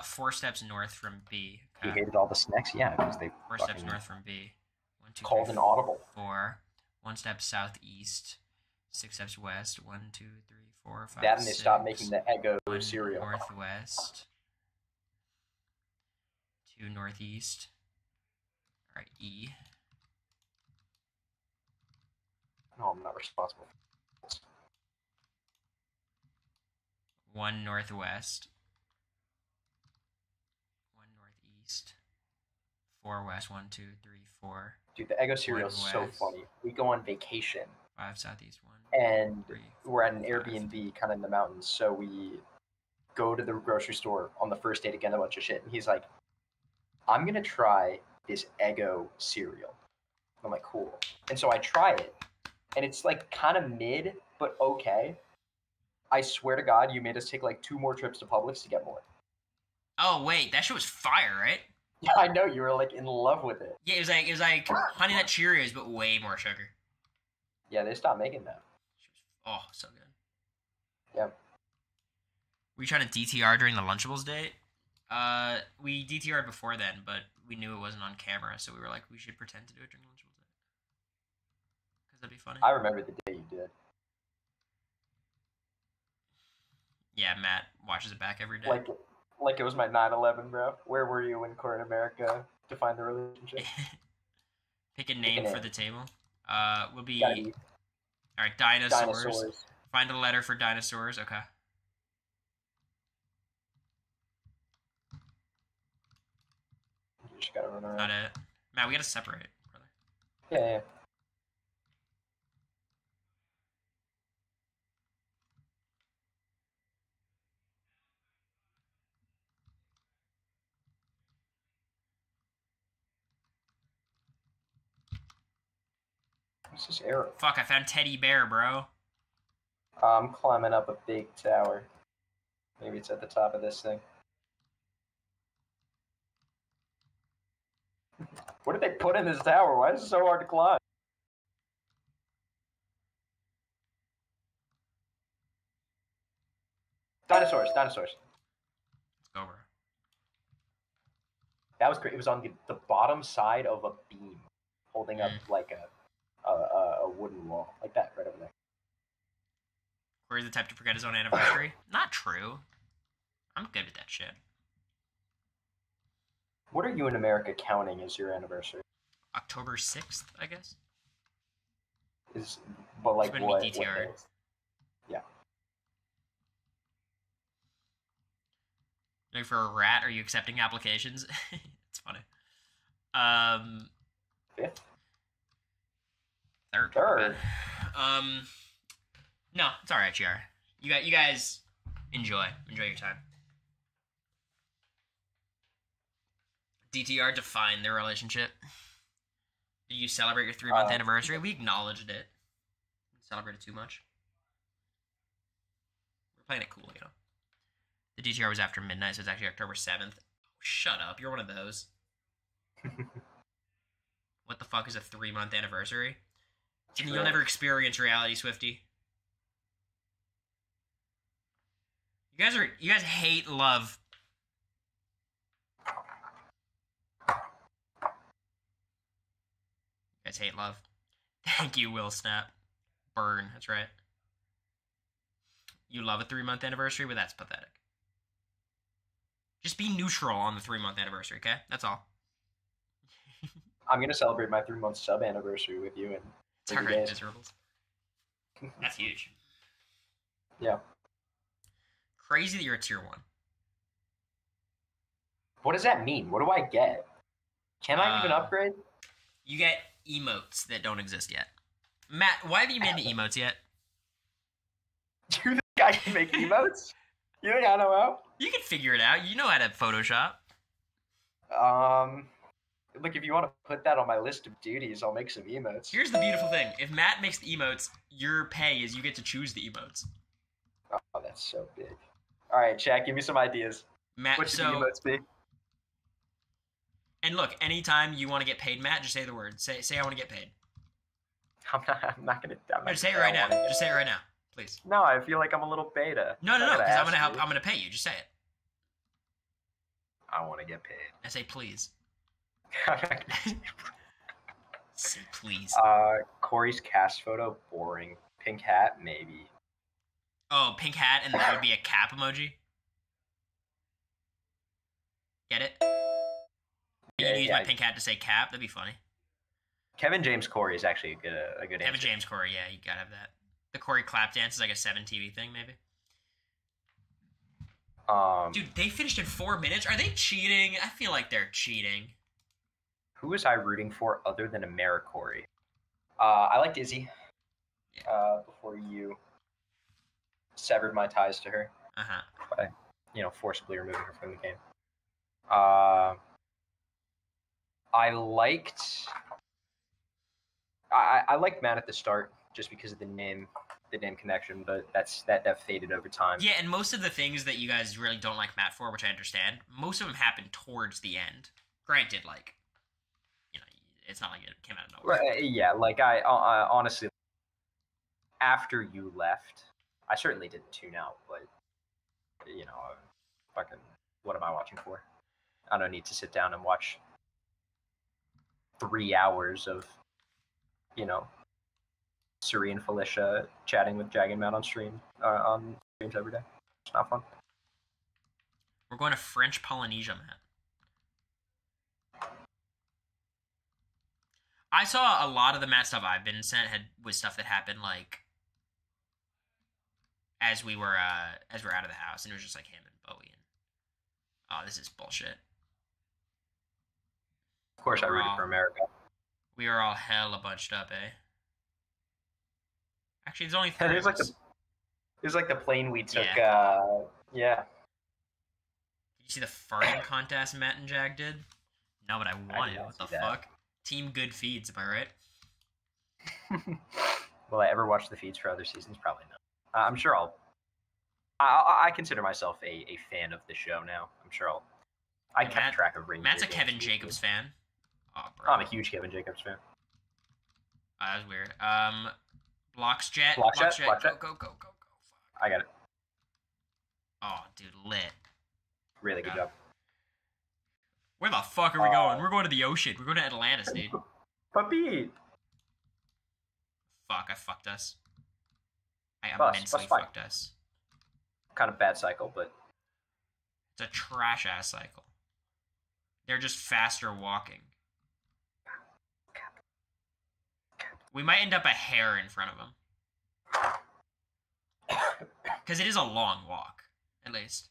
Speaker 1: 4 steps north from B.
Speaker 2: Okay. He hated all the snacks? Yeah, because they
Speaker 1: 4 steps north from B. 1, 2,
Speaker 2: called
Speaker 1: 3,
Speaker 2: an audible.
Speaker 1: 4. 1 step southeast, 6 steps west. 1, 2, 3, 4, 5,
Speaker 2: That and they
Speaker 1: 6.
Speaker 2: stopped making the Eggo
Speaker 1: 1
Speaker 2: cereal.
Speaker 1: northwest. 2 northeast. All right, E.
Speaker 2: No, I'm not responsible.
Speaker 1: 1 northwest. 1 northeast. 4 west. 1, 2, 3, 4.
Speaker 2: Dude, the Eggo cereal is so
Speaker 1: west.
Speaker 2: funny. We go on vacation
Speaker 1: 5 southeast. 1.
Speaker 2: and
Speaker 1: 3,
Speaker 2: we're at an
Speaker 1: 5.
Speaker 2: Airbnb kind of in the mountains. So we go to the grocery store on the first day to get a bunch of shit. And he's like, I'm going to try this Eggo cereal. I'm like, cool. And so I try it. And it's like kind of mid, but okay. I swear to God, you made us take like 2 more trips to Publix to get more.
Speaker 1: Oh wait, that shit was fire, right?
Speaker 2: Yeah, I know, you were like in love with it.
Speaker 1: Yeah, it was like Honey Nut Cheerios, but way more sugar.
Speaker 2: Yeah, they stopped making that.
Speaker 1: Oh, so good.
Speaker 2: Yeah.
Speaker 1: Were you trying to DTR during the Lunchables date? We DTR'd before then, but we knew it wasn't on camera, so we were like, we should pretend to do it during Lunchables date. Because that'd be funny.
Speaker 2: I remember the day you did.
Speaker 1: Yeah, Matt watches it back every day.
Speaker 2: Like it was my 9/11, bro. Where were you when Cory and America defined the relationship?
Speaker 1: Pick a name for the table. Will be...
Speaker 2: Gotta be
Speaker 1: Alright, dinosaurs.
Speaker 2: dinosaurs.
Speaker 1: Find a letter for dinosaurs. Okay.
Speaker 2: You just gotta run around.
Speaker 1: Not it. Matt, we gotta separate, brother.
Speaker 2: Yeah. What's this arrow?
Speaker 1: Fuck, I found Teddy Bear, bro.
Speaker 2: I'm climbing up a big tower. Maybe it's at the top of this thing. What did they put in this tower? Why is it so hard to climb? Dinosaurs.
Speaker 1: Let's go, bro.
Speaker 2: That was great. It was on the bottom side of a beam, holding up like a wooden wall, like that, right over there.
Speaker 1: Corey's the type to forget his own anniversary. Not true. I'm good with that shit.
Speaker 2: What are you in America counting as your anniversary?
Speaker 1: October 6th, I guess.
Speaker 2: But like
Speaker 1: when we
Speaker 2: what?
Speaker 1: DTR'd.
Speaker 2: What yeah.
Speaker 1: Looking for a rat? Are you accepting applications? It's funny.
Speaker 2: 5th?
Speaker 1: Third. No, it's all right, GR. You guys enjoy your time. DTR defined their relationship. Did you celebrate your 3-month anniversary? We acknowledged it. Didn't celebrate it too much. We're playing it cool, you know. The DTR was after midnight, so it's actually October 7th. Oh, shut up, you're one of those. What the fuck is a 3-month anniversary? You'll never experience reality, Swifty. You guys hate love. You guys hate love. Thank you, Will Snap. Burn, that's right. You love a 3-month anniversary, but that's pathetic. Just be neutral on the 3-month anniversary, okay? That's all.
Speaker 2: I'm gonna celebrate my 3-month sub anniversary with you in 30
Speaker 1: Alright,
Speaker 2: days.
Speaker 1: miserables. That's huge.
Speaker 2: Yeah.
Speaker 1: Crazy that you're a tier 1.
Speaker 2: What does that mean? What do I get? Can I even upgrade?
Speaker 1: You get emotes that don't exist yet. Matt, why have you made the emotes yet?
Speaker 2: You think I can make emotes? You think I know how?
Speaker 1: You can figure it out. You know how to Photoshop.
Speaker 2: Look, if you want to put that on my list of duties, I'll make some emotes.
Speaker 1: Here's the beautiful thing. If Matt makes the emotes, your pay is you get to choose the emotes.
Speaker 2: Oh, that's so big. All right, Chad, give me some ideas.
Speaker 1: Matt,
Speaker 2: What should the emotes be?
Speaker 1: And look, anytime you want to get paid, Matt, just say the word. Say I want to get paid.
Speaker 2: I'm not gonna.
Speaker 1: No, just say it right now. Just say it right now, please.
Speaker 2: No, I feel like I'm a little beta.
Speaker 1: No, because I'm gonna help. I'm gonna pay you. Just say it.
Speaker 2: I want to get paid.
Speaker 1: I say please. Say please.
Speaker 2: Cory's cast photo, boring. Pink hat, maybe.
Speaker 1: Oh, pink hat, and that would be a cap emoji. Get it? You can use my pink hat to say cap. That'd be funny.
Speaker 2: Kevin James Cory is actually a good
Speaker 1: Kevin
Speaker 2: answer.
Speaker 1: James Cory, yeah, you gotta have that. The Cory clap dance is like a 7 TV thing, maybe. Dude, they finished in 4 minutes. Are they cheating? I feel like they're cheating.
Speaker 2: Who was I rooting for other than AmeriCory? I liked Izzy. Before you severed my ties to her. By, forcibly removing her from the game. I liked Matt at the start just because of the name connection, but that faded over time.
Speaker 1: Yeah, and most of the things that you guys really don't like Matt for, which I understand, most of them happened towards the end. Granted, like, it's not like it came out of nowhere.
Speaker 2: Right, yeah, like I honestly, after you left, I certainly didn't tune out, but fucking, what am I watching for? I don't need to sit down and watch 3 hours of, Suri and Felicia chatting with Jag and Matt on streams every day. It's not fun.
Speaker 1: We're going to French Polynesia, Matt. I saw a lot of the Matt stuff I've been sent was stuff that happened like as we were out of the house, and it was just like him and Bowie. And oh, this is bullshit.
Speaker 2: Of course, I rooted for America.
Speaker 1: We are all hella bunched up, eh? Actually, there's only 3 of us.
Speaker 2: It was like the plane we took. Yeah.
Speaker 1: Did you see the farting contest Matt and Jag did? No, but I won it. What the fuck? Team good feeds, am I right?
Speaker 2: Will I ever watch the feeds for other seasons? Probably not. I'm sure I consider myself a fan of the show now. I'm sure I kept track of rings.
Speaker 1: Matt's a Kevin Jacobs fan. Oh, bro.
Speaker 2: I'm a huge Kevin Jacobs fan.
Speaker 1: That was weird. Blocks jet.
Speaker 2: Block jet.
Speaker 1: Go. Fuck.
Speaker 2: I got it.
Speaker 1: Oh, dude, lit.
Speaker 2: Really good job.
Speaker 1: Where the fuck are we going? We're going to the ocean. We're going to Atlantis, dude.
Speaker 2: Puppy.
Speaker 1: Fuck, I fucked us. I immensely fucked us.
Speaker 2: Kind of bad cycle, but
Speaker 1: it's a trash ass cycle. They're just faster walking. We might end up a hair in front of them. Because it is a long walk, at least.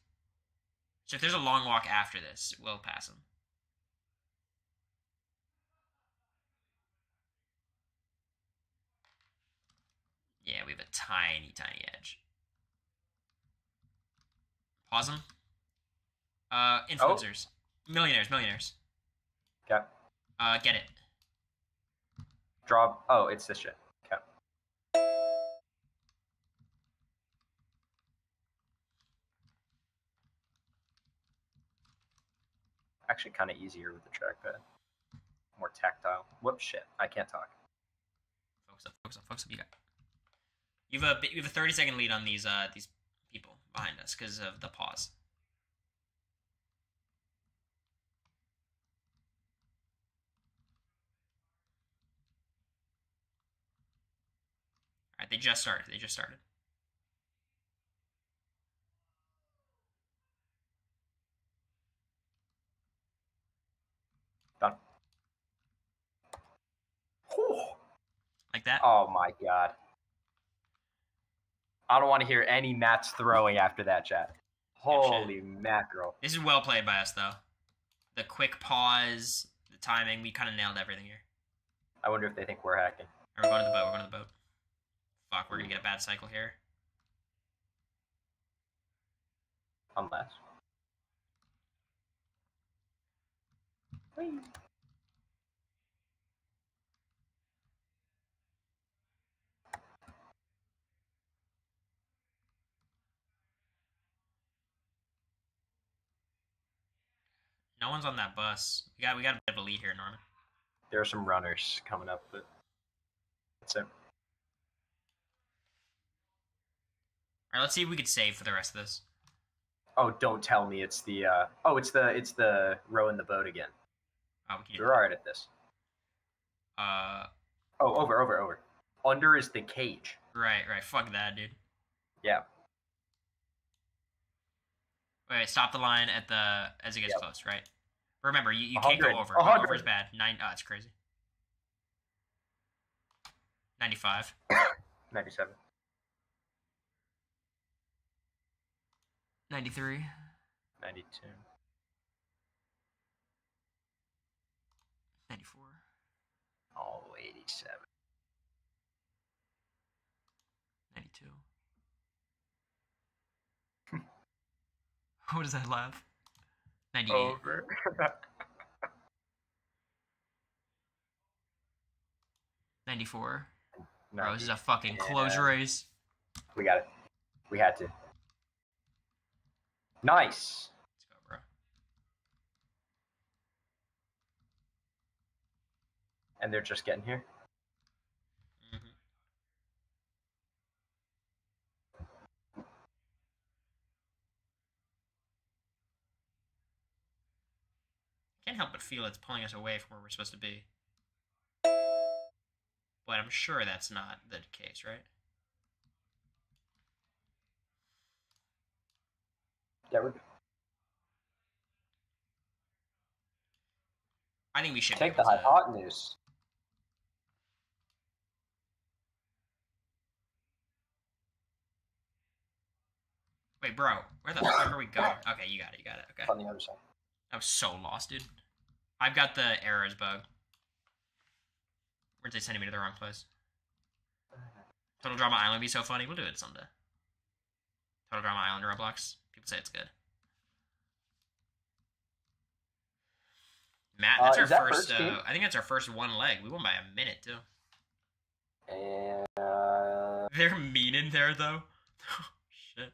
Speaker 1: So if there's a long walk after this, we'll pass them. Yeah, we have a tiny, tiny edge. Pause them. Influencers. Oh. Millionaires.
Speaker 2: Okay.
Speaker 1: Get it.
Speaker 2: Draw. Oh, it's this shit. Okay. Actually, kind of easier with the trackpad. More tactile. Whoops, shit. I can't talk.
Speaker 1: Focus up. You have a 30-second lead on these people behind us because of the pause. All right, they just started.
Speaker 2: Done.
Speaker 1: Like that?
Speaker 2: Oh my god. I don't want to hear any Matt's throwing after that, chat. Holy mackerel.
Speaker 1: This is well played by us, though. The quick pause, the timing, we kind of nailed everything here.
Speaker 2: I wonder if they think we're hacking.
Speaker 1: We're going to the boat. Fuck, we're going to get a bad cycle here.
Speaker 2: Unless. Whee.
Speaker 1: No one's on that bus. We got a bit of a lead here, Norman.
Speaker 2: There are some runners coming up, but that's it.
Speaker 1: Alright, let's see if we could save for the rest of this.
Speaker 2: Oh, don't tell me it's the it's the rowing the boat again.
Speaker 1: Oh, we can do
Speaker 2: You're alright at this. Oh, over. Under is the cage.
Speaker 1: Right. Fuck that, dude.
Speaker 2: Yeah.
Speaker 1: Wait, stop the line at as it gets close, right? Remember, you can't
Speaker 2: 100.
Speaker 1: go over.
Speaker 2: 100.
Speaker 1: Over is bad. It's crazy. 95.
Speaker 2: 97.
Speaker 1: 93.
Speaker 2: 92.
Speaker 1: 94.
Speaker 2: Oh, 87.
Speaker 1: 92. What does that laugh? 98.
Speaker 2: Over.
Speaker 1: 94. Bro, this is a fucking close race.
Speaker 2: We got it. We had to. Nice.
Speaker 1: Let's go, bro.
Speaker 2: And they're just getting here.
Speaker 1: Can't help but feel it's pulling us away from where we're supposed to be. But I'm sure that's not the case, right?
Speaker 2: Yeah, we're good.
Speaker 1: I think we should
Speaker 2: Take
Speaker 1: be
Speaker 2: the
Speaker 1: able to...
Speaker 2: hypotenuse.
Speaker 1: Wait, bro, where the fuck are we going? Okay, you got it. Okay.
Speaker 2: On the other side.
Speaker 1: I was so lost, dude. I've got the arrows bug. Where'd they send me to the wrong place? Total Drama Island would be so funny. We'll do it someday. Total Drama Island Roblox. People say it's good. Matt, that's our first. I think that's our first one leg. We won by a minute too.
Speaker 2: And
Speaker 1: they're mean in there though. Shit.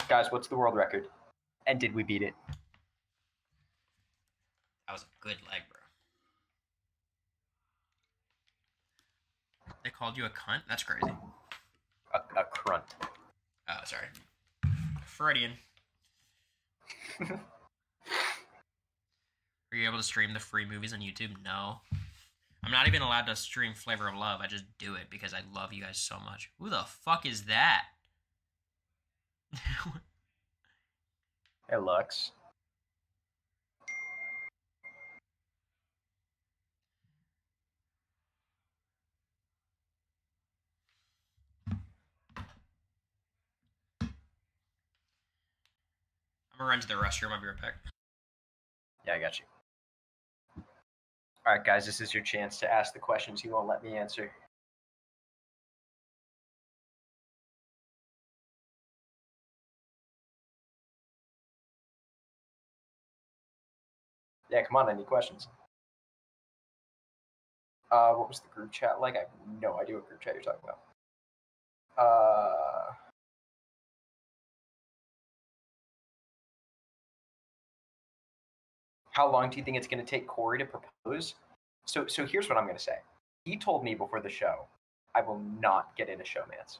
Speaker 2: Guys, what's the world record? And did we beat it?
Speaker 1: That was a good leg, bro. They called you a cunt? That's crazy.
Speaker 2: A crunt.
Speaker 1: Oh, sorry. Freudian. Are you able to stream the free movies on YouTube? No. I'm not even allowed to stream Flavor of Love. I just do it because I love you guys so much. Who the fuck is that?
Speaker 2: Hey, Lux.
Speaker 1: I'm gonna run to the restroom. I'll be right back.
Speaker 2: Yeah, I got you. All right, guys, this is your chance to ask the questions you won't let me answer. Yeah, come on, any questions? What was the group chat like? I have no idea what group chat you're talking about. How long do you think it's going to take Cory to propose? So here's what I'm going to say. He told me before the show, I will not get into showmance.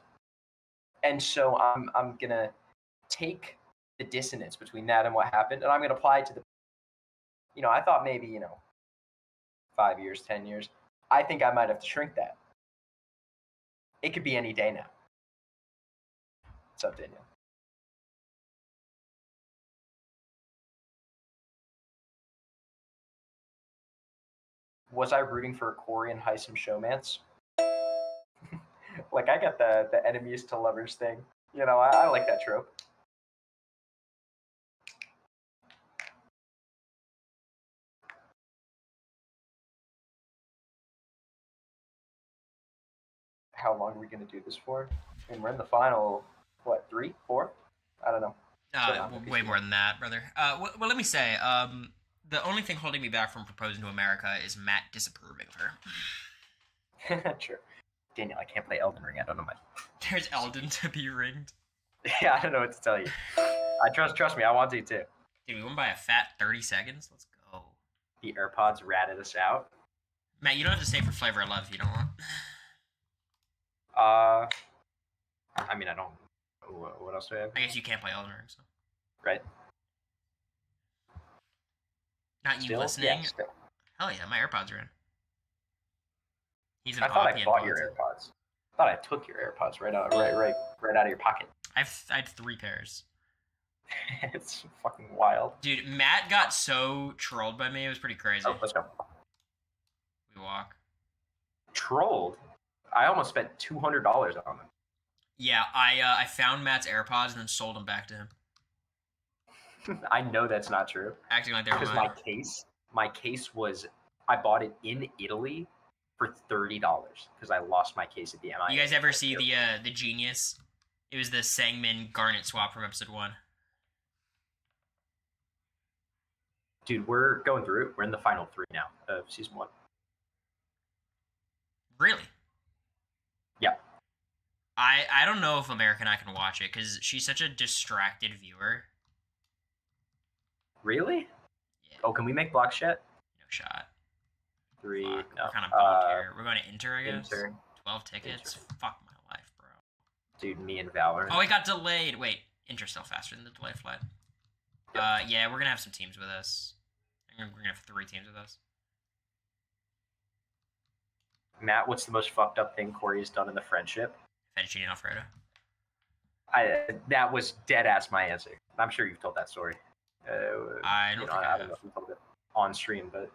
Speaker 2: And so I'm going to take the dissonance between that and what happened, and I'm going to apply it to the, I thought maybe, 5 years, 10 years. I think I might have to shrink that. It could be any day now. What's up, Daniel? Was I rooting for Cory and Heisem showmance? Like, I got the enemies to lovers thing. I like that trope. How long are we going to do this for? And we're in the final, 3, 4? I don't know.
Speaker 1: Way more than that, brother. Well, let me say, the only thing holding me back from proposing to America is Matt disapproving of her.
Speaker 2: Sure. Daniel, I can't play Elden Ring. I don't know my...
Speaker 1: There's Elden to be ringed.
Speaker 2: Yeah, I don't know what to tell you. Trust me, I want to too.
Speaker 1: Dude, we won by a fat 30 seconds. Let's go.
Speaker 2: The AirPods ratted us out.
Speaker 1: Matt, you don't have to stay for Flavor of Love if you don't want.
Speaker 2: I mean, I don't... What else do I have?
Speaker 1: I guess you can't play Elden Ring, so.
Speaker 2: Right.
Speaker 1: Not you listening.
Speaker 2: Yeah, still.
Speaker 1: Hell yeah, my AirPods are in. He's an
Speaker 2: I thought
Speaker 1: OP
Speaker 2: I bought
Speaker 1: and
Speaker 2: your
Speaker 1: Bonds.
Speaker 2: AirPods. I thought I took your AirPods right out of your pocket.
Speaker 1: I had 3 pairs.
Speaker 2: It's fucking wild.
Speaker 1: Dude, Matt got so trolled by me. It was pretty crazy.
Speaker 2: Oh, let's go.
Speaker 1: We walk.
Speaker 2: Trolled? I almost spent $200 on them.
Speaker 1: Yeah, I found Matt's AirPods and then sold them back to him.
Speaker 2: I know that's not true.
Speaker 1: Acting like they were
Speaker 2: Because
Speaker 1: mine.
Speaker 2: my case was, I bought it in Italy for $30 because I lost my case at the MIA.
Speaker 1: You guys ever see the Genius? It was the Sangmin Garnet swap from episode 1.
Speaker 2: Dude, we're going through it. We're in the final 3 now of season 1.
Speaker 1: Really?
Speaker 2: Yeah.
Speaker 1: I don't know if America and I can watch it because she's such a distracted viewer.
Speaker 2: Really?
Speaker 1: Yeah.
Speaker 2: Oh, can we make blocks yet?
Speaker 1: No shot.
Speaker 2: 3.
Speaker 1: Fuck,
Speaker 2: No.
Speaker 1: we're kind of bummed here. We're going to Inter, I guess.
Speaker 2: Inter.
Speaker 1: 12 tickets.
Speaker 2: Inter.
Speaker 1: Fuck my life, bro.
Speaker 2: Dude, me and Valor.
Speaker 1: Oh, it got delayed. Wait, Inter's still faster than the delay flight.
Speaker 2: Yep.
Speaker 1: Yeah, we're gonna have some teams with us. We're gonna have 3 teams with us.
Speaker 2: Matt, what's the most fucked up thing Cory has done in the friendship?
Speaker 1: Fettuccine Alfredo.
Speaker 2: That was dead ass my answer. I'm sure you've told that story.
Speaker 1: I don't think I
Speaker 2: don't know
Speaker 1: have.
Speaker 2: if you told it on stream, but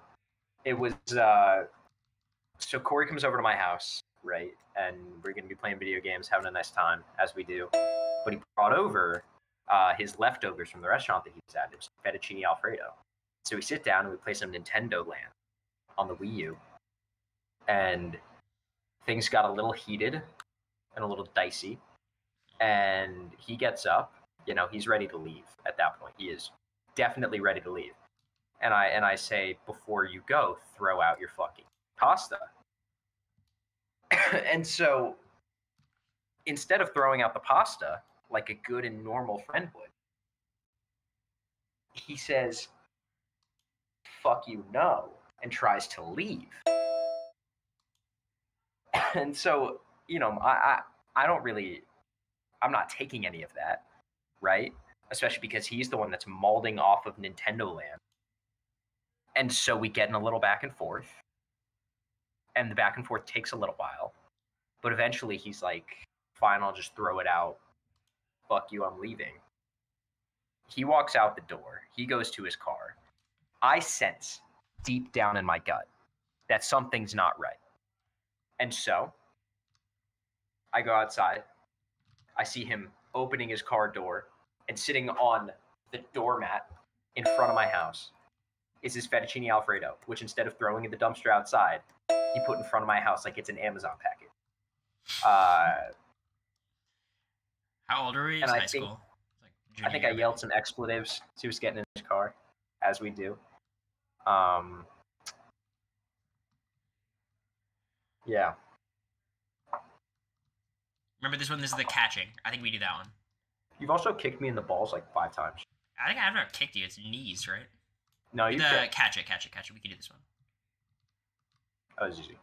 Speaker 2: it was so Cory comes over to my house, right? And we're gonna be playing video games, having a nice time, as we do. But he brought over his leftovers from the restaurant that he was at. It was fettuccine Alfredo. So we sit down and we play some Nintendo Land on the Wii U. And things got a little heated and a little dicey. And he gets up, he's ready to leave at that point. He is definitely ready to leave. And I say, before you go, throw out your fucking pasta. And so instead of throwing out the pasta like a good and normal friend would, he says, fuck you, no, and tries to leave. And so, I don't really, I'm not taking any of that, right? Especially because he's the one that's molding off of Nintendo Land. And so we get in a little back and forth. And the back and forth takes a little while. But eventually he's like, fine, I'll just throw it out. Fuck you, I'm leaving. He walks out the door. He goes to his car. I sense deep down in my gut that something's not right. And so I go outside. I see him opening his car door, and sitting on the doormat in front of my house is his fettuccine Alfredo, which instead of throwing in the dumpster outside, he put in front of my house like it's an Amazon package.
Speaker 1: How old are we?
Speaker 2: And
Speaker 1: High school.
Speaker 2: I think I yelled some expletives as he was getting in his car, as we do. Yeah.
Speaker 1: Remember this one? This is the catching. I think we do that one.
Speaker 2: You've also kicked me in the balls like 5 times.
Speaker 1: I think I've never kicked you. It's knees, right?
Speaker 2: No, you did.
Speaker 1: Catch it. We can do this one.
Speaker 2: Oh, it's easy.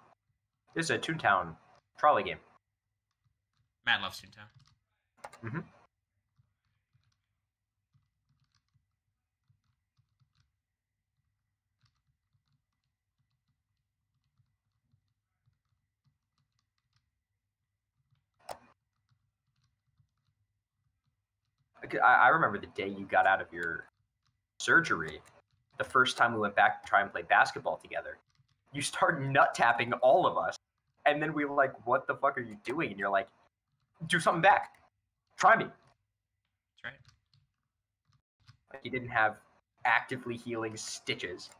Speaker 2: This is a Toontown trolley game.
Speaker 1: Matt loves Toontown.
Speaker 2: Mm-hmm. I remember the day you got out of your surgery, the first time we went back to try and play basketball together. You start nut tapping all of us. And then we were like, what the fuck are you doing? And you're like, do something back. Try me.
Speaker 1: That's right.
Speaker 2: Like you didn't have actively healing stitches.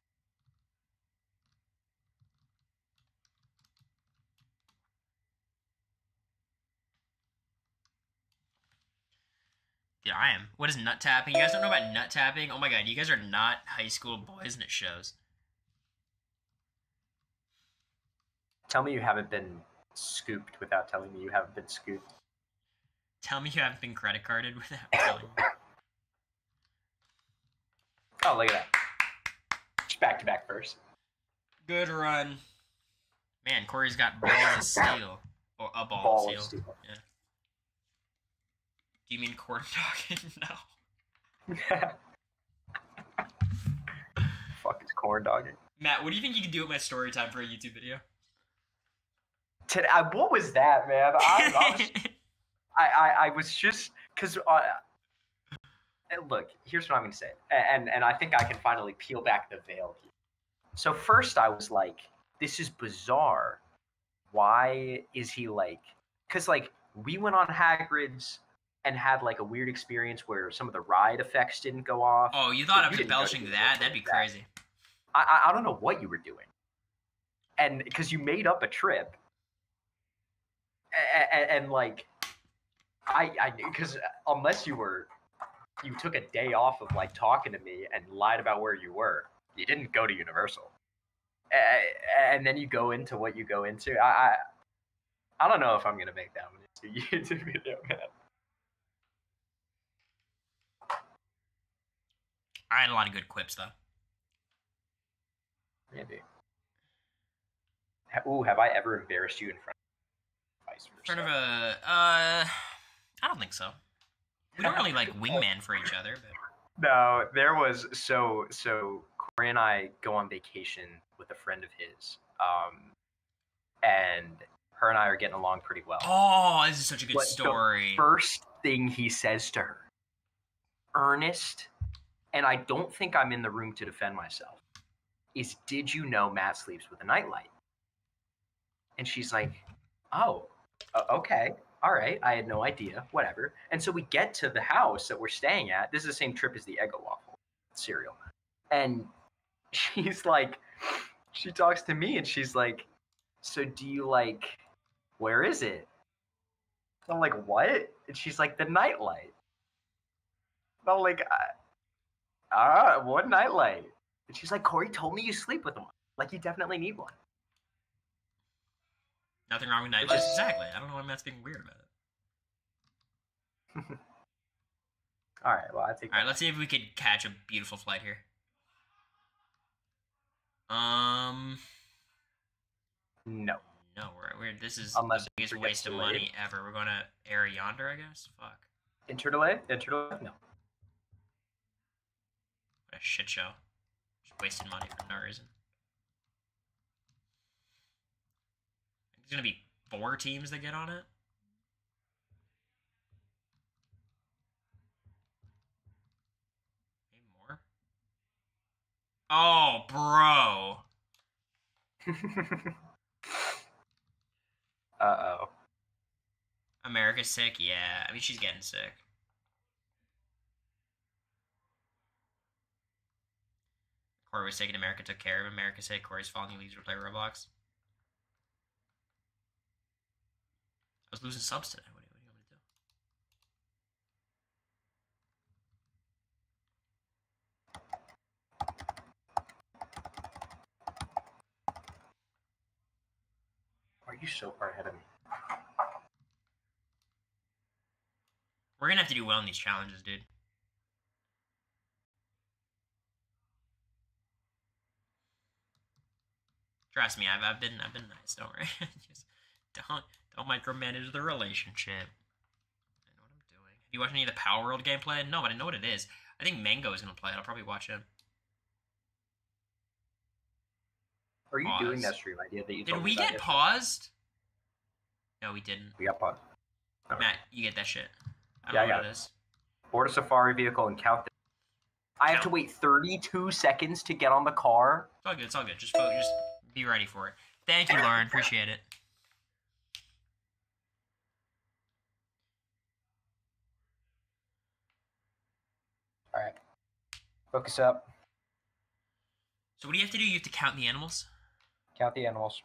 Speaker 1: Yeah, I am. What is nut tapping? You guys don't know about nut tapping? Oh my god, you guys are not high school boys and it shows.
Speaker 2: Tell me you haven't been scooped without telling me you haven't been scooped.
Speaker 1: Tell me you haven't been credit carded without telling me.
Speaker 2: Oh, look at that. Just back to back first.
Speaker 1: Good run. Man, Cory's got balls of steel. Or a ball of steel. Yeah. Do you mean corn dogging? No.
Speaker 2: Fuck is corn dogging?
Speaker 1: Matt, what do you think you could do with my story time for a YouTube video?
Speaker 2: What was that, man? I was just because look. Here's what I'm gonna say, and I think I can finally peel back the veil here. So first, I was like, "This is bizarre. Why is he like?" Because like we went on Hagrid's and had like a weird experience where some of the ride effects didn't go off.
Speaker 1: Oh, you thought I was
Speaker 2: didn't go to
Speaker 1: embellishing that? That'd be crazy.
Speaker 2: I don't know what you were doing, and because you made up a trip, and like I because unless you took a day off of like talking to me and lied about where you were, you didn't go to Universal, and then you go into what you go into. I don't know if I'm gonna make that one into a YouTube video, man.
Speaker 1: I had a lot of good quips though.
Speaker 2: Maybe. Ooh, have I ever embarrassed you in front of vice versa?
Speaker 1: Sort of a I don't think so. We don't really like wingman for each other, but
Speaker 2: No, there was so Cory and I go on vacation with a friend of his, and her and I are getting along pretty well.
Speaker 1: oh, this is such a good
Speaker 2: But
Speaker 1: story.
Speaker 2: the first thing he says to her, earnest, and I don't think I'm in the room to defend myself, is, "Did you know Matt sleeps with a nightlight?" And she's like, "Oh, okay. All right, I had no idea, whatever." And so we get to the house that we're staying at. This is the same trip as the Eggo waffle cereal. And she's like, she talks to me and she's like, "So do you like, where is it?" I'm like, "What?" And she's like, "The nightlight." And I'm like, what nightlight?" And she's like, "Cory told me you sleep with one. Like, you definitely need one."
Speaker 1: Nothing wrong with nightlights. Exactly. I don't know why Matt's being weird about it.
Speaker 2: All right, well, I think.
Speaker 1: All right, let's see if we could catch a beautiful flight here.
Speaker 2: No.
Speaker 1: No, we're this is
Speaker 2: Unless
Speaker 1: the biggest
Speaker 2: it
Speaker 1: waste
Speaker 2: gets
Speaker 1: of
Speaker 2: delayed.
Speaker 1: money ever. We're going to air yonder, I guess. Fuck.
Speaker 2: Interdelay? No.
Speaker 1: What a shit show. Just wasting money for no reason. There's gonna be 4 teams that get on it. Maybe more. Oh, bro.
Speaker 2: Uh-oh.
Speaker 1: America's sick? Yeah. I mean, she's getting sick. Cory was sick and America took care of him. America's sick. Cory's falling. He leaves to play Roblox. I was losing subs today. What do you want me to do?
Speaker 2: Why are you so far ahead of me?
Speaker 1: We're gonna have to do well in these challenges, dude. Trust me, I've been nice. Don't worry. Just don't micromanage the relationship. I know what I'm doing. Have you watched any of the Power World gameplay? No, but I know what it is. I think Mango is gonna play it. I'll probably watch him.
Speaker 2: Are you
Speaker 1: Pause.
Speaker 2: doing that stream idea that you
Speaker 1: Did
Speaker 2: told
Speaker 1: we
Speaker 2: me about
Speaker 1: get
Speaker 2: yesterday?
Speaker 1: paused? No, we didn't.
Speaker 2: We got paused. Okay.
Speaker 1: Matt, you get that shit. I
Speaker 2: Yeah,
Speaker 1: don't know
Speaker 2: I
Speaker 1: what
Speaker 2: got
Speaker 1: it is.
Speaker 2: Board a safari vehicle and count. I have to wait 32 seconds to get on the car.
Speaker 1: It's all good. It's all good. Just be ready for it. Thank you, Lauren. Appreciate it.
Speaker 2: All right. Focus up.
Speaker 1: So what do you have to do? You have to count the animals?
Speaker 2: Count the animals.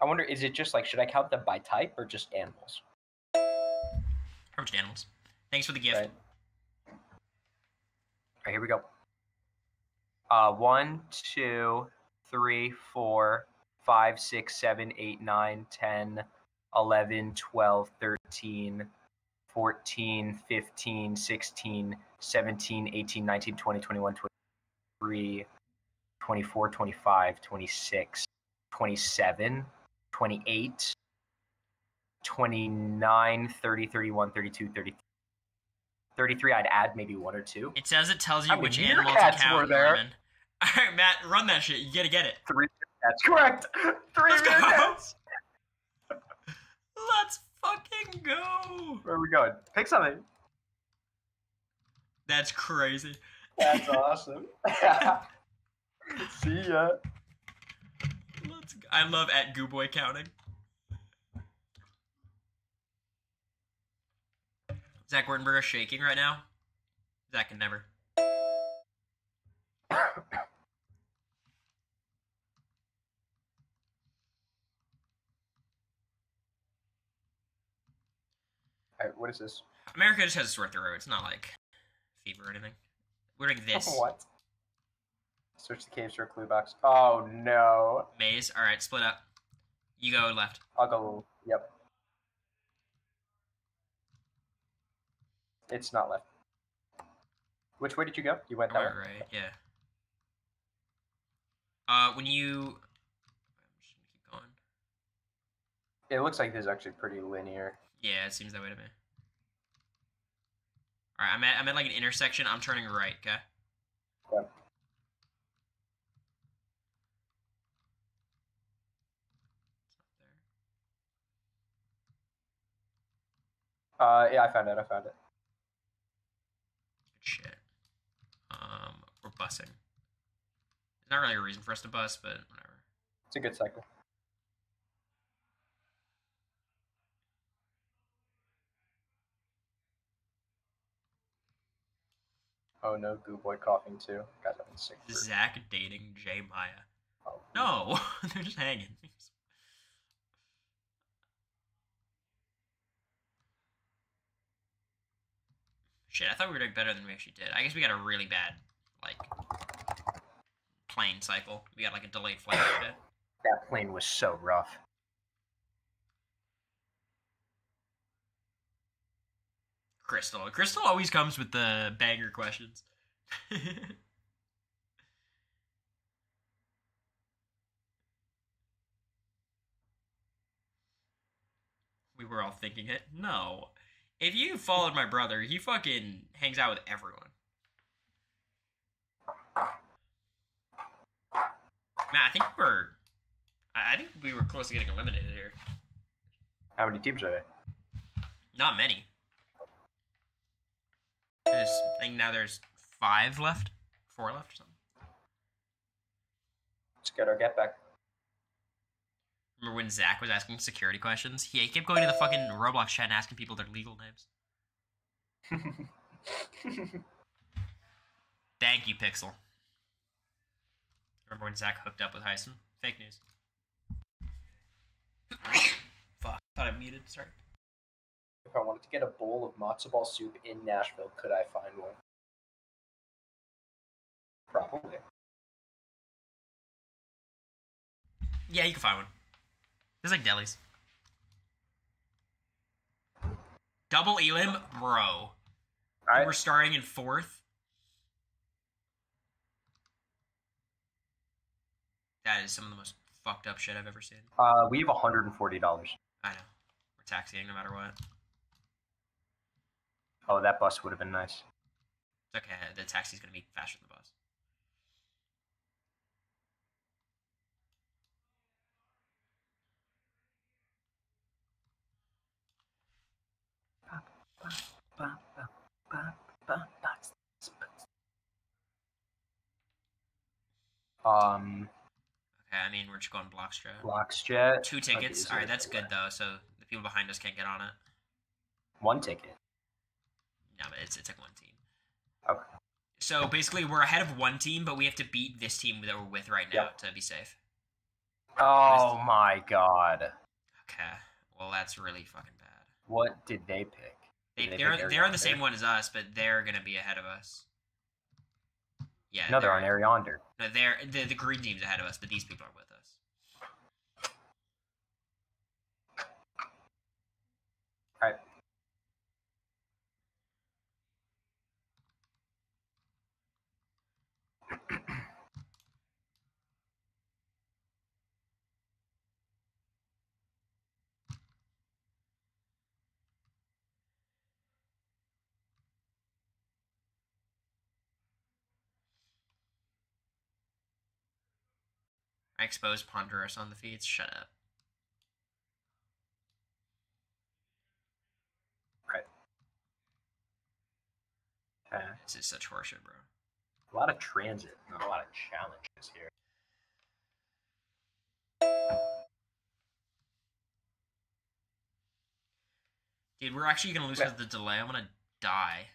Speaker 2: I wonder, is it just like, should I count them by type or just animals?
Speaker 1: Probably just animals. Thanks for the gift.
Speaker 2: Right. All right, here we go. 1, 2, 3, 4, 5, 6, 7, 8, 9, 10, 11, 12, 13, 14, 15, 16, 17, 18, 19, 20, 21, 23, 24, 25, 26, 27, 28, 29, 30, 31, 32, 33, 33, I'd add maybe 1 or 2.
Speaker 1: It says it tells you
Speaker 2: How many
Speaker 1: which animal to
Speaker 2: meerkats
Speaker 1: count,
Speaker 2: were there?
Speaker 1: Norman. Alright, Matt, run that shit. You gotta get it.
Speaker 2: 3 meerkats. Correct! 3
Speaker 1: Let's go!
Speaker 2: meerkats!
Speaker 1: Let's fucking go!
Speaker 2: Where are we going? Pick something.
Speaker 1: That's crazy.
Speaker 2: That's awesome. See ya.
Speaker 1: Let's go. I love at Gooboy counting. Zach Wurtenberger shaking right now. Zach can never.
Speaker 2: Alright, what is this?
Speaker 1: America just has a sore throat. It's not like fever or anything. We're doing this.
Speaker 2: What? Search the caves for a clue box. Oh no.
Speaker 1: Maze. Alright, split up. You go left.
Speaker 2: I'll go. Yep. It's not left. Which way did you go? You went that way?
Speaker 1: Right, yeah. When you... I'm just gonna keep going.
Speaker 2: It looks like this is actually pretty linear.
Speaker 1: Yeah, it seems that way to me. Alright, I'm at like an intersection. I'm turning right, okay?
Speaker 2: Yep. Yeah, I found it.
Speaker 1: Good shit. We're busing. There's not really a reason for us to bus, but whatever.
Speaker 2: It's a good cycle. Oh no, Goo Boy coughing too. Guys, I've been sick.
Speaker 1: Zach dating J Maya.
Speaker 2: Oh.
Speaker 1: No, they're just hanging. Shit, I thought we were doing better than we actually did. I guess we got a really bad, like, plane cycle. We got, like, a delayed flight today.
Speaker 2: That plane was so rough.
Speaker 1: Crystal. Crystal always comes with the banger questions. We were all thinking it. No. If you followed my brother, he fucking hangs out with everyone. Man, I think we were close to getting eliminated here.
Speaker 2: How many teams are there?
Speaker 1: Not many. I think now there's 5 left? 4 left or something.
Speaker 2: Let's get our get back.
Speaker 1: Remember when Zach was asking security questions? He kept going to the fucking Roblox chat and asking people their legal names. Thank you, Pixel. Remember when Zach hooked up with Heisen? Fake news. Fuck. Thought I muted. Sorry.
Speaker 2: If I wanted to get a bowl of matzo ball soup in Nashville, could I find one? Probably.
Speaker 1: Yeah, you can find one. There's like delis. Double Elim? Bro.
Speaker 2: Alright.
Speaker 1: We're starting in 4th. That is some of the most fucked up shit I've ever seen.
Speaker 2: We have $140.
Speaker 1: I know. We're taxiing no matter what.
Speaker 2: Oh, that bus would have been nice.
Speaker 1: It's okay. The taxi's gonna be faster than the bus. Okay, I mean, we're just going Blockstrat.
Speaker 2: Blockstrat.
Speaker 1: 2 tickets. Alright, that's good, though, so the people behind us can't get on it.
Speaker 2: 1 ticket.
Speaker 1: No, but it's like 1 team.
Speaker 2: Okay.
Speaker 1: So, basically, we're ahead of 1 team, but we have to beat this team that we're with right now to be safe.
Speaker 2: Oh my god.
Speaker 1: Okay. Well, that's really fucking bad.
Speaker 2: What did they pick?
Speaker 1: They're on the same one as us, but they're gonna be ahead of us. Yeah.
Speaker 2: No, they're on Ariander.
Speaker 1: No, the green team's ahead of us, but these people are with us.
Speaker 2: Alright.
Speaker 1: I exposed Ponderous on the feeds. Shut up.
Speaker 2: Right.
Speaker 1: This is such horseshit, bro.
Speaker 2: A lot of transit, not a lot of challenges here.
Speaker 1: Dude, we're actually gonna lose because of the delay. I'm gonna die.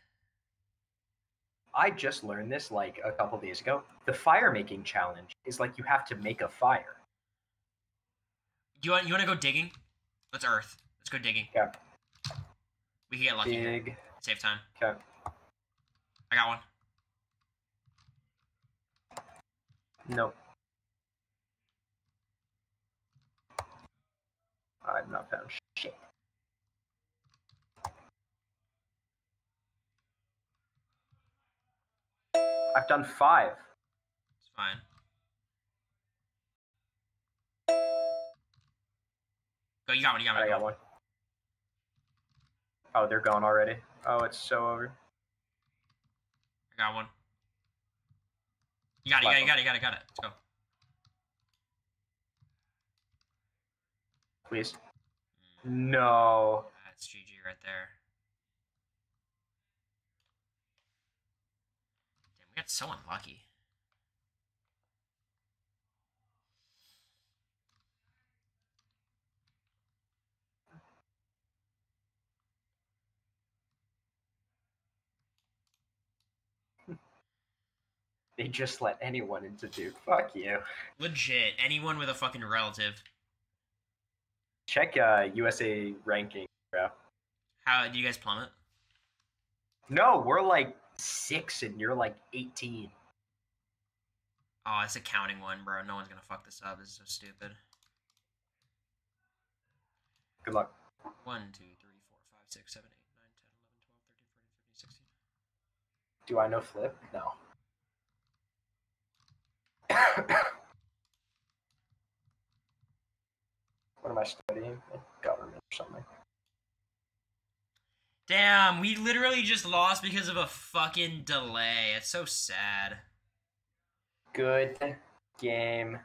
Speaker 2: I just learned this like a couple days ago. The fire making challenge is like you have to make a fire.
Speaker 1: You want to go digging? Let's earth. Let's go digging.
Speaker 2: Yeah.
Speaker 1: We can get lucky.
Speaker 2: Dig.
Speaker 1: Save time.
Speaker 2: Okay.
Speaker 1: I got one.
Speaker 2: Nope. I've not found shit. I've done 5.
Speaker 1: It's fine. Go, you got one,
Speaker 2: I got one. Oh, they're gone already. Oh, it's so over.
Speaker 1: I got one. You got it. Let's go.
Speaker 2: Please. No.
Speaker 1: That's GG right there. Damn, we got so unlucky.
Speaker 2: They just let anyone into Duke. Fuck you.
Speaker 1: Legit. Anyone with a fucking relative.
Speaker 2: Check USA ranking, bro.
Speaker 1: How do you guys plummet?
Speaker 2: No, we're like 6 and you're like 18.
Speaker 1: Oh, it's a counting one, bro. No one's gonna fuck this up. This is so stupid.
Speaker 2: Good luck.
Speaker 1: 1, 2, 3, 4, 5, 6, 7, 8, 9, 10, 11, 12, 13, 14, 15, 16.
Speaker 2: Do I know flip? No. What am I studying? Government or something.
Speaker 1: Damn, we literally just lost because of a fucking delay. It's so sad.
Speaker 2: Good game.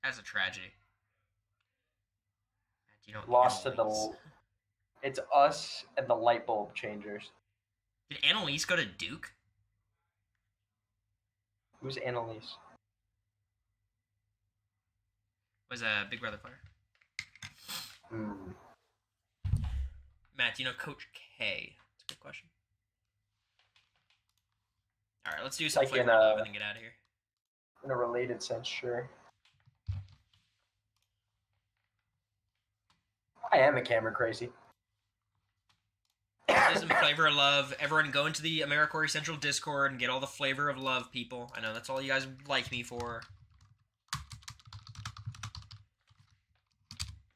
Speaker 1: That's a tragedy. You don't
Speaker 2: Lost to the... It's us and the light bulb changers.
Speaker 1: Did Annalise go to Duke?
Speaker 2: Who's Annalise?
Speaker 1: Was a Big Brother player.
Speaker 2: Hmm.
Speaker 1: Matt, do you know Coach K? That's a good question. Alright, let's do some
Speaker 2: Like
Speaker 1: flavor love and then get out of here.
Speaker 2: In a related sense, sure. I am a camera crazy.
Speaker 1: Do some flavor of love. Everyone go into the AmeriCory Central Discord and get all the flavor of love, people. I know that's all you guys like me for.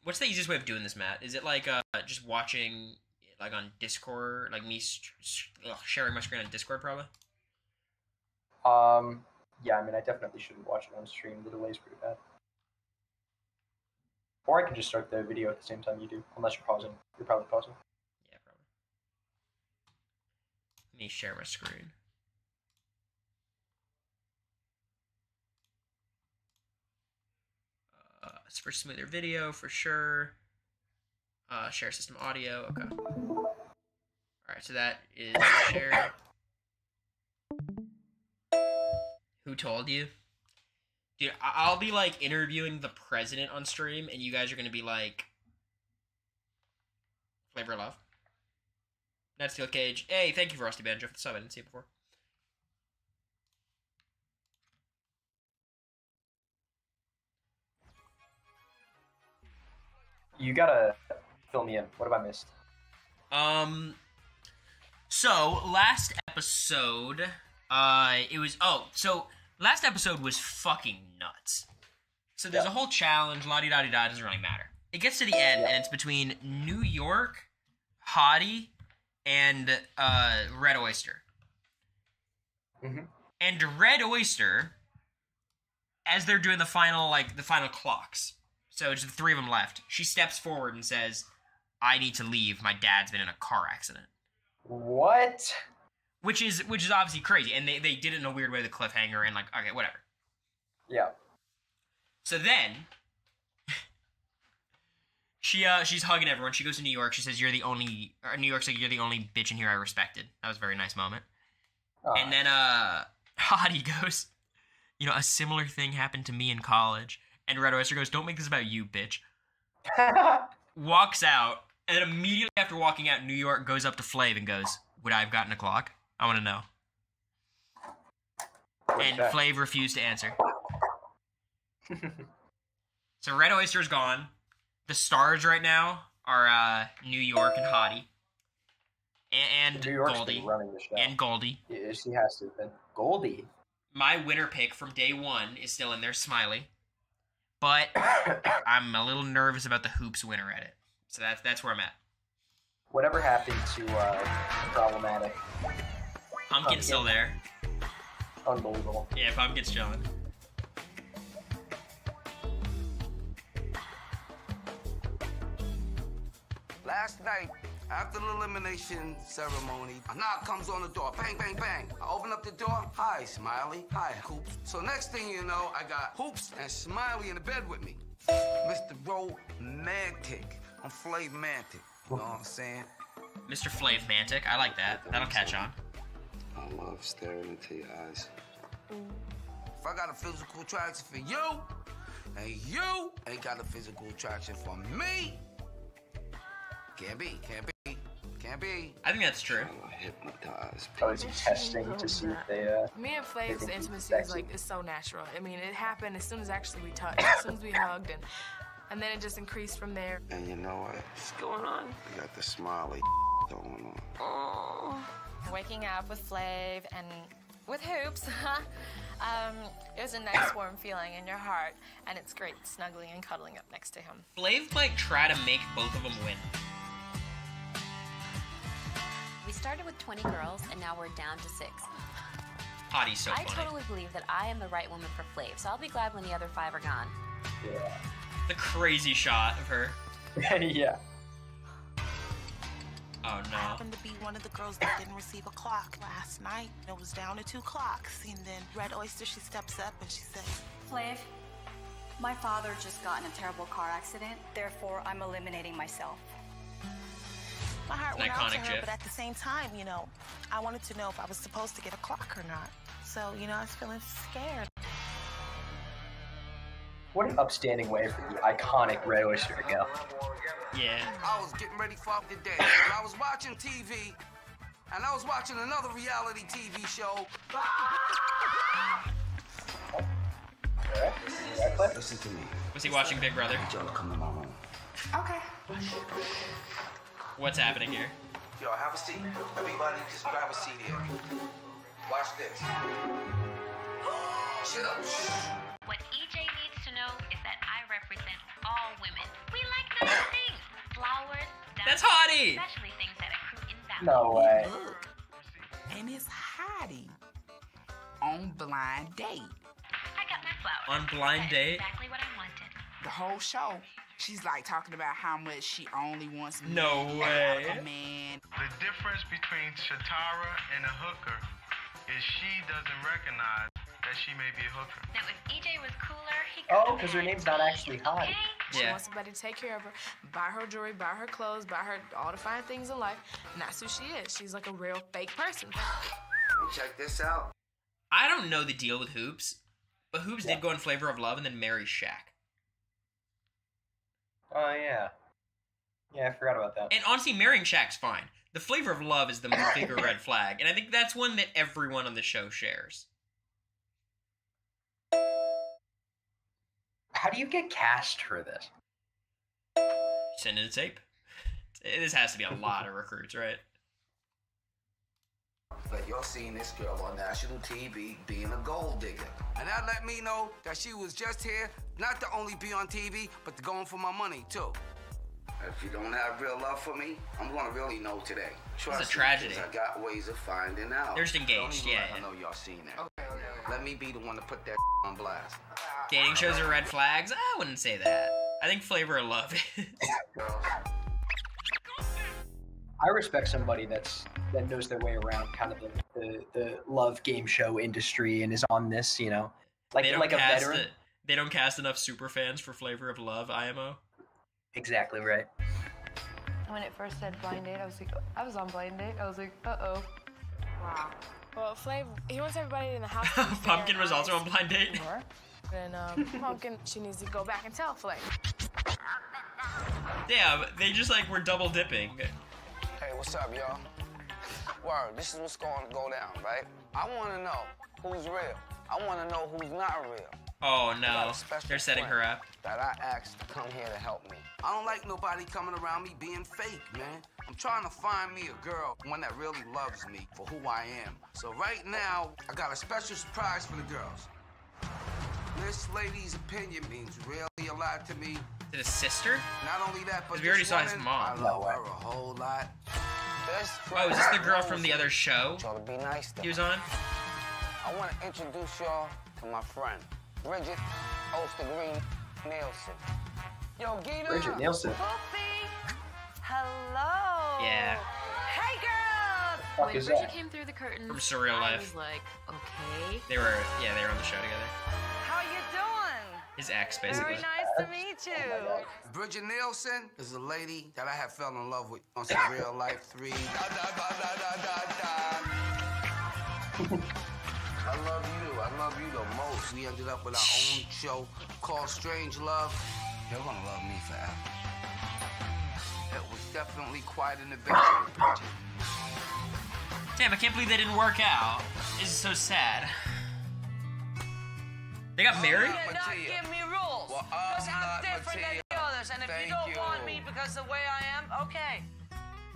Speaker 1: What's the easiest way of doing this, Matt? Is it like just watching like on Discord, like me sharing my screen on Discord, probably?
Speaker 2: Yeah, I mean, I definitely shouldn't watch it on stream. The delay's pretty bad. Or I can just start the video at the same time you do, unless you're pausing. You're probably pausing.
Speaker 1: Yeah, probably. Let me share my screen. It's for smoother video, for sure. Share system audio, okay. Alright, so that is share. Who told you? Dude, I'll be, like, interviewing the president on stream, and you guys are gonna be like... Flavor of Love. Ned Steel Cage. Hey, thank you for Rusty Banjo for the sub. I didn't see it before.
Speaker 2: You gotta fill me in. What have I missed?
Speaker 1: So, last episode, last episode was fucking nuts. So there's a whole challenge, la-di-da-di-da, doesn't really matter. It gets to the end, and it's between New York, Hottie, and, Red Oyster.
Speaker 2: Mm-hmm.
Speaker 1: And Red Oyster, as they're doing the final clocks, so it's the 3 of them left, she steps forward and says, I need to leave, my dad's been in a car accident.
Speaker 2: What?
Speaker 1: Which is obviously crazy, and they did it in a weird way, the cliffhanger, and like, okay, whatever.
Speaker 2: Yeah.
Speaker 1: So then, she's hugging everyone. She goes to New York. She says, "You're the only." New York's like, "You're the only bitch in here I respected." That was a very nice moment. And then Hottie goes, "You know, a similar thing happened to me in college." And Red Oyster goes, "Don't make this about you, bitch." Walks out, and then immediately after walking out, New York goes up to Flav and goes, "Would I have gotten a clock? I want to know." And Flav refused to answer. So Red Oyster's gone. The stars right now are New York and Hottie. And
Speaker 2: New York's
Speaker 1: Goldie.
Speaker 2: been running the show.
Speaker 1: And Goldie.
Speaker 2: Yeah, she has to have been. Goldie.
Speaker 1: My winner pick from day one is still in there, Smiley. But I'm a little nervous about the Hoops winner edit. So that's where I'm at.
Speaker 2: Whatever happened to Problematic?
Speaker 1: Pumpkin's still there.
Speaker 2: Unbelievable.
Speaker 1: Yeah, Pumpkin's chilling.
Speaker 4: Last night, after the elimination ceremony, a knock comes on the door. Bang, bang, bang. I open up the door. Hi, Smiley. Hi, Hoops. So next thing you know, I got Hoops and Smiley in the bed with me. Mr. Romantic. I'm Flav Mantic. You know what I'm saying?
Speaker 1: Mr. Flav Mantic. I like that. That'll catch on.
Speaker 5: I love staring into your eyes.
Speaker 4: If I got a physical attraction for you, and you ain't got a physical attraction for me, can't be.
Speaker 1: I think that's true.
Speaker 5: Hypnotized.
Speaker 2: Oh, is he testing to see if they,
Speaker 6: Me and
Speaker 2: they
Speaker 6: Flav's
Speaker 2: think he's
Speaker 6: intimacy is
Speaker 2: sexy?
Speaker 6: like, it's so natural. I mean, it happened as soon as actually we touched, as soon as we hugged, and then it just increased from there.
Speaker 5: And you know what?
Speaker 6: What's going on?
Speaker 5: You got the smiley going on.
Speaker 6: Oh.
Speaker 7: Waking up with Flav and with Hoops, it was a nice warm feeling in your heart, and it's great snuggling and cuddling up next to him.
Speaker 1: Flav might try to make both of them win.
Speaker 8: We started with 20 girls, and now we're down to 6.
Speaker 1: Hottie's so
Speaker 8: I
Speaker 1: funny.
Speaker 8: totally believe that I am the right woman for Flav, so I'll be glad when the other 5 are gone.
Speaker 2: Yeah.
Speaker 1: The crazy shot of her.
Speaker 2: Yeah.
Speaker 1: Oh
Speaker 9: I
Speaker 1: no.
Speaker 9: happened to be one of the girls that didn't receive a clock last night. It was down to 2 clocks, and then Red Oyster, she steps up and she says,
Speaker 10: Flav, my father just got in a terrible car accident, therefore I'm eliminating myself.
Speaker 9: my heart
Speaker 1: An
Speaker 9: went out to
Speaker 1: iconic
Speaker 9: her,
Speaker 1: gif.
Speaker 9: but at the same time, you know, I wanted to know if I was supposed to get a clock or not. So, you know, I was feeling scared.
Speaker 2: What an upstanding way for the iconic Red Oyster to go.
Speaker 1: Yeah.
Speaker 4: I was getting ready for the day, and I was watching TV, and I was watching another reality TV show.
Speaker 2: Alright.
Speaker 5: Listen to me.
Speaker 1: Was he watching Big Brother?
Speaker 5: I want y'all to come to my room.
Speaker 10: Okay.
Speaker 1: What's happening here?
Speaker 4: Yo, have a seat. Everybody just grab a seat here. Watch this. Shut up.
Speaker 11: What EJ needs to know is that I represent all women. We like nice things. Flowers,
Speaker 1: That's
Speaker 11: diamonds,
Speaker 1: Hottie!
Speaker 11: especially things that accrue in value.
Speaker 2: No way.
Speaker 12: Look, and it's Hottie on Blind Date.
Speaker 11: I got my flowers.
Speaker 1: On Blind
Speaker 11: That is
Speaker 1: Date?
Speaker 11: exactly what I wanted.
Speaker 12: The whole show, she's like talking about how much she only wants me
Speaker 1: No way.
Speaker 12: out of a man.
Speaker 13: The difference between Shatara and a hooker is she doesn't recognize that she may be a hooker.
Speaker 11: Now, if EJ was cooler, he could
Speaker 2: Oh,
Speaker 11: have
Speaker 2: because her
Speaker 11: had
Speaker 2: name's not
Speaker 11: me,
Speaker 2: actually Hottie.
Speaker 11: okay?
Speaker 6: She
Speaker 1: Yeah.
Speaker 6: wants somebody to take care of her, buy her jewelry, buy her clothes, buy her all the fine things in life. And that's who she is. She's like a real fake person.
Speaker 4: Check this out.
Speaker 1: I don't know the deal with Hoops, but Hoops did go in Flavor of Love and then marry Shaq.
Speaker 2: Oh, yeah. Yeah, I forgot about that.
Speaker 1: And honestly, marrying Shaq's fine. The Flavor of Love is the bigger red flag, and I think that's one that everyone on the show shares.
Speaker 2: How do you get cast for this?
Speaker 1: Send in a tape. This has to be a lot of recruits, right?
Speaker 4: But y'all seen this girl on national TV being a gold digger. And that let me know that she was just here not to only be on TV, but to go in for my money, too. If you don't have real love for me, I'm gonna really know today. Trust
Speaker 1: It's a tragedy.
Speaker 4: me, 'cause I got ways of finding out.
Speaker 1: They're just engaged,
Speaker 4: Don't even
Speaker 1: yeah,
Speaker 4: let her
Speaker 1: yeah.
Speaker 4: know y'all seen that. Let me be the one to put that on blast.
Speaker 1: Dating shows are red flags? I wouldn't say that. I think Flavor of Love is.
Speaker 2: I respect somebody that knows their way around kind of the love game show industry and is on this, you know. Like
Speaker 1: they don't
Speaker 2: like a
Speaker 1: cast
Speaker 2: veteran.
Speaker 1: They don't cast enough super fans for Flavor of Love, IMO.
Speaker 2: Exactly right.
Speaker 6: When it first said blind date, I was on blind date. I was like, uh-oh. Wow. Well, Flav, he wants everybody in the house to be fair
Speaker 1: Pumpkin
Speaker 6: and
Speaker 1: was also on
Speaker 6: honest.
Speaker 1: blind date.
Speaker 6: And Pumpkin, she needs to go back and tell Flav.
Speaker 1: Damn, they just like were double dipping.
Speaker 4: Hey, what's up, y'all? Word, this is what's going to go down, right? I want to know who's real. I want to know who's not real.
Speaker 1: Oh
Speaker 4: I got
Speaker 1: no,
Speaker 4: a special
Speaker 1: they're setting
Speaker 4: friend
Speaker 1: her up.
Speaker 4: That I asked to come here to help me. I don't like nobody coming around me being fake, man. I'm trying to find me a girl, one that really loves me for who I am. So right now, I got a special surprise for the girls. This lady's opinion means really a lot to me.
Speaker 1: Is it a sister?
Speaker 4: Not only that, but
Speaker 1: We already
Speaker 4: this
Speaker 1: saw his
Speaker 4: woman,
Speaker 1: mom.
Speaker 4: I love her a whole lot.
Speaker 1: Oh, is this the girl from the other show
Speaker 4: Y'all to be nice to
Speaker 1: he was
Speaker 4: her.
Speaker 1: on?
Speaker 4: I want to introduce y'all to my friend, Bridget Ostergreen Nielsen. Yo, Gita.
Speaker 2: Bridget Nielsen.
Speaker 14: Hello.
Speaker 1: Yeah.
Speaker 14: Hey, girl.
Speaker 2: Fuck
Speaker 8: When
Speaker 2: is
Speaker 8: Bridget
Speaker 2: that?
Speaker 8: came through the curtain,
Speaker 1: From Surreal
Speaker 8: I
Speaker 1: Life.
Speaker 8: was like, okay.
Speaker 1: They were on the show together.
Speaker 14: How you doing?
Speaker 1: His ex, basically.
Speaker 14: Very nice to meet you.
Speaker 4: Bridget Nielsen is a lady that I have fell in love with on Surreal Life 3. I love you the most. We ended up with our own show called Strange Love. You're gonna love me forever. It was definitely quite an adventure with Bridget.
Speaker 1: Damn, I can't believe they didn't work out. This is so sad. They got married?
Speaker 14: You not give me rules.
Speaker 4: Well,
Speaker 14: Because
Speaker 4: I'm
Speaker 14: I'm
Speaker 4: not
Speaker 14: different than
Speaker 4: Mateo.
Speaker 14: the others. And if
Speaker 4: Thank
Speaker 14: you don't
Speaker 4: you.
Speaker 14: want me because the way I am, okay.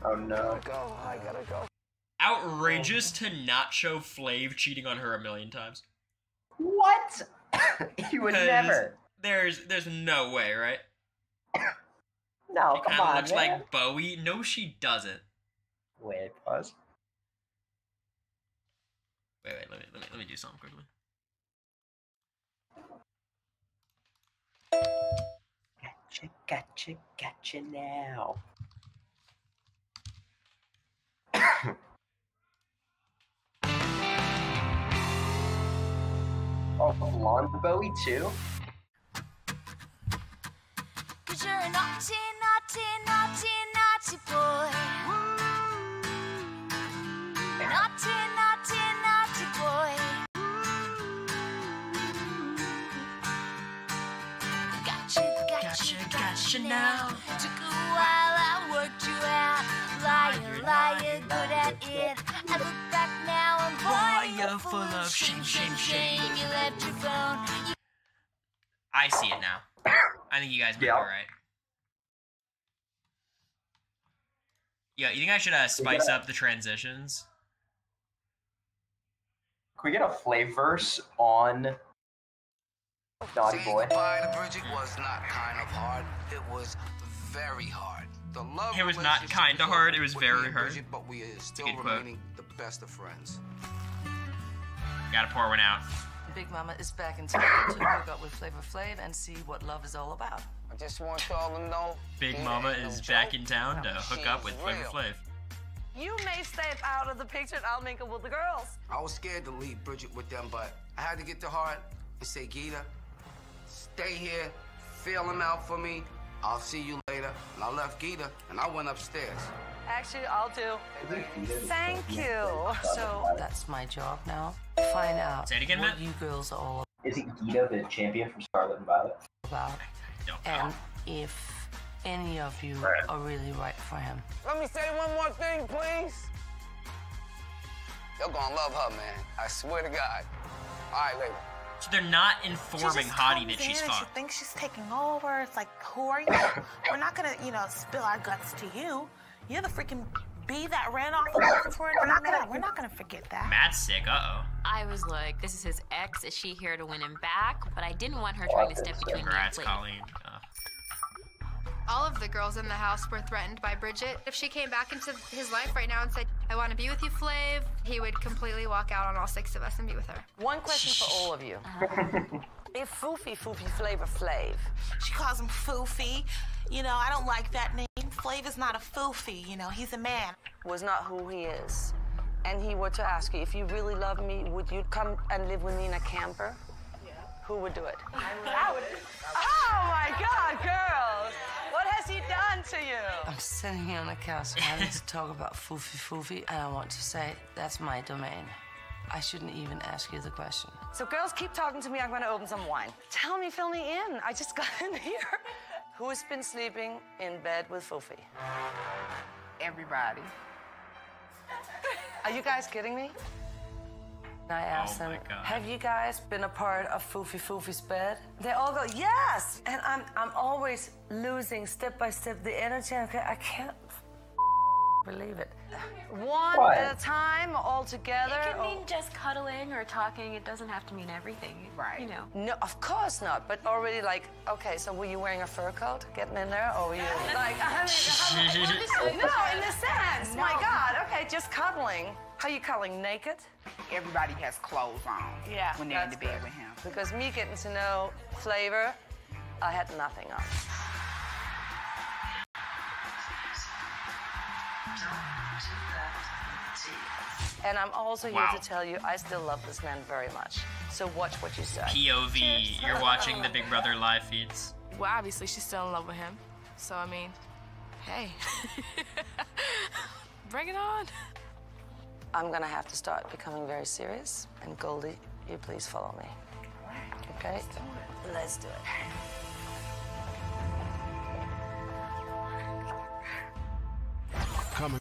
Speaker 2: Oh no.
Speaker 4: I gotta go.
Speaker 1: Outrageous to not show Flav cheating on her a million times.
Speaker 2: What? You would
Speaker 1: 'Cause
Speaker 2: never.
Speaker 1: There's no way, right?
Speaker 2: No,
Speaker 1: She
Speaker 2: come
Speaker 1: kind of
Speaker 2: on,
Speaker 1: looks
Speaker 2: man.
Speaker 1: like Bowie. No, she doesn't.
Speaker 2: Wait, pause.
Speaker 1: Wait, let me do something quickly.
Speaker 2: Gotcha now. Oh, blonde Bowie too?
Speaker 15: Cause you're a naughty, naughty, naughty, naughty boy. Naughty, naughty, naughty boy. Gotcha now. Took a while, I worked you out. Liar, good at it. I look back now and boy, you're full of shame. You left your phone.
Speaker 1: I see it now. I think you guys might be right. Yeah, you think I should spice up the transitions?
Speaker 2: Can we get a flavors on Naughty Boy?
Speaker 4: Saying goodbye to Bridget was not kind of hard. It was very hard. The love
Speaker 1: It was not
Speaker 4: relationship
Speaker 1: kinda
Speaker 4: is
Speaker 1: hard,
Speaker 4: over
Speaker 1: it was
Speaker 4: with me
Speaker 1: very
Speaker 4: and
Speaker 1: hard.
Speaker 4: Bridget, but we are still
Speaker 1: good quote.
Speaker 4: remaining the best of friends.
Speaker 1: Gotta pour one out.
Speaker 14: Big Mama is back in town to hook up with Flavor Flav and see what love is all about.
Speaker 4: I just want y'all to know.
Speaker 1: Big
Speaker 4: it
Speaker 1: Mama
Speaker 4: ain't no
Speaker 1: is
Speaker 4: joke.
Speaker 1: back in town to hook up with
Speaker 4: She's
Speaker 1: Flavor
Speaker 4: real.
Speaker 1: Flav.
Speaker 14: You may step out of the picture and I'll make it with the girls.
Speaker 4: I was scared to leave Bridget with them, but I had to get to heart and say, Gita, stay here, feel him out for me. I'll see you later. And I left Gita and I went upstairs.
Speaker 14: Actually, I'll do. Thank you. So that's my job now. Find out
Speaker 1: Say it again,
Speaker 14: what
Speaker 1: Matt.
Speaker 14: you girls are all
Speaker 2: Is it Gita, the champion from Scarlet and Violet?
Speaker 14: about. And if any of you are really right for him.
Speaker 4: Let me say one more thing, please. You're gonna love her, man. I swear to God. All right, later.
Speaker 1: So they're not informing Hottie that she's
Speaker 9: She
Speaker 1: fucked.
Speaker 9: thinks she's taking over. It's like, who are you? We're not gonna, spill our guts to you. You're the freaking bee that ran off the roof for it. We're not gonna forget that.
Speaker 1: Matt's sick, uh-oh.
Speaker 8: I was like, this is his ex. Is she here to win him back? But I didn't want her trying to step between me and
Speaker 1: Congrats,
Speaker 8: Flav.
Speaker 1: Colleen.
Speaker 16: All of the girls in the house were threatened by Bridget. If she came back into his life right now and said, I want to be with you, Flav, he would completely walk out on all 6 of us and be with her.
Speaker 14: One question for all of you. If Foofy Flavor Flav.
Speaker 9: She calls him Foofy. I don't like that name. Flav is not a foofy. He's a man.
Speaker 14: Was not who he is, and he were to ask you, if you really love me, would you come and live with me in a camper? Who would do it?
Speaker 9: I would.
Speaker 14: Oh my God, girls! What has he done to you? I'm sitting here on the couch having to talk about foofy, and I want to say that's my domain. I shouldn't even ask you the question. So girls, keep talking to me. I'm going to open some wine. Tell me, fill me in. I just got in here. Who's been sleeping in bed with Foofy?
Speaker 12: Everybody.
Speaker 14: Are you guys kidding me? I asked them, have you guys been a part of Foofy's bed? They all go, yes! And I'm always losing step by step the energy. I can't believe it. One at a time, all together.
Speaker 8: It can mean just cuddling or talking. It doesn't have to mean everything.
Speaker 12: Right.
Speaker 8: You know.
Speaker 14: No, of course not. But already like, okay, so were you wearing a fur coat getting in there? Or were you like, no, in a sense.
Speaker 12: No.
Speaker 14: My God, okay, just cuddling. How you cuddling, naked?
Speaker 12: Everybody has clothes on when they're in the bed with him.
Speaker 14: Because me getting to know Flavor, I had nothing on. And I'm also here to tell you, I still love this man very much. So watch what you say.
Speaker 1: POV, you're watching the Big Brother live feeds.
Speaker 6: Well, obviously, she's still in love with him. So, I mean, hey. Bring it on.
Speaker 14: I'm gonna have to start becoming very serious. And Goldie, you please follow me. Okay? Let's do it.
Speaker 17: Coming.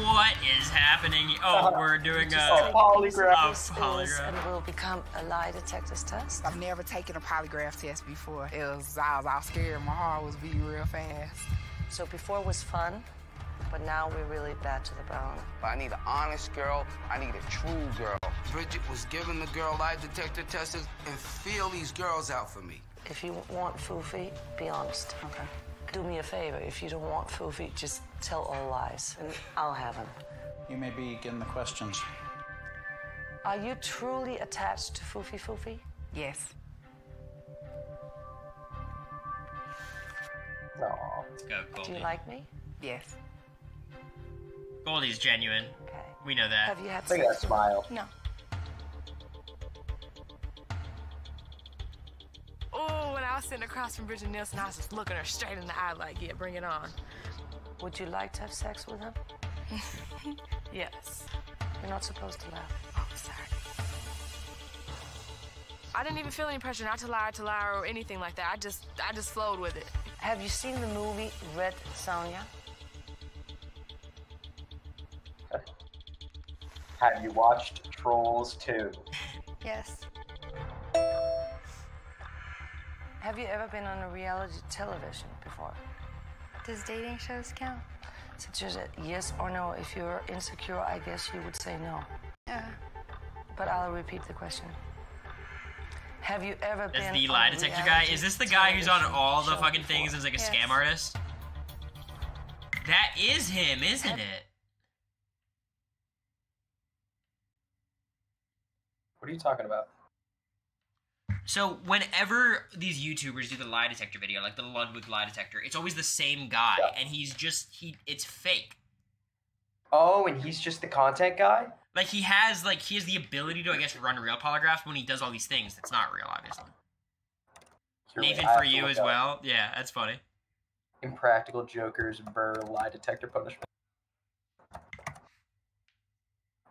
Speaker 1: What is happening? Oh, we're doing a
Speaker 14: polygraph. And it will become a lie detector's test.
Speaker 12: I've never taken a polygraph test before. I was all scared. My heart was beating real fast.
Speaker 14: So before was fun, but now we're really bad to the bone.
Speaker 4: I need an honest girl. I need a true girl. Bridget was giving the girl lie detector tests and feel these girls out for me.
Speaker 14: If you want Foofy, be honest. Okay. Do me a favor. If you don't want Foofy, just tell all lies, and I'll have him.
Speaker 18: You may begin the questions.
Speaker 14: Are you truly attached to Foofy?
Speaker 12: Yes.
Speaker 2: Aww.
Speaker 1: Let's go, Goldie.
Speaker 14: Do you like me?
Speaker 12: Yes.
Speaker 1: Goldie's genuine.
Speaker 14: Okay.
Speaker 1: We know that.
Speaker 14: Have you had
Speaker 2: Look at that smile.
Speaker 6: No. Oh, when I was sitting across from Bridget Nielsen, I was just looking her straight in the eye like, yeah, bring it on.
Speaker 14: Would you like to have sex with him?
Speaker 6: Yes.
Speaker 14: You're not supposed to laugh.
Speaker 6: Oh, sorry. I didn't even feel any pressure not to lie or anything like that. I just flowed with it.
Speaker 14: Have you seen the movie Red Sonja?
Speaker 2: Have you watched Trolls 2?
Speaker 6: Yes.
Speaker 14: Have you ever been on a reality television before?
Speaker 6: Does dating shows count?
Speaker 14: So just a yes or no. If you're insecure, I guess you would say no.
Speaker 6: Yeah.
Speaker 14: But I'll repeat the question. Have you ever been
Speaker 1: the lie detector guy? Is this the guy who's on all the fucking things as like a scam artist? That is him, isn't it?
Speaker 2: What are you talking about?
Speaker 1: So whenever these YouTubers do the lie detector video, like the Ludwig lie detector, it's always the same guy, and it's fake.
Speaker 2: Oh, and he's just the content guy?
Speaker 1: Like he has the ability to, I guess, run real polygraphs when he does all these things. It's not real, obviously. Nathan, for you as well. Yeah, that's funny.
Speaker 2: Impractical Jokers, Burr, lie detector punishment.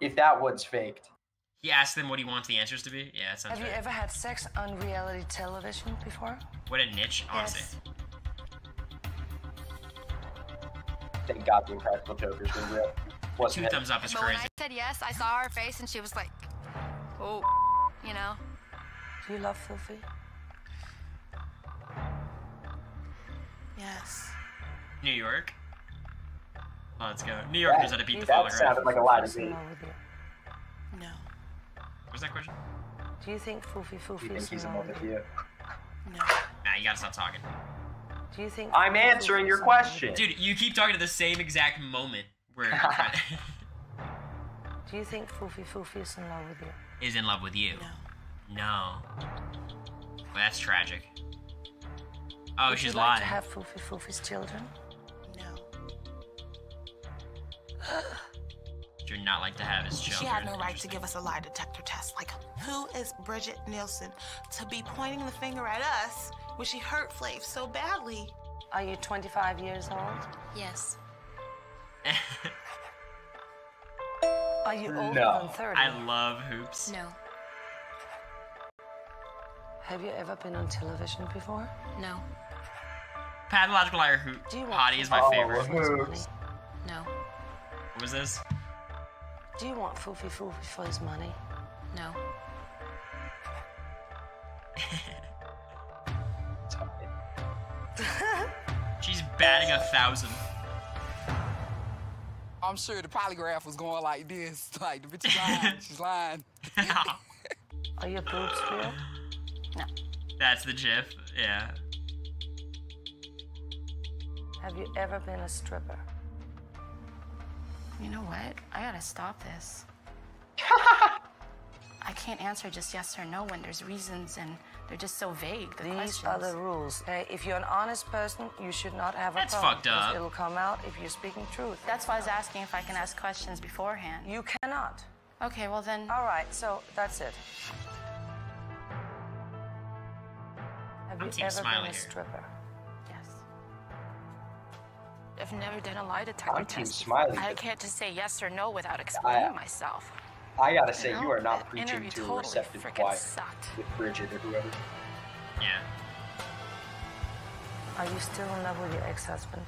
Speaker 2: If that one's faked.
Speaker 1: He asked them what he wants the answers to be. Yeah, that sounds
Speaker 14: Have you ever had sex on reality television before?
Speaker 1: What a niche, honestly.
Speaker 2: Thank God the Impractical Jokers were real.
Speaker 1: Two thumbs up is
Speaker 16: But
Speaker 1: crazy.
Speaker 16: when I said yes, I saw her face and she was like, oh, you know.
Speaker 14: Do you love Foofy?
Speaker 6: Yes.
Speaker 1: New York. Let's go. New York knows how to beat the polygraph.
Speaker 2: That sounded like a lie to me.
Speaker 6: No.
Speaker 1: What's that question?
Speaker 14: Do you think Foofy is
Speaker 2: he's
Speaker 14: in
Speaker 2: in love with you?
Speaker 6: No.
Speaker 1: Nah, you gotta stop talking.
Speaker 14: Do you think
Speaker 2: I'm answering your question.
Speaker 1: Dude, you keep talking to the same exact moment where
Speaker 14: Do you think Foofy is in love with you?
Speaker 1: is in love with you. No. Well, that's tragic. Oh,
Speaker 14: Would
Speaker 1: she's
Speaker 14: you like
Speaker 1: lying.
Speaker 14: to have Foofy's children?
Speaker 6: No.
Speaker 1: do not like to have as children.
Speaker 9: She had no right to give us a lie detector test. Like, who is Bridget Nielsen to be pointing the finger at us when she hurt Flav so badly?
Speaker 14: Are you 25 years old?
Speaker 7: Yes.
Speaker 14: Are you older
Speaker 2: No.
Speaker 14: than 30?
Speaker 1: I love hoops.
Speaker 7: No.
Speaker 14: Have you ever been on television before?
Speaker 7: No.
Speaker 1: Pathological liar hoop.
Speaker 14: Do you want
Speaker 1: Hottie is my
Speaker 2: Oh,
Speaker 1: favorite.
Speaker 2: hoops.
Speaker 7: No.
Speaker 1: What was this?
Speaker 14: Do you want Foofy Foofy for his money?
Speaker 7: No.
Speaker 1: She's batting 1,000.
Speaker 12: I'm sure the polygraph was going like this. Like, the bitch is lying. She's lying.
Speaker 14: Are your boobs real?
Speaker 7: No.
Speaker 1: That's the gif. Yeah.
Speaker 14: Have you ever been a stripper?
Speaker 7: You know what? I gotta stop this. I can't answer just yes or no when there's reasons and they're just so vague, the
Speaker 14: These
Speaker 7: questions.
Speaker 14: are the rules. Okay? If you're an honest person, you should not have a
Speaker 1: That's
Speaker 14: problem.
Speaker 1: fucked up.
Speaker 14: It'll come out if you're speaking truth.
Speaker 7: That's why I was asking if I can ask questions beforehand.
Speaker 14: You cannot.
Speaker 7: Okay, well then...
Speaker 14: All right, so that's it. Have
Speaker 1: I'm
Speaker 14: you
Speaker 1: Team
Speaker 14: ever
Speaker 1: Smiley
Speaker 14: been a
Speaker 1: here.
Speaker 14: stripper?
Speaker 7: Yes. I've never done a lie detector
Speaker 2: I'm Team
Speaker 7: test.
Speaker 2: Smiley.
Speaker 7: I can't just say yes or no without explaining myself.
Speaker 2: I gotta say,
Speaker 7: You
Speaker 2: you
Speaker 7: know,
Speaker 2: are not
Speaker 7: that
Speaker 2: preaching
Speaker 7: interview
Speaker 2: to a
Speaker 7: totally
Speaker 2: receptive
Speaker 7: frickin'
Speaker 2: choir
Speaker 7: sucked.
Speaker 2: with Bridget or whoever.
Speaker 1: Yeah.
Speaker 14: Are you still in love with your ex-husband?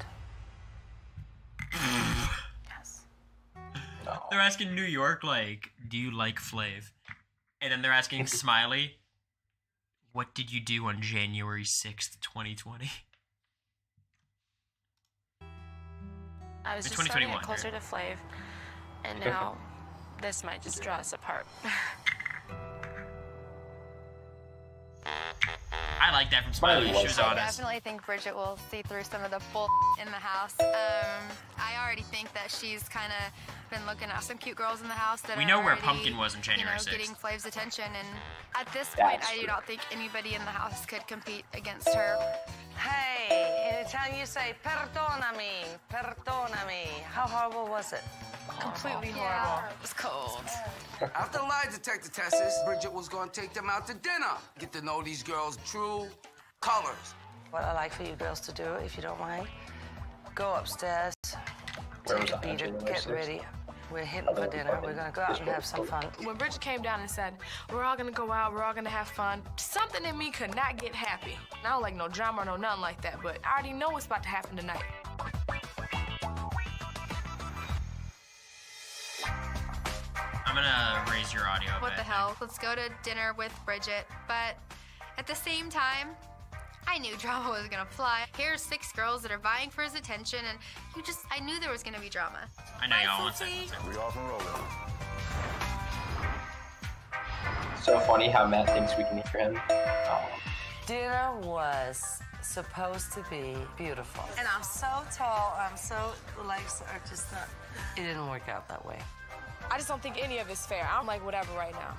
Speaker 7: Yes.
Speaker 2: No.
Speaker 1: They're asking New York, like, do you like Flav? And then they're asking Smiley, what did you do on January 6th, 2020?
Speaker 7: I was
Speaker 1: It's
Speaker 7: just starting to
Speaker 1: 2021,
Speaker 7: get closer to Flav, and now this might just draw us apart.
Speaker 1: I like that from Smiley. She was
Speaker 16: I
Speaker 1: honest.
Speaker 16: definitely think Bridget will see through some of the bull in the house. I already think that she's kind of been looking at some cute girls in the house that
Speaker 1: We
Speaker 16: are
Speaker 1: know where
Speaker 16: already,
Speaker 1: Pumpkin was on January 6th.
Speaker 16: getting Flav's attention. And at this point,
Speaker 2: That's
Speaker 16: I do
Speaker 2: true.
Speaker 16: not think anybody in the house could compete against her.
Speaker 14: Hey, anytime you say, perdonami, perdonami, how horrible was it?
Speaker 7: Completely horrible. It was cold.
Speaker 4: After lie detector tests, Bridget was gonna take them out to dinner. Get to know these girls' true colors.
Speaker 14: What I like for you girls to do, if you don't mind, go upstairs,
Speaker 2: Where
Speaker 14: take
Speaker 2: was
Speaker 14: a beat,
Speaker 2: Angela
Speaker 14: get
Speaker 2: Sixth?
Speaker 14: ready. We're hitting for dinner. We're gonna go out and have some fun.
Speaker 6: When Bridget came down and said, we're all gonna go out, we're all gonna have fun, something in me could not get happy. I don't like no drama or no nothing like that, but I already know what's about to happen tonight.
Speaker 1: I'm gonna raise your audio a
Speaker 16: What
Speaker 1: bit.
Speaker 16: the hell? Let's go to dinner with Bridget. But at the same time, I knew drama was gonna fly. Here's 6 girls that are vying for his attention, and I knew there was gonna be drama.
Speaker 1: I know y'all want that.
Speaker 5: We off and rolling.
Speaker 2: So funny how Matt thinks we can hear him. Oh.
Speaker 14: Dinner was supposed to be beautiful. And I'm so tall, the legs are just not. It didn't work out that way.
Speaker 6: I just don't think any of it's fair. I'm like whatever right now.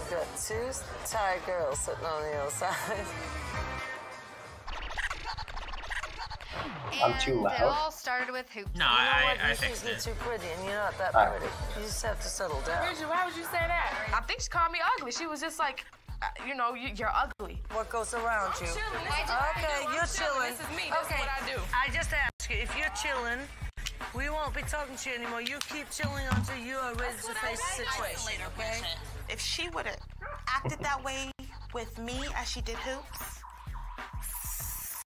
Speaker 14: Got 2 tired girls sitting on the other side.
Speaker 2: I'm too
Speaker 16: And
Speaker 2: loud.
Speaker 16: it all started with hoops.
Speaker 1: No, I fixed
Speaker 14: You're
Speaker 1: it.
Speaker 14: too pretty, and you're not that
Speaker 2: Alright.
Speaker 14: pretty. You just have to settle down.
Speaker 6: Bridget, why would you say that? I think she called me ugly. She was just like, you're ugly.
Speaker 14: What goes around you? Okay, you're chilling.
Speaker 6: This is me. This is what I do.
Speaker 14: I just ask you, if you're chilling, we won't be talking to you anymore. You keep chilling until you are ready to face the situation, okay?
Speaker 9: If she would have acted that way with me as she did Hoops,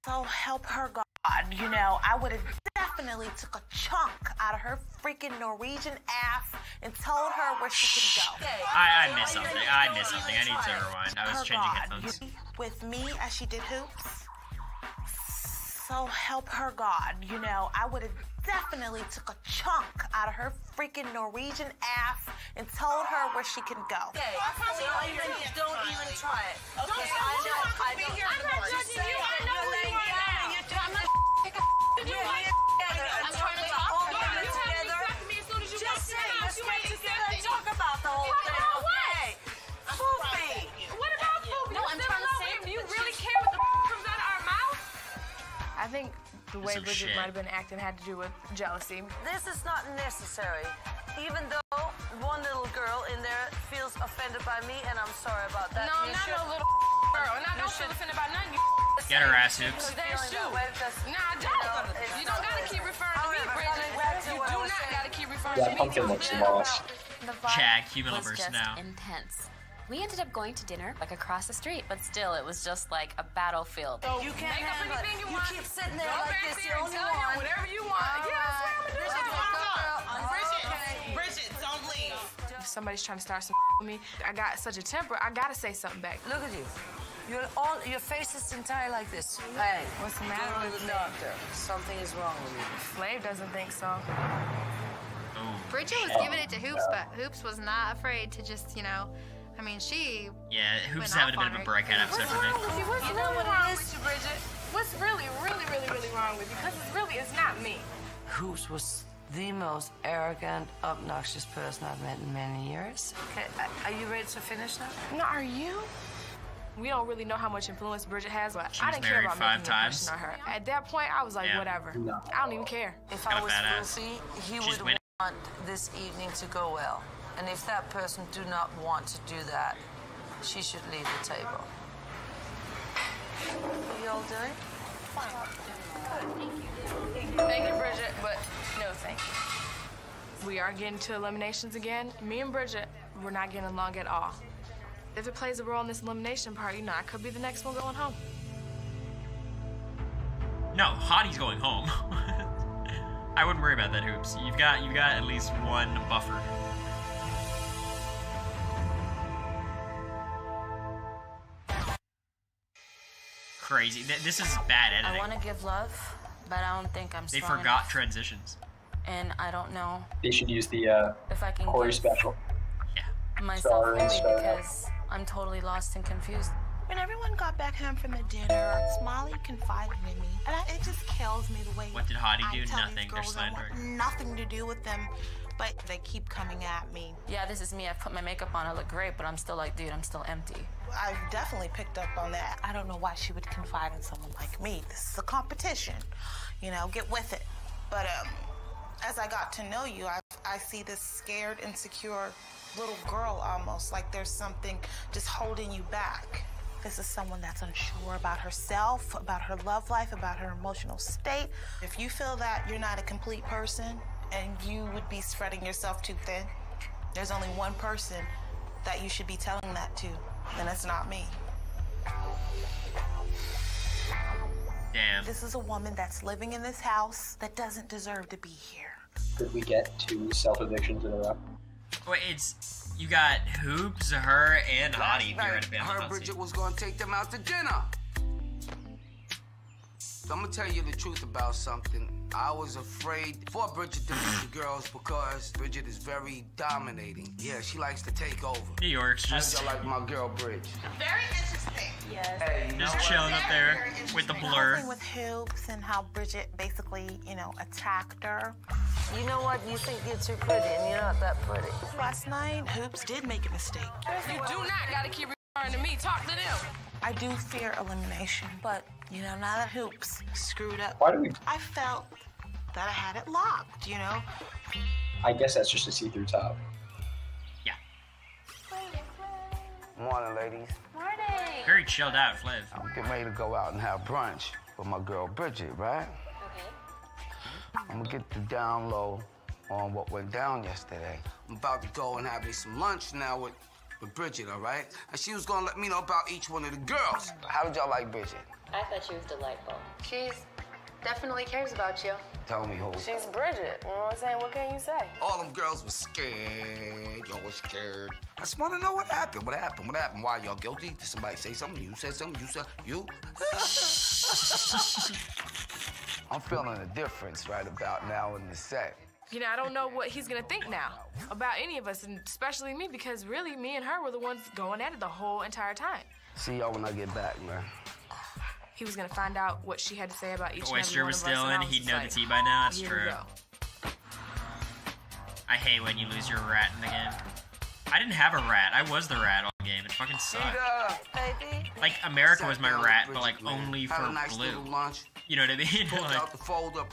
Speaker 9: so help her God, I would have definitely took a chunk out of her freaking Norwegian ass and told her where she can go.
Speaker 1: I missed something. I missed something. I need to rewind. I was
Speaker 9: Her
Speaker 1: changing
Speaker 9: God,
Speaker 1: headphones.
Speaker 9: with me as she did Hoops, so help her God, I would have definitely took a chunk out of her freaking Norwegian ass and told her where she can go.
Speaker 14: Don't even try it. Okay, I know. Just say that you're laying down and you're doing this. You're here together and talking about all women together. Just say, let's get together and talk about the whole thing, okay? Foofy.
Speaker 6: What about Foofy?
Speaker 7: No, I'm trying to say,
Speaker 6: do you really care what the comes out of our mouth? I think The way
Speaker 1: Some
Speaker 6: Bridget
Speaker 1: shit.
Speaker 6: might have been acting had to do with jealousy.
Speaker 14: This is not necessary. Even though one little girl in there feels offended by me, and I'm sorry about that.
Speaker 6: No,
Speaker 14: You
Speaker 6: not
Speaker 14: should-
Speaker 6: no little girl. And I
Speaker 14: you
Speaker 6: don't
Speaker 14: should-
Speaker 6: feel offended by nothing.
Speaker 1: Get her ass, Hoops.
Speaker 6: That's you. Nah, I don't. You don't gotta keep referring to me, Bridget. You do not gotta keep referring to
Speaker 2: Yeah,
Speaker 6: me.
Speaker 2: Pumpkin looks lost.
Speaker 8: The vibe
Speaker 1: Chad, Cuban
Speaker 8: was
Speaker 1: lovers
Speaker 8: just
Speaker 1: now.
Speaker 8: intense. We ended up going to dinner like across the street, but still, it was just like a battlefield.
Speaker 14: You can't handle it. You keep sitting there
Speaker 6: Go
Speaker 14: like
Speaker 6: back
Speaker 14: this.
Speaker 6: there
Speaker 14: You're
Speaker 6: and
Speaker 14: only
Speaker 6: tell him
Speaker 14: one.
Speaker 6: whatever you want.
Speaker 14: Bridget, don't leave.
Speaker 6: If somebody's trying to start some with me, I got such a temper, I gotta say something back.
Speaker 14: Look at you. Your face is entirely like this. Hey,
Speaker 6: What's the matter
Speaker 14: go to
Speaker 6: with
Speaker 14: the
Speaker 6: me?
Speaker 14: doctor. Something is wrong with you.
Speaker 6: Flav doesn't think so.
Speaker 16: Bridget was giving it to Hoops, but Hoops was not afraid to just, you know, I mean, she.
Speaker 1: Yeah, Hoops is
Speaker 16: went
Speaker 1: having a
Speaker 16: off
Speaker 1: bit of
Speaker 16: on
Speaker 1: a
Speaker 16: her.
Speaker 1: breakout episode for me.
Speaker 6: What's
Speaker 14: You know
Speaker 6: really
Speaker 14: what it
Speaker 6: wrong
Speaker 14: is?
Speaker 6: with you, Bridget? What's really wrong with you? Because it's not me.
Speaker 14: Hoops was the most arrogant, obnoxious person I've met in many years. Okay, are you ready to finish now?
Speaker 6: No, are you? We don't really know how much influence Bridget has, but
Speaker 1: She
Speaker 6: I
Speaker 1: was
Speaker 6: didn't care
Speaker 1: married
Speaker 6: about
Speaker 1: 5
Speaker 6: making an
Speaker 1: times.
Speaker 6: impression on her. At that point, I was like,
Speaker 1: Yeah.
Speaker 6: whatever.
Speaker 2: No.
Speaker 6: I don't even care.
Speaker 14: If
Speaker 1: Kinda
Speaker 14: I was
Speaker 1: badass.
Speaker 14: Goofy, he
Speaker 1: She's
Speaker 14: would
Speaker 1: winning.
Speaker 14: want this evening to go well. And if that person do not want to do that, she should leave the table. What are you all doing?
Speaker 6: Thank you, Bridget, but no thank you. We are getting to eliminations again. Me and Bridget, we're not getting along at all. If it plays a role in this elimination part, you know, I could be the next one going home.
Speaker 1: No, Hottie's going home. I wouldn't worry about that, Hoops. You've got at least one buffer. Crazy. This is bad
Speaker 10: I
Speaker 1: editing.
Speaker 10: want to give love, but I don't think I'm
Speaker 1: They
Speaker 10: strong
Speaker 1: forgot
Speaker 10: enough.
Speaker 1: transitions.
Speaker 10: And I don't know
Speaker 2: They should use the
Speaker 10: if I can
Speaker 2: Cory
Speaker 10: give
Speaker 2: special.
Speaker 10: myself
Speaker 2: Sorry,
Speaker 10: fully
Speaker 2: sorry.
Speaker 10: because I'm totally lost and confused.
Speaker 9: When everyone got back home from the dinner, Smiley confided in me, and it just kills me the way
Speaker 1: What did Hottie
Speaker 9: I
Speaker 1: do?
Speaker 9: tell
Speaker 1: Nothing.
Speaker 9: these
Speaker 1: They're
Speaker 9: girls I want
Speaker 1: slandering.
Speaker 9: nothing to do with them, but they keep coming at me.
Speaker 10: Yeah, this is me. I've put my makeup on. I look great, but I'm still like, dude, I'm still empty.
Speaker 9: I've definitely picked up on that. I don't know why she would confide in someone like me. This is a competition, you know. Get with it. But as I got to know you, I see this scared, insecure little girl almost like there's something just holding you back. This is someone that's unsure about herself, about her love life, about her emotional state. If you feel that you're not a complete person and you would be spreading yourself too thin, there's only one person that you should be telling that to, and it's not me.
Speaker 1: Damn.
Speaker 9: This is a woman that's living in this house that doesn't deserve to be here.
Speaker 2: Did we get 2 self-evictions in a row?
Speaker 1: Wait, you got Hoops, her, and
Speaker 4: Last
Speaker 1: Hottie.
Speaker 4: night, her Bridget was gonna take them out to dinner. So I'm gonna tell you the truth about something. I was afraid for Bridget to meet the girls because Bridget is very dominating. Yeah, she likes to take over.
Speaker 1: New York's just
Speaker 4: How y'all like my girl Bridge?
Speaker 9: Very interesting. Yes.
Speaker 4: Hey,
Speaker 1: just chilling up there with the blur.
Speaker 9: Something with Hoops and how Bridget basically, you know, attacked her.
Speaker 14: You know what? You think you're too pretty, and you're not that pretty.
Speaker 9: Last night, Hoops did make a mistake.
Speaker 6: You do not gotta keep referring to me. Talk to them.
Speaker 9: I do fear elimination, but, you know, now that Hoops screwed up,
Speaker 2: Why do we?
Speaker 9: I felt that I had it locked, you know?
Speaker 2: I guess that's just a see-through top.
Speaker 5: Morning, ladies.
Speaker 8: Morning.
Speaker 1: Very chilled out, Flav.
Speaker 5: I'm getting ready to go out and have brunch with my girl Bridget, right?
Speaker 8: Okay.
Speaker 5: I'm gonna get the down low on what went down yesterday.
Speaker 4: I'm about to go and have me some lunch now with Bridget, all right? And she was gonna let me know about each one of the girls.
Speaker 5: How did y'all like Bridget?
Speaker 8: I thought she was delightful.
Speaker 6: She's definitely cares about you.
Speaker 5: Tell me who.
Speaker 6: She's Bridget. You know what I'm saying? What can you say?
Speaker 4: All them girls were scared. Y'all was scared. I just want to know what happened. What happened? What happened? Why y'all guilty? Did somebody say something? You said something? You said you?
Speaker 5: I'm feeling a difference right about now in the set.
Speaker 6: You know, I don't know what he's gonna think now about any of us, and especially me, because really, me and her were the ones going at it the whole entire time.
Speaker 5: See y'all when I get back, man.
Speaker 6: He was gonna find out what she had to say about each
Speaker 1: The
Speaker 6: and every
Speaker 1: oyster
Speaker 6: one
Speaker 1: was
Speaker 6: of us,
Speaker 1: still
Speaker 6: and I
Speaker 1: in.
Speaker 6: was
Speaker 1: He'd
Speaker 6: just
Speaker 1: know
Speaker 6: like,
Speaker 1: the tea by now. That's
Speaker 6: here we
Speaker 1: true.
Speaker 6: go.
Speaker 1: I hate when you lose your rat in the game. I didn't have a rat. I was the rat all game. game. It fucking sucked.
Speaker 14: Baby.
Speaker 1: Like, America was my rat, but like only
Speaker 4: Had
Speaker 1: for
Speaker 4: a nice
Speaker 1: blue.
Speaker 4: little lunch.
Speaker 1: You know what I mean?
Speaker 4: Pulled
Speaker 1: Like,
Speaker 4: out the folder,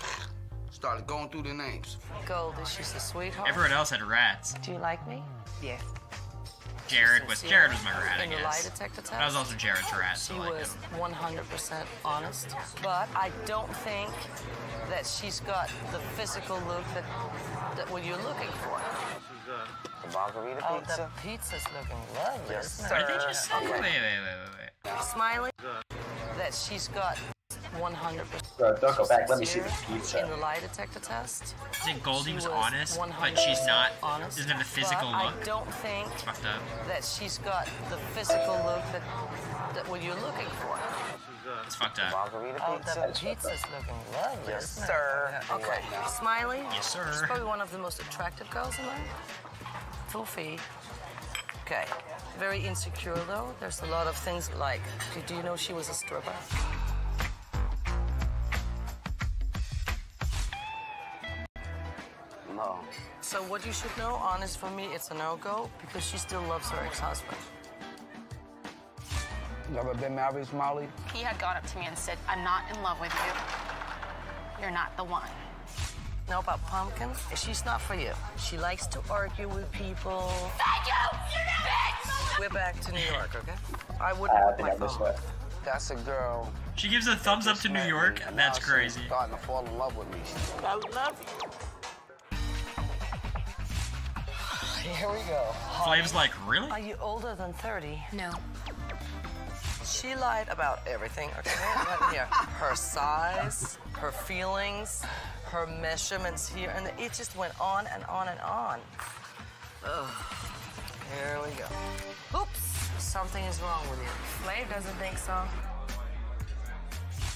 Speaker 4: started going through the names.
Speaker 14: Goldie, she's a sweetheart.
Speaker 1: everyone else had rats.
Speaker 14: Do you like me?
Speaker 12: Yes.
Speaker 1: Jared was my rat, I
Speaker 14: In the lie
Speaker 1: guess.
Speaker 14: detector test,
Speaker 1: That was also Jared's rat,
Speaker 14: she
Speaker 1: so like,
Speaker 14: was 100% honest. But I don't think that she's got the physical look that what you're looking for.
Speaker 5: The margarita
Speaker 14: Oh,
Speaker 5: pizza.
Speaker 14: the pizza's looking lovely.
Speaker 5: Yes,
Speaker 14: isn't
Speaker 5: sir.
Speaker 14: it?
Speaker 1: What did they just say?
Speaker 14: Okay.
Speaker 1: Wait.
Speaker 14: Smiley, that she's got 100%.
Speaker 2: Bro, don't go back. Let me see the
Speaker 14: sincere
Speaker 2: pizza.
Speaker 14: In the lie detector test.
Speaker 1: I think Goldie
Speaker 14: She
Speaker 1: was
Speaker 14: was
Speaker 1: honest, but
Speaker 14: 100%
Speaker 1: she's not.
Speaker 14: honest,
Speaker 1: Isn't it a physical
Speaker 14: but
Speaker 1: look?
Speaker 14: I don't think
Speaker 1: It's fucked up.
Speaker 14: that she's got the physical look that what you're looking for.
Speaker 1: It's fucked up.
Speaker 5: Margarita
Speaker 14: Oh,
Speaker 5: pizza.
Speaker 14: the pizza's looking lovely.
Speaker 5: Yes,
Speaker 14: isn't it?
Speaker 5: sir.
Speaker 14: Okay, Smiley.
Speaker 1: Yes, sir.
Speaker 14: She's probably one of the most attractive girls in there. Foofy. Okay. Very insecure though. There's a lot of things like, do you know she was a stripper?
Speaker 5: No.
Speaker 14: So what you should know, honest for me, it's a no-go because she still loves her ex-husband.
Speaker 5: You ever been married, Smiley?
Speaker 8: He had gone up to me and said, I'm not in love with you. You're not the one.
Speaker 14: Know about Pumpkin? She's not for you. She likes to argue with people.
Speaker 15: Thank you, you bitch!
Speaker 14: We're back to New York, okay? I wouldn't put my phone on.
Speaker 5: That's a girl.
Speaker 1: She gives a thumbs up to New York.
Speaker 5: And
Speaker 1: That's
Speaker 5: now
Speaker 1: crazy.
Speaker 5: She's starting to fall in love with me. I love you.
Speaker 14: Here we go.
Speaker 1: Flame's like, really?
Speaker 14: Are you older than 30?
Speaker 8: No.
Speaker 14: She lied about everything, okay? Right here. Her size, her feelings, her measurements here, and it just went on and on and on. Ugh. Here we go. Oops, something is wrong with you.
Speaker 6: Flav doesn't think so.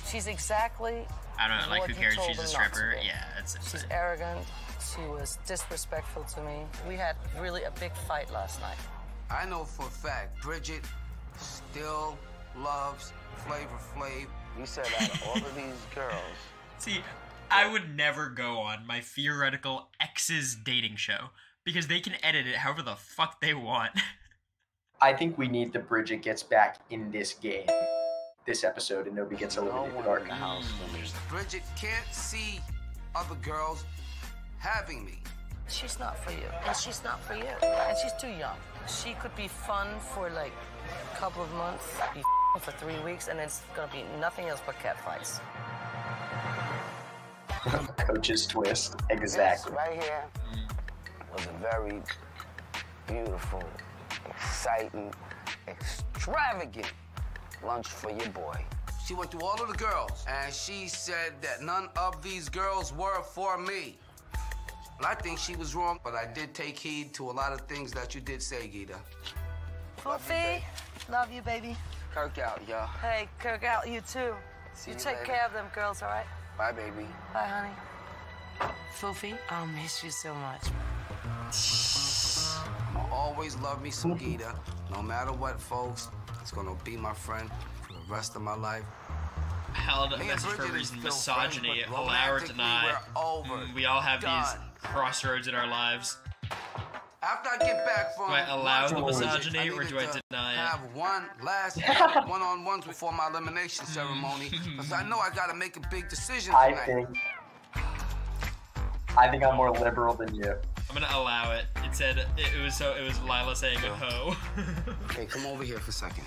Speaker 14: She's exactly
Speaker 1: I don't know, like,
Speaker 14: what
Speaker 1: who
Speaker 14: you
Speaker 1: cares?
Speaker 14: told
Speaker 1: She's a
Speaker 14: her not
Speaker 1: stripper.
Speaker 14: to be.
Speaker 1: Yeah, that's it.
Speaker 14: She's arrogant. She was disrespectful to me. We had really a big fight last night.
Speaker 4: I know for a fact Bridget still loves Flavor Flav.
Speaker 5: You said out of all of these girls.
Speaker 1: See, I would never go on my theoretical ex's dating show because they can edit it however the fuck they want.
Speaker 2: I think we need the Bridget gets back in this game, this episode, and nobody gets eliminated.
Speaker 5: No one in the house for me.
Speaker 4: Bridget can't see other girls having me.
Speaker 14: She's not for you, and she's not for you, and she's too young. She could be fun for like a couple of months, be for 3 weeks, and it's gonna be nothing else but cat fights.
Speaker 2: Coach's twist, exactly.
Speaker 5: This right here was a very beautiful, exciting, extravagant lunch for your boy.
Speaker 4: She went through all of the girls, and she said that none of these girls were for me. Well, I think she was wrong, but I did take heed to a lot of things that you did say, Gita.
Speaker 14: Foofy, love you, baby.
Speaker 5: Kirk out, y'all.
Speaker 14: Hey, Kirk out, you too.
Speaker 5: See
Speaker 14: you
Speaker 5: you
Speaker 14: take
Speaker 5: later.
Speaker 14: care of them girls, all right?
Speaker 5: Bye, baby.
Speaker 14: Bye, honey. Foofy, I'll miss you so much.
Speaker 4: I'll always love me some Gita. No matter what, folks, it's gonna be my friend for the rest of my life.
Speaker 1: Held a
Speaker 4: Me and
Speaker 1: message for a
Speaker 4: Bridget
Speaker 1: reason.
Speaker 4: is still friends,
Speaker 1: Misogyny,
Speaker 4: but
Speaker 1: allow or
Speaker 4: romantically,
Speaker 1: deny.
Speaker 4: we're over.
Speaker 1: We all have these
Speaker 4: Done.
Speaker 1: crossroads in our lives.
Speaker 4: After I get back from
Speaker 1: Do I allow
Speaker 4: lunch
Speaker 1: the
Speaker 4: with Bridget,
Speaker 1: misogyny or
Speaker 4: needed
Speaker 1: do I
Speaker 4: to
Speaker 1: deny it?
Speaker 4: have one last one-on-ones before my elimination ceremony, because I know I gotta make a big decision tonight.
Speaker 2: I think I'm more liberal than you.
Speaker 1: I'm gonna allow it. It said it was Lila saying a hoe.
Speaker 4: Okay, come over here for a second.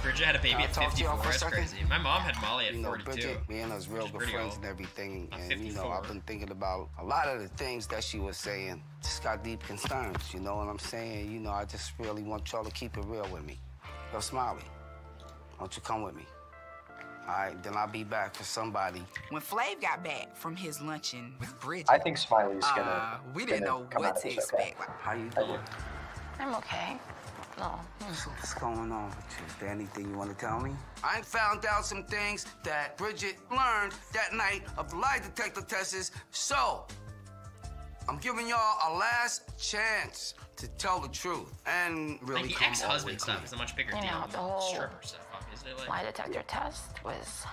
Speaker 1: Bridget had a baby at
Speaker 4: Talk to y'all
Speaker 1: 54.
Speaker 4: for a
Speaker 1: That's
Speaker 4: second.
Speaker 1: crazy. My mom had Molly at
Speaker 4: You know,
Speaker 1: 42.
Speaker 4: Bridget, me and us real good
Speaker 1: pretty
Speaker 4: friends
Speaker 1: old.
Speaker 4: and everything.
Speaker 1: I'm
Speaker 4: And, you know,
Speaker 1: 54.
Speaker 4: I've been thinking about a lot of the things that she was saying. Just got deep concerns, you know what I'm saying? You know, I just really want y'all to keep it real with me. Yo, Smiley, why don't you come with me? All right, then I'll be back for somebody.
Speaker 12: When Flav got back from his luncheon with Bridget,
Speaker 2: I think Smiley's gonna.
Speaker 12: we didn't know
Speaker 2: come
Speaker 12: what
Speaker 2: out of
Speaker 12: to
Speaker 2: this okay.
Speaker 12: expect.
Speaker 4: How you doing?
Speaker 8: I'm okay. No.
Speaker 4: So what's going on with you? Is there anything you want to tell me? I found out some things that Bridget learned that night of the lie detector tests. So, I'm giving y'all a last chance to tell the truth and really
Speaker 1: Like the
Speaker 4: come all the way
Speaker 1: ex-husband stuff
Speaker 4: clean.
Speaker 1: is a much bigger
Speaker 8: You
Speaker 1: deal
Speaker 8: know,
Speaker 1: than
Speaker 8: the whole
Speaker 1: stripper stuff, obviously. Like,
Speaker 8: lie detector test was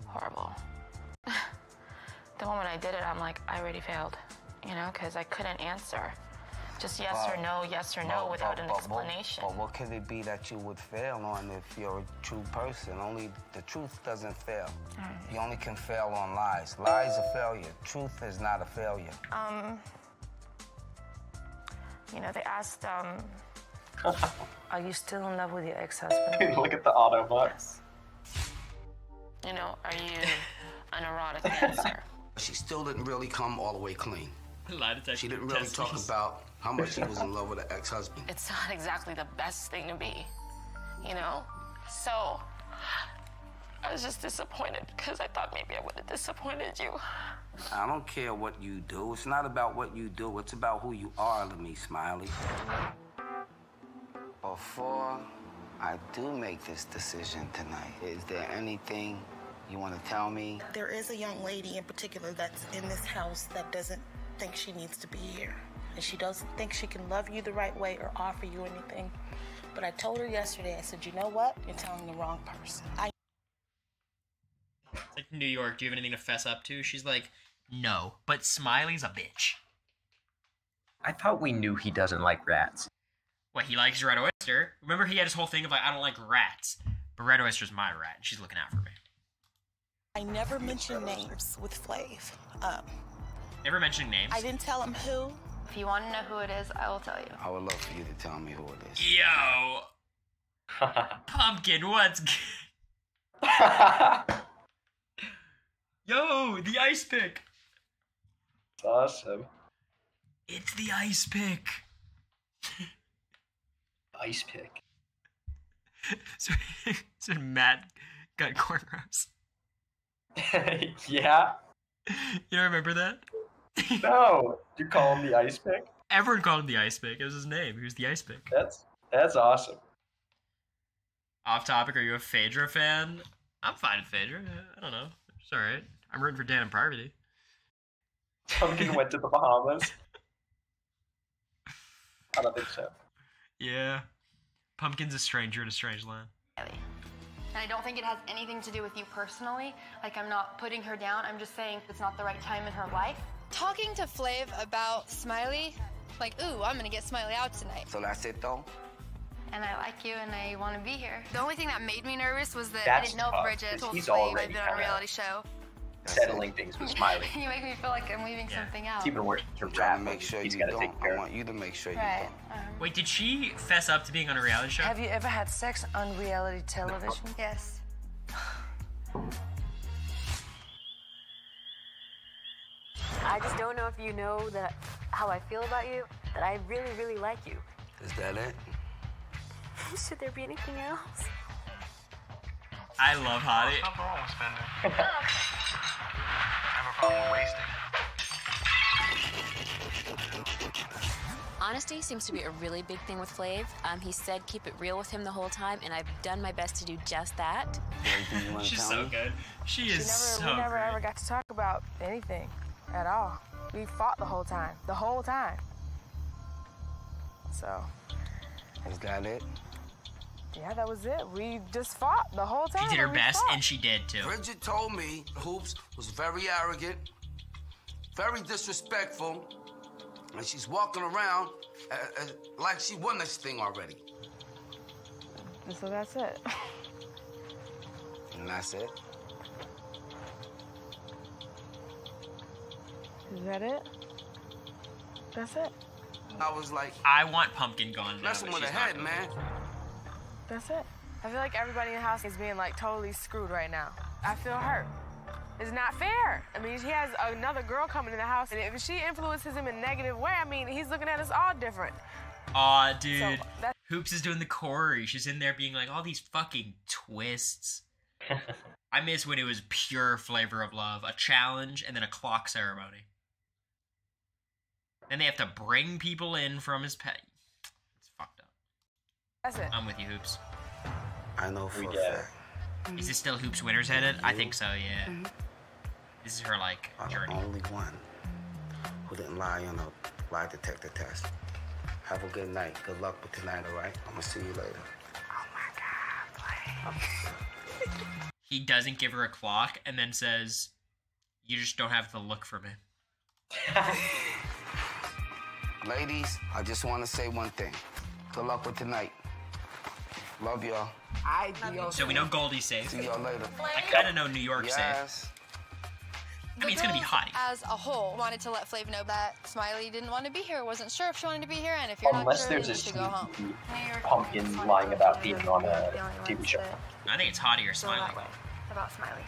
Speaker 8: horrible. The moment I did it, I'm like, I already failed, you know, because I couldn't answer
Speaker 7: Just yes or no without an explanation.
Speaker 5: But what could it be that you would fail on if you're a true person? Only the truth doesn't fail. You only can fail on lies. Lies are failure. Truth is not a failure.
Speaker 7: You know, they asked, are you still in love with your ex-husband?
Speaker 2: Look at the Autobot.
Speaker 7: Yes. You know, are you an erotic dancer?
Speaker 4: She still didn't really come all the way clean. She didn't really talk
Speaker 1: testes.
Speaker 4: about how much she was in love with her ex-husband.
Speaker 7: It's not exactly the best thing to be, you know? So, I was just disappointed because I thought maybe I would have disappointed you.
Speaker 5: I don't care what you do. It's not about what you do. It's about who you are to me, Smiley. Before I do make this decision tonight, is there anything you want to tell me?
Speaker 9: There is a young lady in particular that's in this house that doesn't think she needs to be here. And she doesn't think she can love you the right way or offer you anything. But I told her yesterday, I said, you know what? You're telling the wrong person.
Speaker 1: It's like, New York, do you have anything to fess up to? She's like, no, but Smiley's a bitch.
Speaker 2: I thought we knew he doesn't like rats.
Speaker 1: What, he likes red oyster? Remember he had his whole thing of like, I don't like rats. But red oyster's my rat, and she's looking out for me.
Speaker 9: I never mentioned names with Flav.
Speaker 1: Never mentioning names?
Speaker 9: I didn't tell him who.
Speaker 16: If you want to know who it is, I will tell you.
Speaker 5: I would love for you to tell me who it is.
Speaker 1: Yo! Pumpkin, what's good? Yo, the ice pick!
Speaker 2: It's awesome.
Speaker 1: It's the ice pick!
Speaker 2: Ice pick.
Speaker 1: So Matt got cornrows.
Speaker 2: Yeah?
Speaker 1: You don't remember that?
Speaker 2: No. You call him the ice pick?
Speaker 1: Everyone called him the ice pick. It was his name. He was the ice pick.
Speaker 2: That's awesome.
Speaker 1: Off topic, are you a Phaedra fan? I'm fine with Phaedra. I don't know. It's alright. I'm rooting for Dan and Parvati.
Speaker 2: Pumpkin went to the Bahamas. I don't think so.
Speaker 1: Yeah. Pumpkin's a stranger in a strange land.
Speaker 16: And I don't think it has anything to do with you personally. Like, I'm not putting her down. I'm just saying it's not the right time in her life.
Speaker 17: Talking to Flav about Smiley, like, ooh, I'm gonna get Smiley out tonight.
Speaker 5: So that's it, though?
Speaker 16: And I like you, and I want to be here.
Speaker 17: The only thing that made me nervous was that
Speaker 2: That's
Speaker 17: I didn't know
Speaker 2: tough,
Speaker 17: Bridget
Speaker 2: 'cause
Speaker 17: told
Speaker 2: he's
Speaker 17: Flav
Speaker 2: already
Speaker 17: I'd been on a
Speaker 2: kinda
Speaker 17: reality show.
Speaker 2: Settling things with Smiley.
Speaker 16: You make me feel like I'm leaving something out.
Speaker 2: It's even worse for
Speaker 5: Trying
Speaker 2: Brad.
Speaker 5: to make sure
Speaker 2: He's
Speaker 5: you
Speaker 2: got to
Speaker 5: don't.
Speaker 2: take care
Speaker 5: I
Speaker 2: of.
Speaker 5: want you to make sure
Speaker 16: Right.
Speaker 5: you don't.
Speaker 1: Wait, did she fess up to being on a reality show?
Speaker 7: Have you ever had sex on reality television?
Speaker 17: Yes.
Speaker 8: I just don't know if you know that how I feel about you, that I really, really like you.
Speaker 5: Is that it?
Speaker 8: Should there be anything else?
Speaker 1: I love Hottie.
Speaker 13: Nothing wrong with spending. I have a problem with wasting.
Speaker 8: Honesty seems to be a really big thing with Flav. He said keep it real with him the whole time, and I've done my best to do just that.
Speaker 1: She's so good. She is so
Speaker 6: We never
Speaker 1: great.
Speaker 6: ever got to talk about anything at all. We fought the whole time. The whole time. So.
Speaker 5: Is that it?
Speaker 6: Yeah, that was it. We just fought the whole time.
Speaker 1: She did her
Speaker 6: We
Speaker 1: best,
Speaker 6: fought.
Speaker 1: and she did too.
Speaker 4: Bridget told me Hoops was very arrogant, very disrespectful, and she's walking around like she won this thing already.
Speaker 6: So that's it.
Speaker 5: And that's it?
Speaker 6: Is that it? That's it.
Speaker 4: I was like,
Speaker 1: I want Pumpkin gone now,
Speaker 4: messing
Speaker 1: but
Speaker 4: with
Speaker 1: she's
Speaker 4: her
Speaker 1: not
Speaker 4: head,
Speaker 1: gonna.
Speaker 4: man.
Speaker 6: That's it. I feel like everybody in the house is being like totally screwed right now. I feel hurt. It's not fair. I mean, he has another girl coming in the house, and if she influences him in a negative way, I mean, he's looking at us all different.
Speaker 1: Aw, dude.
Speaker 6: So
Speaker 1: Hoops is doing the Cory. She's in there being like, all these fucking twists. I miss when it was pure flavor of love. A challenge and then a clock ceremony. Then they have to bring people in from his pet. It's fucked up.
Speaker 6: That's it.
Speaker 1: I'm with you, Hoops.
Speaker 5: I know for a
Speaker 2: get
Speaker 5: fact.
Speaker 1: Is this still Hoops Winners headed? I think so, yeah. This is her, like,
Speaker 5: I'm
Speaker 1: journey.
Speaker 5: the only one who didn't lie on a lie detector test. Have a good night. Good luck with tonight, all right? I'm gonna see you later.
Speaker 1: He doesn't give her a clock and then says, you just don't have the look for me.
Speaker 5: Ladies, I just want to say one thing. Good luck with tonight. Love y'all.
Speaker 1: So we know Goldie's safe.
Speaker 5: See y'all later.
Speaker 1: I kind of know New York's safe. I mean, it's gonna be Hottie.
Speaker 16: As a whole, wanted to let Flav know that Smiley didn't want to be here, wasn't sure if she wanted to be here, and if you're
Speaker 2: Unless
Speaker 16: not sure,
Speaker 2: there's
Speaker 16: then
Speaker 2: a
Speaker 16: you should go home.
Speaker 2: pumpkin lying about being on a TV show.
Speaker 1: I think it's Hottie or Smiley.
Speaker 16: About Smiley.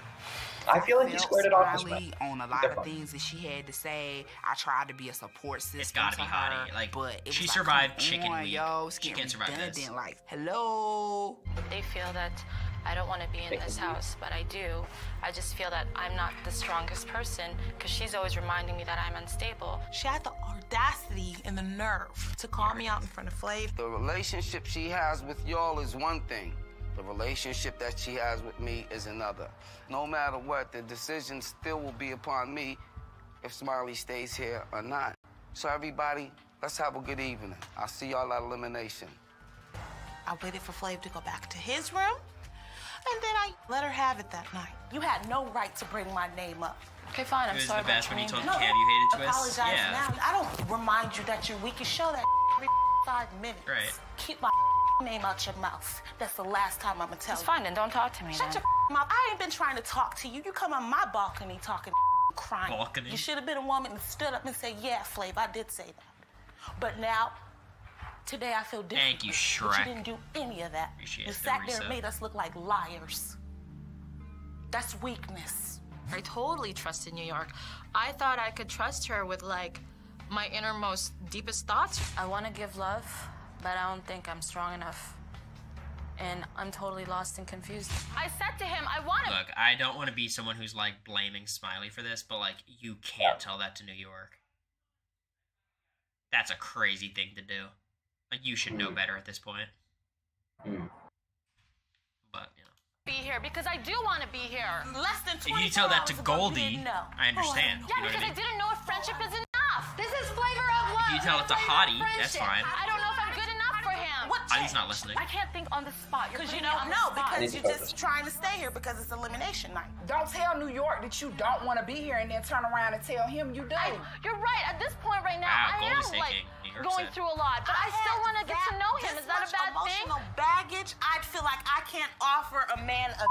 Speaker 2: I feel like he squared it off this way.
Speaker 12: On a lot of things that she had to say. I tried to be a support system.
Speaker 1: It's gotta be
Speaker 12: to
Speaker 1: Hottie.
Speaker 12: her,
Speaker 1: Like,
Speaker 12: but it
Speaker 1: she
Speaker 12: was
Speaker 1: survived
Speaker 12: like, come
Speaker 1: Chicken
Speaker 12: on,
Speaker 1: Week.
Speaker 12: Yo,
Speaker 1: She can't survive this.
Speaker 12: Like, hello.
Speaker 8: They feel that I don't want to be in this house, but I do. I just feel that I'm not the strongest person because she's always reminding me that I'm unstable.
Speaker 9: She had the audacity and the nerve to call me out in front of Flav.
Speaker 5: The relationship she has with y'all is one thing. The relationship that she has with me is another. No matter what, the decision still will be upon me if Smiley stays here or not. So everybody, let's have a good evening. I'll see y'all at elimination.
Speaker 9: I waited for Flav to go back to his room, and then I let her have it that night. You had no right to bring my name up.
Speaker 8: Okay, fine, I'm
Speaker 1: It was
Speaker 8: sorry.
Speaker 1: the best when you told
Speaker 9: No,
Speaker 1: Cam you hated Twist.
Speaker 9: apologize
Speaker 1: Yeah.
Speaker 9: now. I don't remind you that you're weak. You show that every 5 minutes.
Speaker 1: Right.
Speaker 9: Keep my name out your mouth. That's the last time I'm gonna tell you.
Speaker 8: It's fine, then don't talk to me.
Speaker 9: Shut
Speaker 8: then.
Speaker 9: your mouth. I ain't been trying to talk to you. You come on my balcony talking crying.
Speaker 1: Balcony?
Speaker 9: You should have been a woman and stood up and said, yeah, Flav, I did say that. But now, today I feel different.
Speaker 1: Thank you,
Speaker 9: But
Speaker 1: Shrek.
Speaker 9: you didn't do any of that.
Speaker 1: Appreciate
Speaker 9: You
Speaker 1: the
Speaker 9: sat there and
Speaker 1: reset.
Speaker 9: made us look like liars. That's weakness.
Speaker 6: I totally trusted New York. I thought I could trust her with, like, my innermost, deepest thoughts.
Speaker 8: I want to give love, but I don't think I'm strong enough. And I'm totally lost and confused. I said to him, I want to...
Speaker 1: Look, I don't want to be someone who's, like, blaming Smiley for this, but, like, you can't tell that to New York. That's a crazy thing to do. Like, you should know better at this point. But, you know.
Speaker 8: be here because I do want to be here.
Speaker 9: Less than 24
Speaker 1: If you tell that to
Speaker 9: hours ago, you
Speaker 1: Goldie,
Speaker 9: didn't know.
Speaker 1: I understand.
Speaker 8: Yeah,
Speaker 1: You know what
Speaker 8: because
Speaker 1: I mean?
Speaker 8: didn't know if friendship is enough. This is flavor of love.
Speaker 1: If you tell it to
Speaker 8: flavor of
Speaker 1: Hottie, that's
Speaker 8: friendship.
Speaker 1: fine.
Speaker 8: I don't know if I'm good enough for him.
Speaker 1: Hottie's not listening.
Speaker 8: I can't think on the spot.
Speaker 9: Because you don't know, because you're just trying to stay here because it's elimination night.
Speaker 12: Don't tell New York that you don't want to be here and then turn around and tell him you do.
Speaker 8: You're right. At this point right now,
Speaker 1: Wow,
Speaker 8: I am
Speaker 1: Goldie's
Speaker 8: like
Speaker 1: taking New York
Speaker 8: going
Speaker 1: set.
Speaker 8: through a lot, but I still want to get to know him. Is that a bad thing?
Speaker 9: Emotional baggage, I'd feel like I can't offer a man a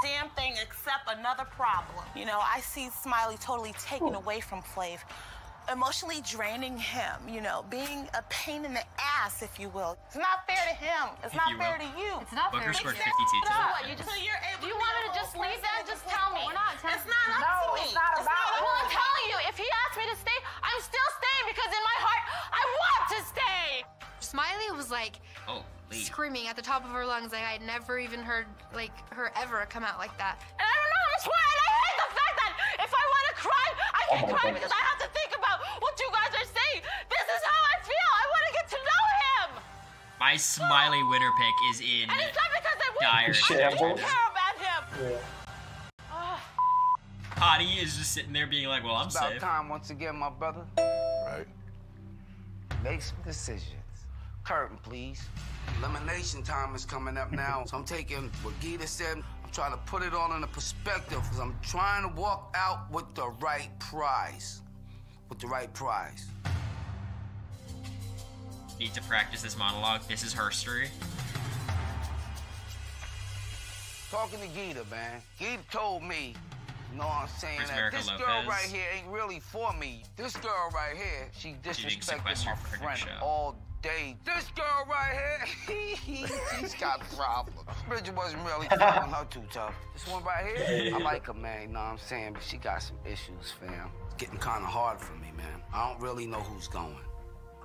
Speaker 9: damn thing except another problem. You know, I see Smiley totally taken away from Flav. Emotionally draining him, you know, being a pain in the ass, if you will. It's not fair to him. It's not fair to you.
Speaker 8: It's not
Speaker 1: Booker
Speaker 8: fair.
Speaker 1: scored 52
Speaker 8: So
Speaker 1: too.
Speaker 8: what? You just, do you want me to just leave then? Just tell me.
Speaker 9: It's not up to me.
Speaker 12: It's not about
Speaker 8: Well, I'm telling you, if he asked me to stay, I'm still staying because in my heart, I want to stay.
Speaker 16: Smiley was like screaming at the top of her lungs, like I'd never even heard like her ever come out like that.
Speaker 8: And I don't know how to swear, and I hate the fact that if I want to cry, I can cry because I have to think about what you guys are saying. This is how I feel. I want to get to know him.
Speaker 1: My Smiley winner pick is in
Speaker 8: And it's not because I
Speaker 1: dire
Speaker 8: don't
Speaker 1: shape.
Speaker 8: care about him.
Speaker 1: Hottie is just sitting there being like, well, I'm
Speaker 5: It's about
Speaker 1: safe.
Speaker 5: time once again, my brother. Right. Make some decisions. Curtain, please.
Speaker 4: Elimination time is coming up now, so I'm taking what Gita said. I'm trying to put it all in a perspective because I'm trying to walk out with the right prize. With the right prize.
Speaker 1: Need to practice this monologue. This is her story.
Speaker 5: Talking to Gita, man. Gita told me, you know what I'm saying,
Speaker 1: Where's
Speaker 5: that
Speaker 1: America
Speaker 5: this girl
Speaker 1: Lopez?
Speaker 5: right here ain't really for me. This girl right here, she
Speaker 1: being
Speaker 5: disrespected my
Speaker 1: sequestered for her new
Speaker 5: friend
Speaker 1: show.
Speaker 5: all day. This girl right here, she's got problems. Bridget wasn't really feeling her too tough. This one right here, I like her, man, you know what I'm saying, but she got some issues, fam.
Speaker 4: It's getting kind of hard for me, man. I don't really know who's going.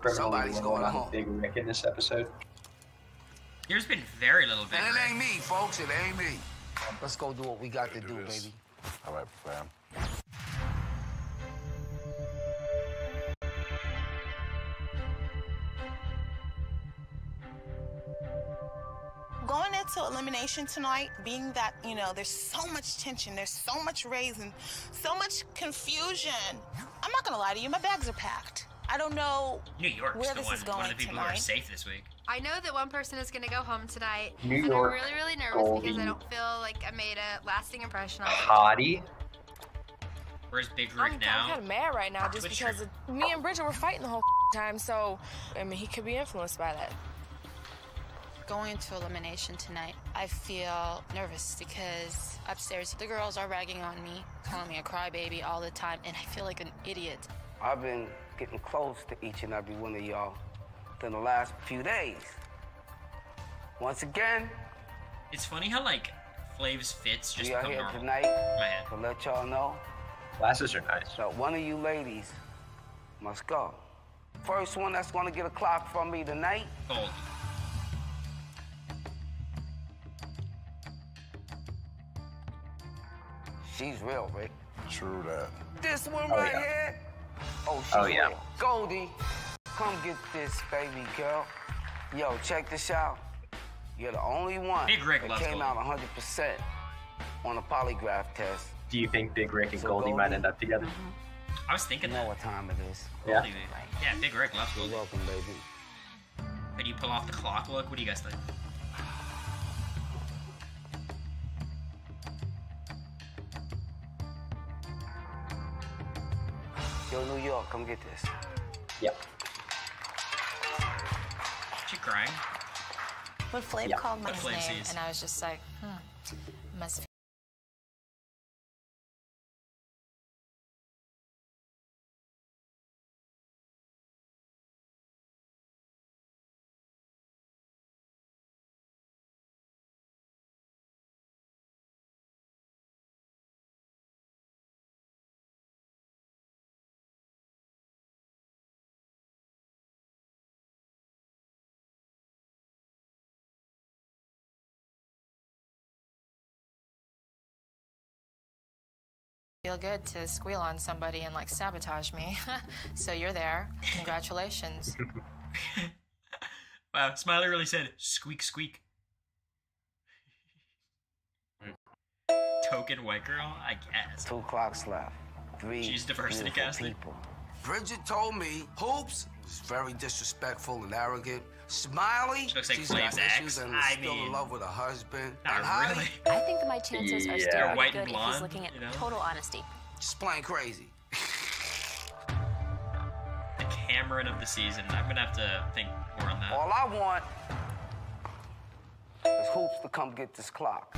Speaker 2: Somebody's going
Speaker 4: home.
Speaker 2: on Big Rick in this episode.
Speaker 1: There's been very little Big
Speaker 4: And it
Speaker 1: Rick.
Speaker 4: ain't me, folks. It ain't me.
Speaker 5: Let's go do what we got to do, baby.
Speaker 19: All right, fam.
Speaker 9: Going into elimination tonight, being that, you know, there's so much tension, there's so much raising, so much confusion. I'm not gonna lie to you, my bags are packed. I don't know
Speaker 1: New York's
Speaker 9: where
Speaker 1: the
Speaker 9: this is
Speaker 1: one
Speaker 9: going
Speaker 1: of the people who are
Speaker 9: tonight.
Speaker 1: safe this week.
Speaker 16: I know that one person is going to go home tonight,
Speaker 2: New
Speaker 16: and
Speaker 2: York,
Speaker 16: I'm really, really nervous because I
Speaker 2: Goldie.
Speaker 16: don't feel like I made a lasting impression on them.
Speaker 2: Hottie.
Speaker 1: Where's Big
Speaker 6: I'm
Speaker 1: Rick now?
Speaker 6: kind of mad right now just
Speaker 1: Twitch
Speaker 6: because me and Bridget were fighting the whole time, so, I mean, he could be influenced by that.
Speaker 19: Going into elimination tonight, I feel nervous because upstairs the girls are ragging on me, calling me a crybaby all the time, and I feel like an idiot.
Speaker 5: I've been getting close to each and every one of y'all in the last few days. Once again,
Speaker 1: It's funny how, like, Flav's fits just
Speaker 5: we are
Speaker 1: become
Speaker 5: here
Speaker 1: normal.
Speaker 5: tonight
Speaker 1: in my head.
Speaker 5: to let y'all know
Speaker 2: Glasses are nice.
Speaker 5: that one of you ladies must go. First one that's gonna get a clock from me tonight.
Speaker 1: Gold.
Speaker 5: She's real, Rick.
Speaker 20: True that.
Speaker 5: This one
Speaker 2: Oh,
Speaker 5: right
Speaker 2: yeah.
Speaker 5: here. Oh, she's
Speaker 2: Oh, yeah.
Speaker 5: real. Goldie, come get this, baby girl. Yo, check this out. You're the only one
Speaker 1: Big Rick
Speaker 5: that
Speaker 1: loves
Speaker 5: came
Speaker 1: Goldie.
Speaker 5: out 100% on a polygraph test.
Speaker 2: Do you think Big Rick and
Speaker 5: So
Speaker 2: Goldie might
Speaker 5: Goldie-
Speaker 2: end up together?
Speaker 1: I was thinking
Speaker 5: You know
Speaker 1: that.
Speaker 5: what time it is.
Speaker 2: Yeah.
Speaker 1: Goldie, baby. Yeah, Big Rick loves
Speaker 5: You're
Speaker 1: Goldie.
Speaker 5: welcome, baby.
Speaker 1: Could you pull off the clock look? What do you guys think?
Speaker 5: Yo, New York, come get this.
Speaker 2: Yep.
Speaker 1: She crying?
Speaker 9: When Flav
Speaker 2: Yeah.
Speaker 9: called my
Speaker 1: What Flav
Speaker 9: name,
Speaker 1: sees.
Speaker 19: And I was just like, must feel good to squeal on somebody and like sabotage me. So you're there. Congratulations.
Speaker 1: Wow, Smiley really said, squeak, squeak. Token white girl? I guess.
Speaker 5: 2 clocks left. 3
Speaker 1: She's diversity
Speaker 5: beautiful
Speaker 1: casting.
Speaker 5: people.
Speaker 4: Bridget told me Hoops is very disrespectful and arrogant. Smiley,
Speaker 1: She looks like
Speaker 4: she's
Speaker 1: Flav's
Speaker 4: got
Speaker 1: ex.
Speaker 4: issues and
Speaker 1: I
Speaker 4: is still
Speaker 1: mean,
Speaker 4: in love with her husband.
Speaker 1: Not
Speaker 4: and Heidi,
Speaker 1: really.
Speaker 15: I think that my chances are still
Speaker 2: Yeah.
Speaker 15: pretty
Speaker 1: White
Speaker 15: good
Speaker 1: and
Speaker 15: if he's
Speaker 1: blonde,
Speaker 15: looking at
Speaker 1: you know?
Speaker 15: total honesty.
Speaker 4: she's plain crazy.
Speaker 1: The Cameron of the season. I'm gonna have to think more on that.
Speaker 5: All I want is Hoops to come get this clock.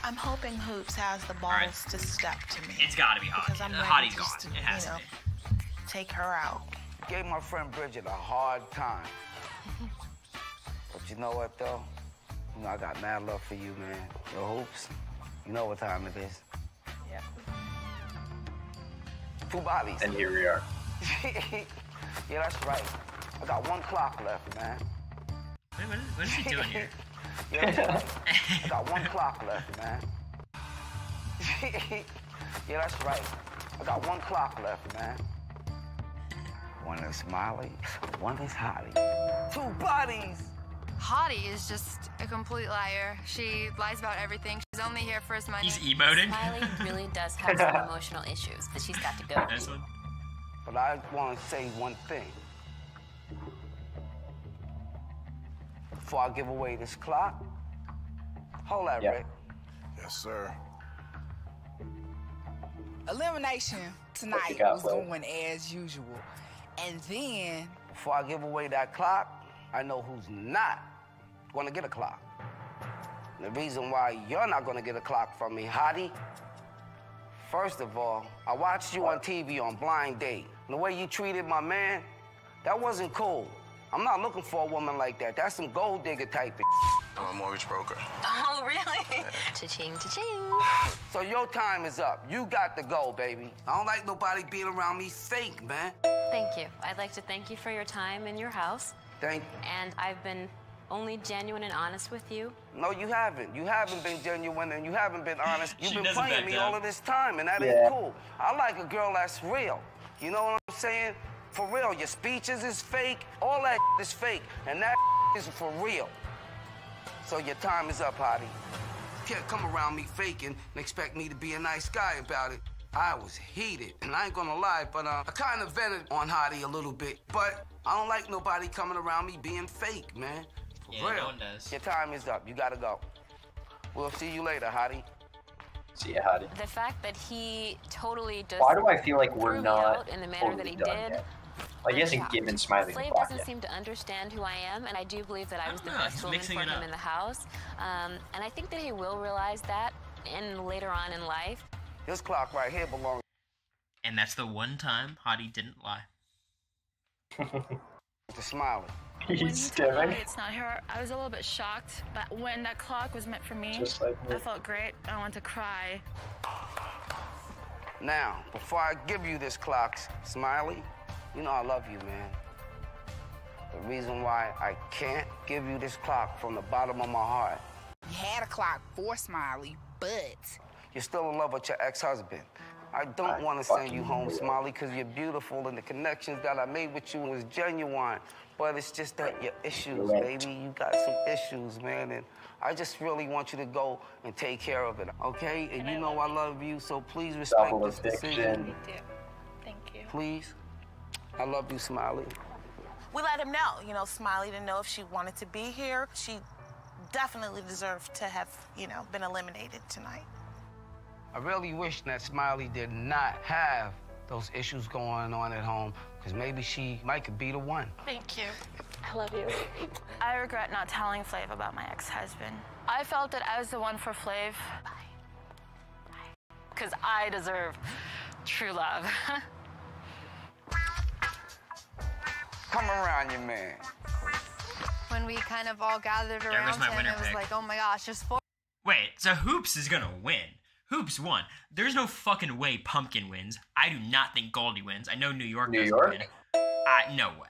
Speaker 9: I'm hoping Hoops has the balls
Speaker 1: right.
Speaker 9: to step to me.
Speaker 1: It's gotta be Hottie.
Speaker 9: Because I'm ready
Speaker 1: Hottie's
Speaker 9: just
Speaker 1: gone.
Speaker 9: to,
Speaker 1: It has
Speaker 9: you know,
Speaker 1: to be.
Speaker 9: take her out.
Speaker 5: Gave my friend Bridget a hard time. But you know what, though? You know, I got mad love for you, man. Yo, Hoops, you know what time it is.
Speaker 9: Yeah.
Speaker 5: 2 bodies.
Speaker 2: And here we are.
Speaker 5: Yeah, that's right. I got 1 clock left, man.
Speaker 1: Wait, what is he doing here?
Speaker 5: Yeah, that's right. I got 1 clock left, man. Yeah, that's right. I got 1 clock left, man. 1 is Smiley, 1 is Hottie. 2 bodies!
Speaker 16: Hottie is just a complete liar. She lies about everything. She's only here for his money.
Speaker 1: He's emoting.
Speaker 15: Smiley really does have some emotional issues that she's got to go
Speaker 1: This
Speaker 15: through.
Speaker 1: one.
Speaker 5: But I want to say one thing. Before I give away this clock, hold that,
Speaker 2: Yep.
Speaker 5: Rick.
Speaker 20: Yes, sir.
Speaker 12: Elimination
Speaker 2: What
Speaker 12: tonight
Speaker 2: you got,
Speaker 12: was
Speaker 2: Flav?
Speaker 12: going as usual. And then
Speaker 5: Before I give away that clock, I know who's not going to get a clock. And the reason why you're not going to get a clock from me, Hottie, first of all, I watched you on TV on Blind Date. And the way you treated my man, that wasn't cool. I'm not looking for a woman like that. That's some gold digger type of
Speaker 20: I'm a mortgage broker.
Speaker 15: Oh, really? Cha-ching, cha-ching.
Speaker 5: So your time is up. You got to go, baby.
Speaker 4: I don't like nobody being around me fake, man.
Speaker 15: Thank you. I'd like to thank you for your time in your house.
Speaker 5: Thank
Speaker 15: And I've been only genuine and honest with you.
Speaker 5: No, you haven't. You haven't been genuine and you haven't been honest. You've
Speaker 1: She
Speaker 5: been
Speaker 1: doesn't
Speaker 5: playing
Speaker 1: back
Speaker 5: me
Speaker 1: down.
Speaker 5: all of this time, and that
Speaker 2: Yeah.
Speaker 5: ain't cool. I like a girl that's real. You know what I'm saying? For real. Your speeches is fake. All that is fake. And that is for real. So your time is up, Hottie.
Speaker 4: You can't come around me faking and expect me to be a nice guy about it. I was heated, and I ain't gonna lie, but I kind of vented on Hottie a little bit. But I don't like nobody coming around me being fake, man. For
Speaker 1: Yeah,
Speaker 4: real.
Speaker 1: no one does.
Speaker 5: Your time is up. You gotta go. We'll see you later, Hottie.
Speaker 2: See ya, Hottie.
Speaker 15: The fact that he totally just
Speaker 2: Why do I feel like we're
Speaker 15: threw me
Speaker 2: not
Speaker 15: out in the manner that
Speaker 2: totally
Speaker 15: he
Speaker 2: done
Speaker 15: did
Speaker 2: yet? Like, he
Speaker 11: I'm
Speaker 2: hasn't
Speaker 11: shocked.
Speaker 2: given Smiley the
Speaker 11: Flav
Speaker 2: block
Speaker 11: doesn't
Speaker 2: yet.
Speaker 11: seem to understand who I am, and I do believe that I was the
Speaker 1: know,
Speaker 11: best
Speaker 1: he's
Speaker 11: woman
Speaker 1: mixing
Speaker 11: for
Speaker 1: it
Speaker 11: him
Speaker 1: up.
Speaker 11: in the house. And I think that he will realize that and later on in life.
Speaker 5: This clock right here belongs
Speaker 1: And that's the one time Hottie didn't lie.
Speaker 5: to Smiley.
Speaker 9: When he
Speaker 2: He's
Speaker 9: told
Speaker 2: staring.
Speaker 9: me it's not her, I was a little bit shocked. But when that clock was meant for me,
Speaker 2: Just like me.
Speaker 9: I felt great. I wanted to cry.
Speaker 5: Now, before I give you this clock, Smiley, you know I love you, man. The reason why I can't give you this clock from the bottom of my heart,
Speaker 12: You had a clock for Smiley, but
Speaker 5: you're still in love with your ex-husband. I don't want to send you home, Smiley, because you're beautiful and the connections that I made with you was genuine. But it's just that your issues, baby. You got some issues, man. And I just really want you to go and take care of it, okay? And you know I love you, so please respect this decision.
Speaker 9: Me too. Thank you.
Speaker 5: Please. I love you, Smiley.
Speaker 9: We let him know. You know, Smiley didn't know if she wanted to be here. She definitely deserved to have, you know, been eliminated tonight.
Speaker 5: I really wish that Smiley did not have those issues going on at home, because maybe she might could be the one.
Speaker 9: Thank you. I love you. I regret not telling Flav about my ex-husband. I felt that I was the one for Flav. Because I deserve true love.
Speaker 5: Come around, you man.
Speaker 16: When we kind of all gathered
Speaker 1: There
Speaker 16: around
Speaker 1: goes my
Speaker 16: him,
Speaker 1: winner
Speaker 16: it was
Speaker 1: pick.
Speaker 16: like, oh my gosh, just four.
Speaker 1: Wait, so Hoops is gonna win. Hoops won. There's no fucking way Pumpkin wins. I do not think Goldie wins. I know New York doesn't win. No way.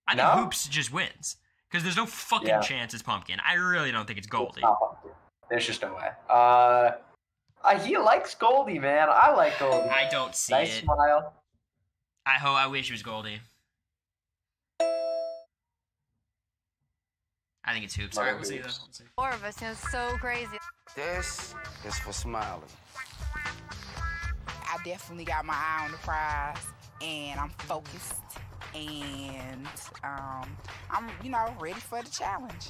Speaker 1: I think Hoops just wins. Because there's no fucking chance it's Pumpkin. I really don't think it's Goldie.
Speaker 2: There's just no way. He likes Goldie, man. I like Goldie.
Speaker 1: I don't see
Speaker 2: nice
Speaker 1: it.
Speaker 2: Smile.
Speaker 1: I wish it was Goldie. I think it's Hoops. Alright, we'll see though. We'll see.
Speaker 16: Four of us, you know, it's so crazy.
Speaker 5: This is for Smiley.
Speaker 12: I definitely got my eye on the prize, and I'm focused, and I'm, you know, ready for the challenge.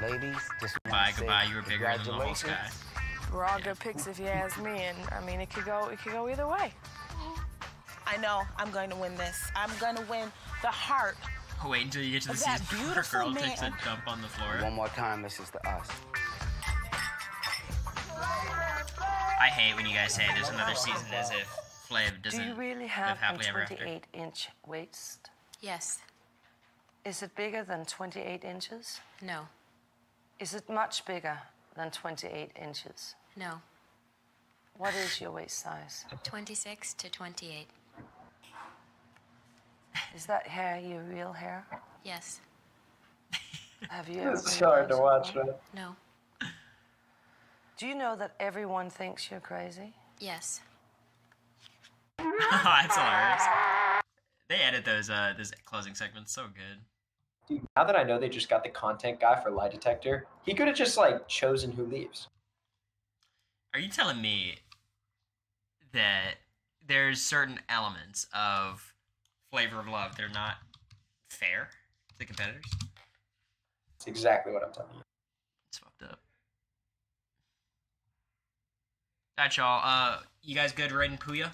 Speaker 5: Ladies, just
Speaker 1: Goodbye. You were bigger than the whole sky.
Speaker 6: We're all good picks if you ask me, and I mean it could go either way.
Speaker 9: I know I'm going to win this. I'm going to win the heart.
Speaker 1: Wait until you get to the
Speaker 9: That
Speaker 1: season where a
Speaker 9: beautiful
Speaker 1: girl
Speaker 9: man.
Speaker 1: takes a dump on the floor.
Speaker 5: One more time, this is to us.
Speaker 1: I hate when you guys say there's another season as if Flav doesn't
Speaker 14: Do you really
Speaker 1: live
Speaker 14: have a
Speaker 1: happily ever after.
Speaker 14: 28-inch waist?
Speaker 11: Yes.
Speaker 14: Is it bigger than 28 inches?
Speaker 11: No.
Speaker 14: Is it much bigger than 28 inches?
Speaker 11: No.
Speaker 14: What is your waist size?
Speaker 11: 26 to 28.
Speaker 14: Is that hair your real hair?
Speaker 11: Yes.
Speaker 14: Have you ever
Speaker 2: It's
Speaker 14: been
Speaker 2: hard to
Speaker 14: once
Speaker 2: watch,
Speaker 14: before?
Speaker 2: man.
Speaker 11: No.
Speaker 14: Do you know that everyone thinks you're crazy?
Speaker 11: Yes.
Speaker 1: That's hilarious. They edit those closing segments so good.
Speaker 2: Dude, now that I know they just got the content guy for Lie Detector, he could have just, like, chosen who leaves.
Speaker 1: Are you telling me that there's certain elements of Flavor of Love that are not fair to the competitors?
Speaker 2: That's exactly what I'm telling you.
Speaker 1: It's fucked up. Alright, y'all. You guys good rating Puya?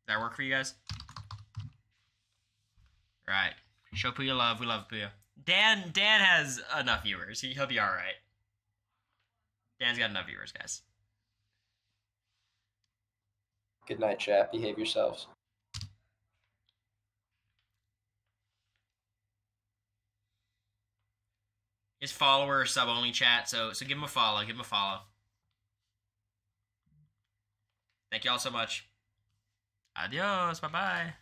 Speaker 1: That work for you guys? Right. Show Puya love. We love Puya. Dan has enough viewers. He'll be alright. Dan's got enough viewers, guys.
Speaker 2: Good night, chat. Behave yourselves.
Speaker 1: His follower or sub only chat, so give him a follow. Give him a follow. Thank y'all so much. Adios. Bye bye.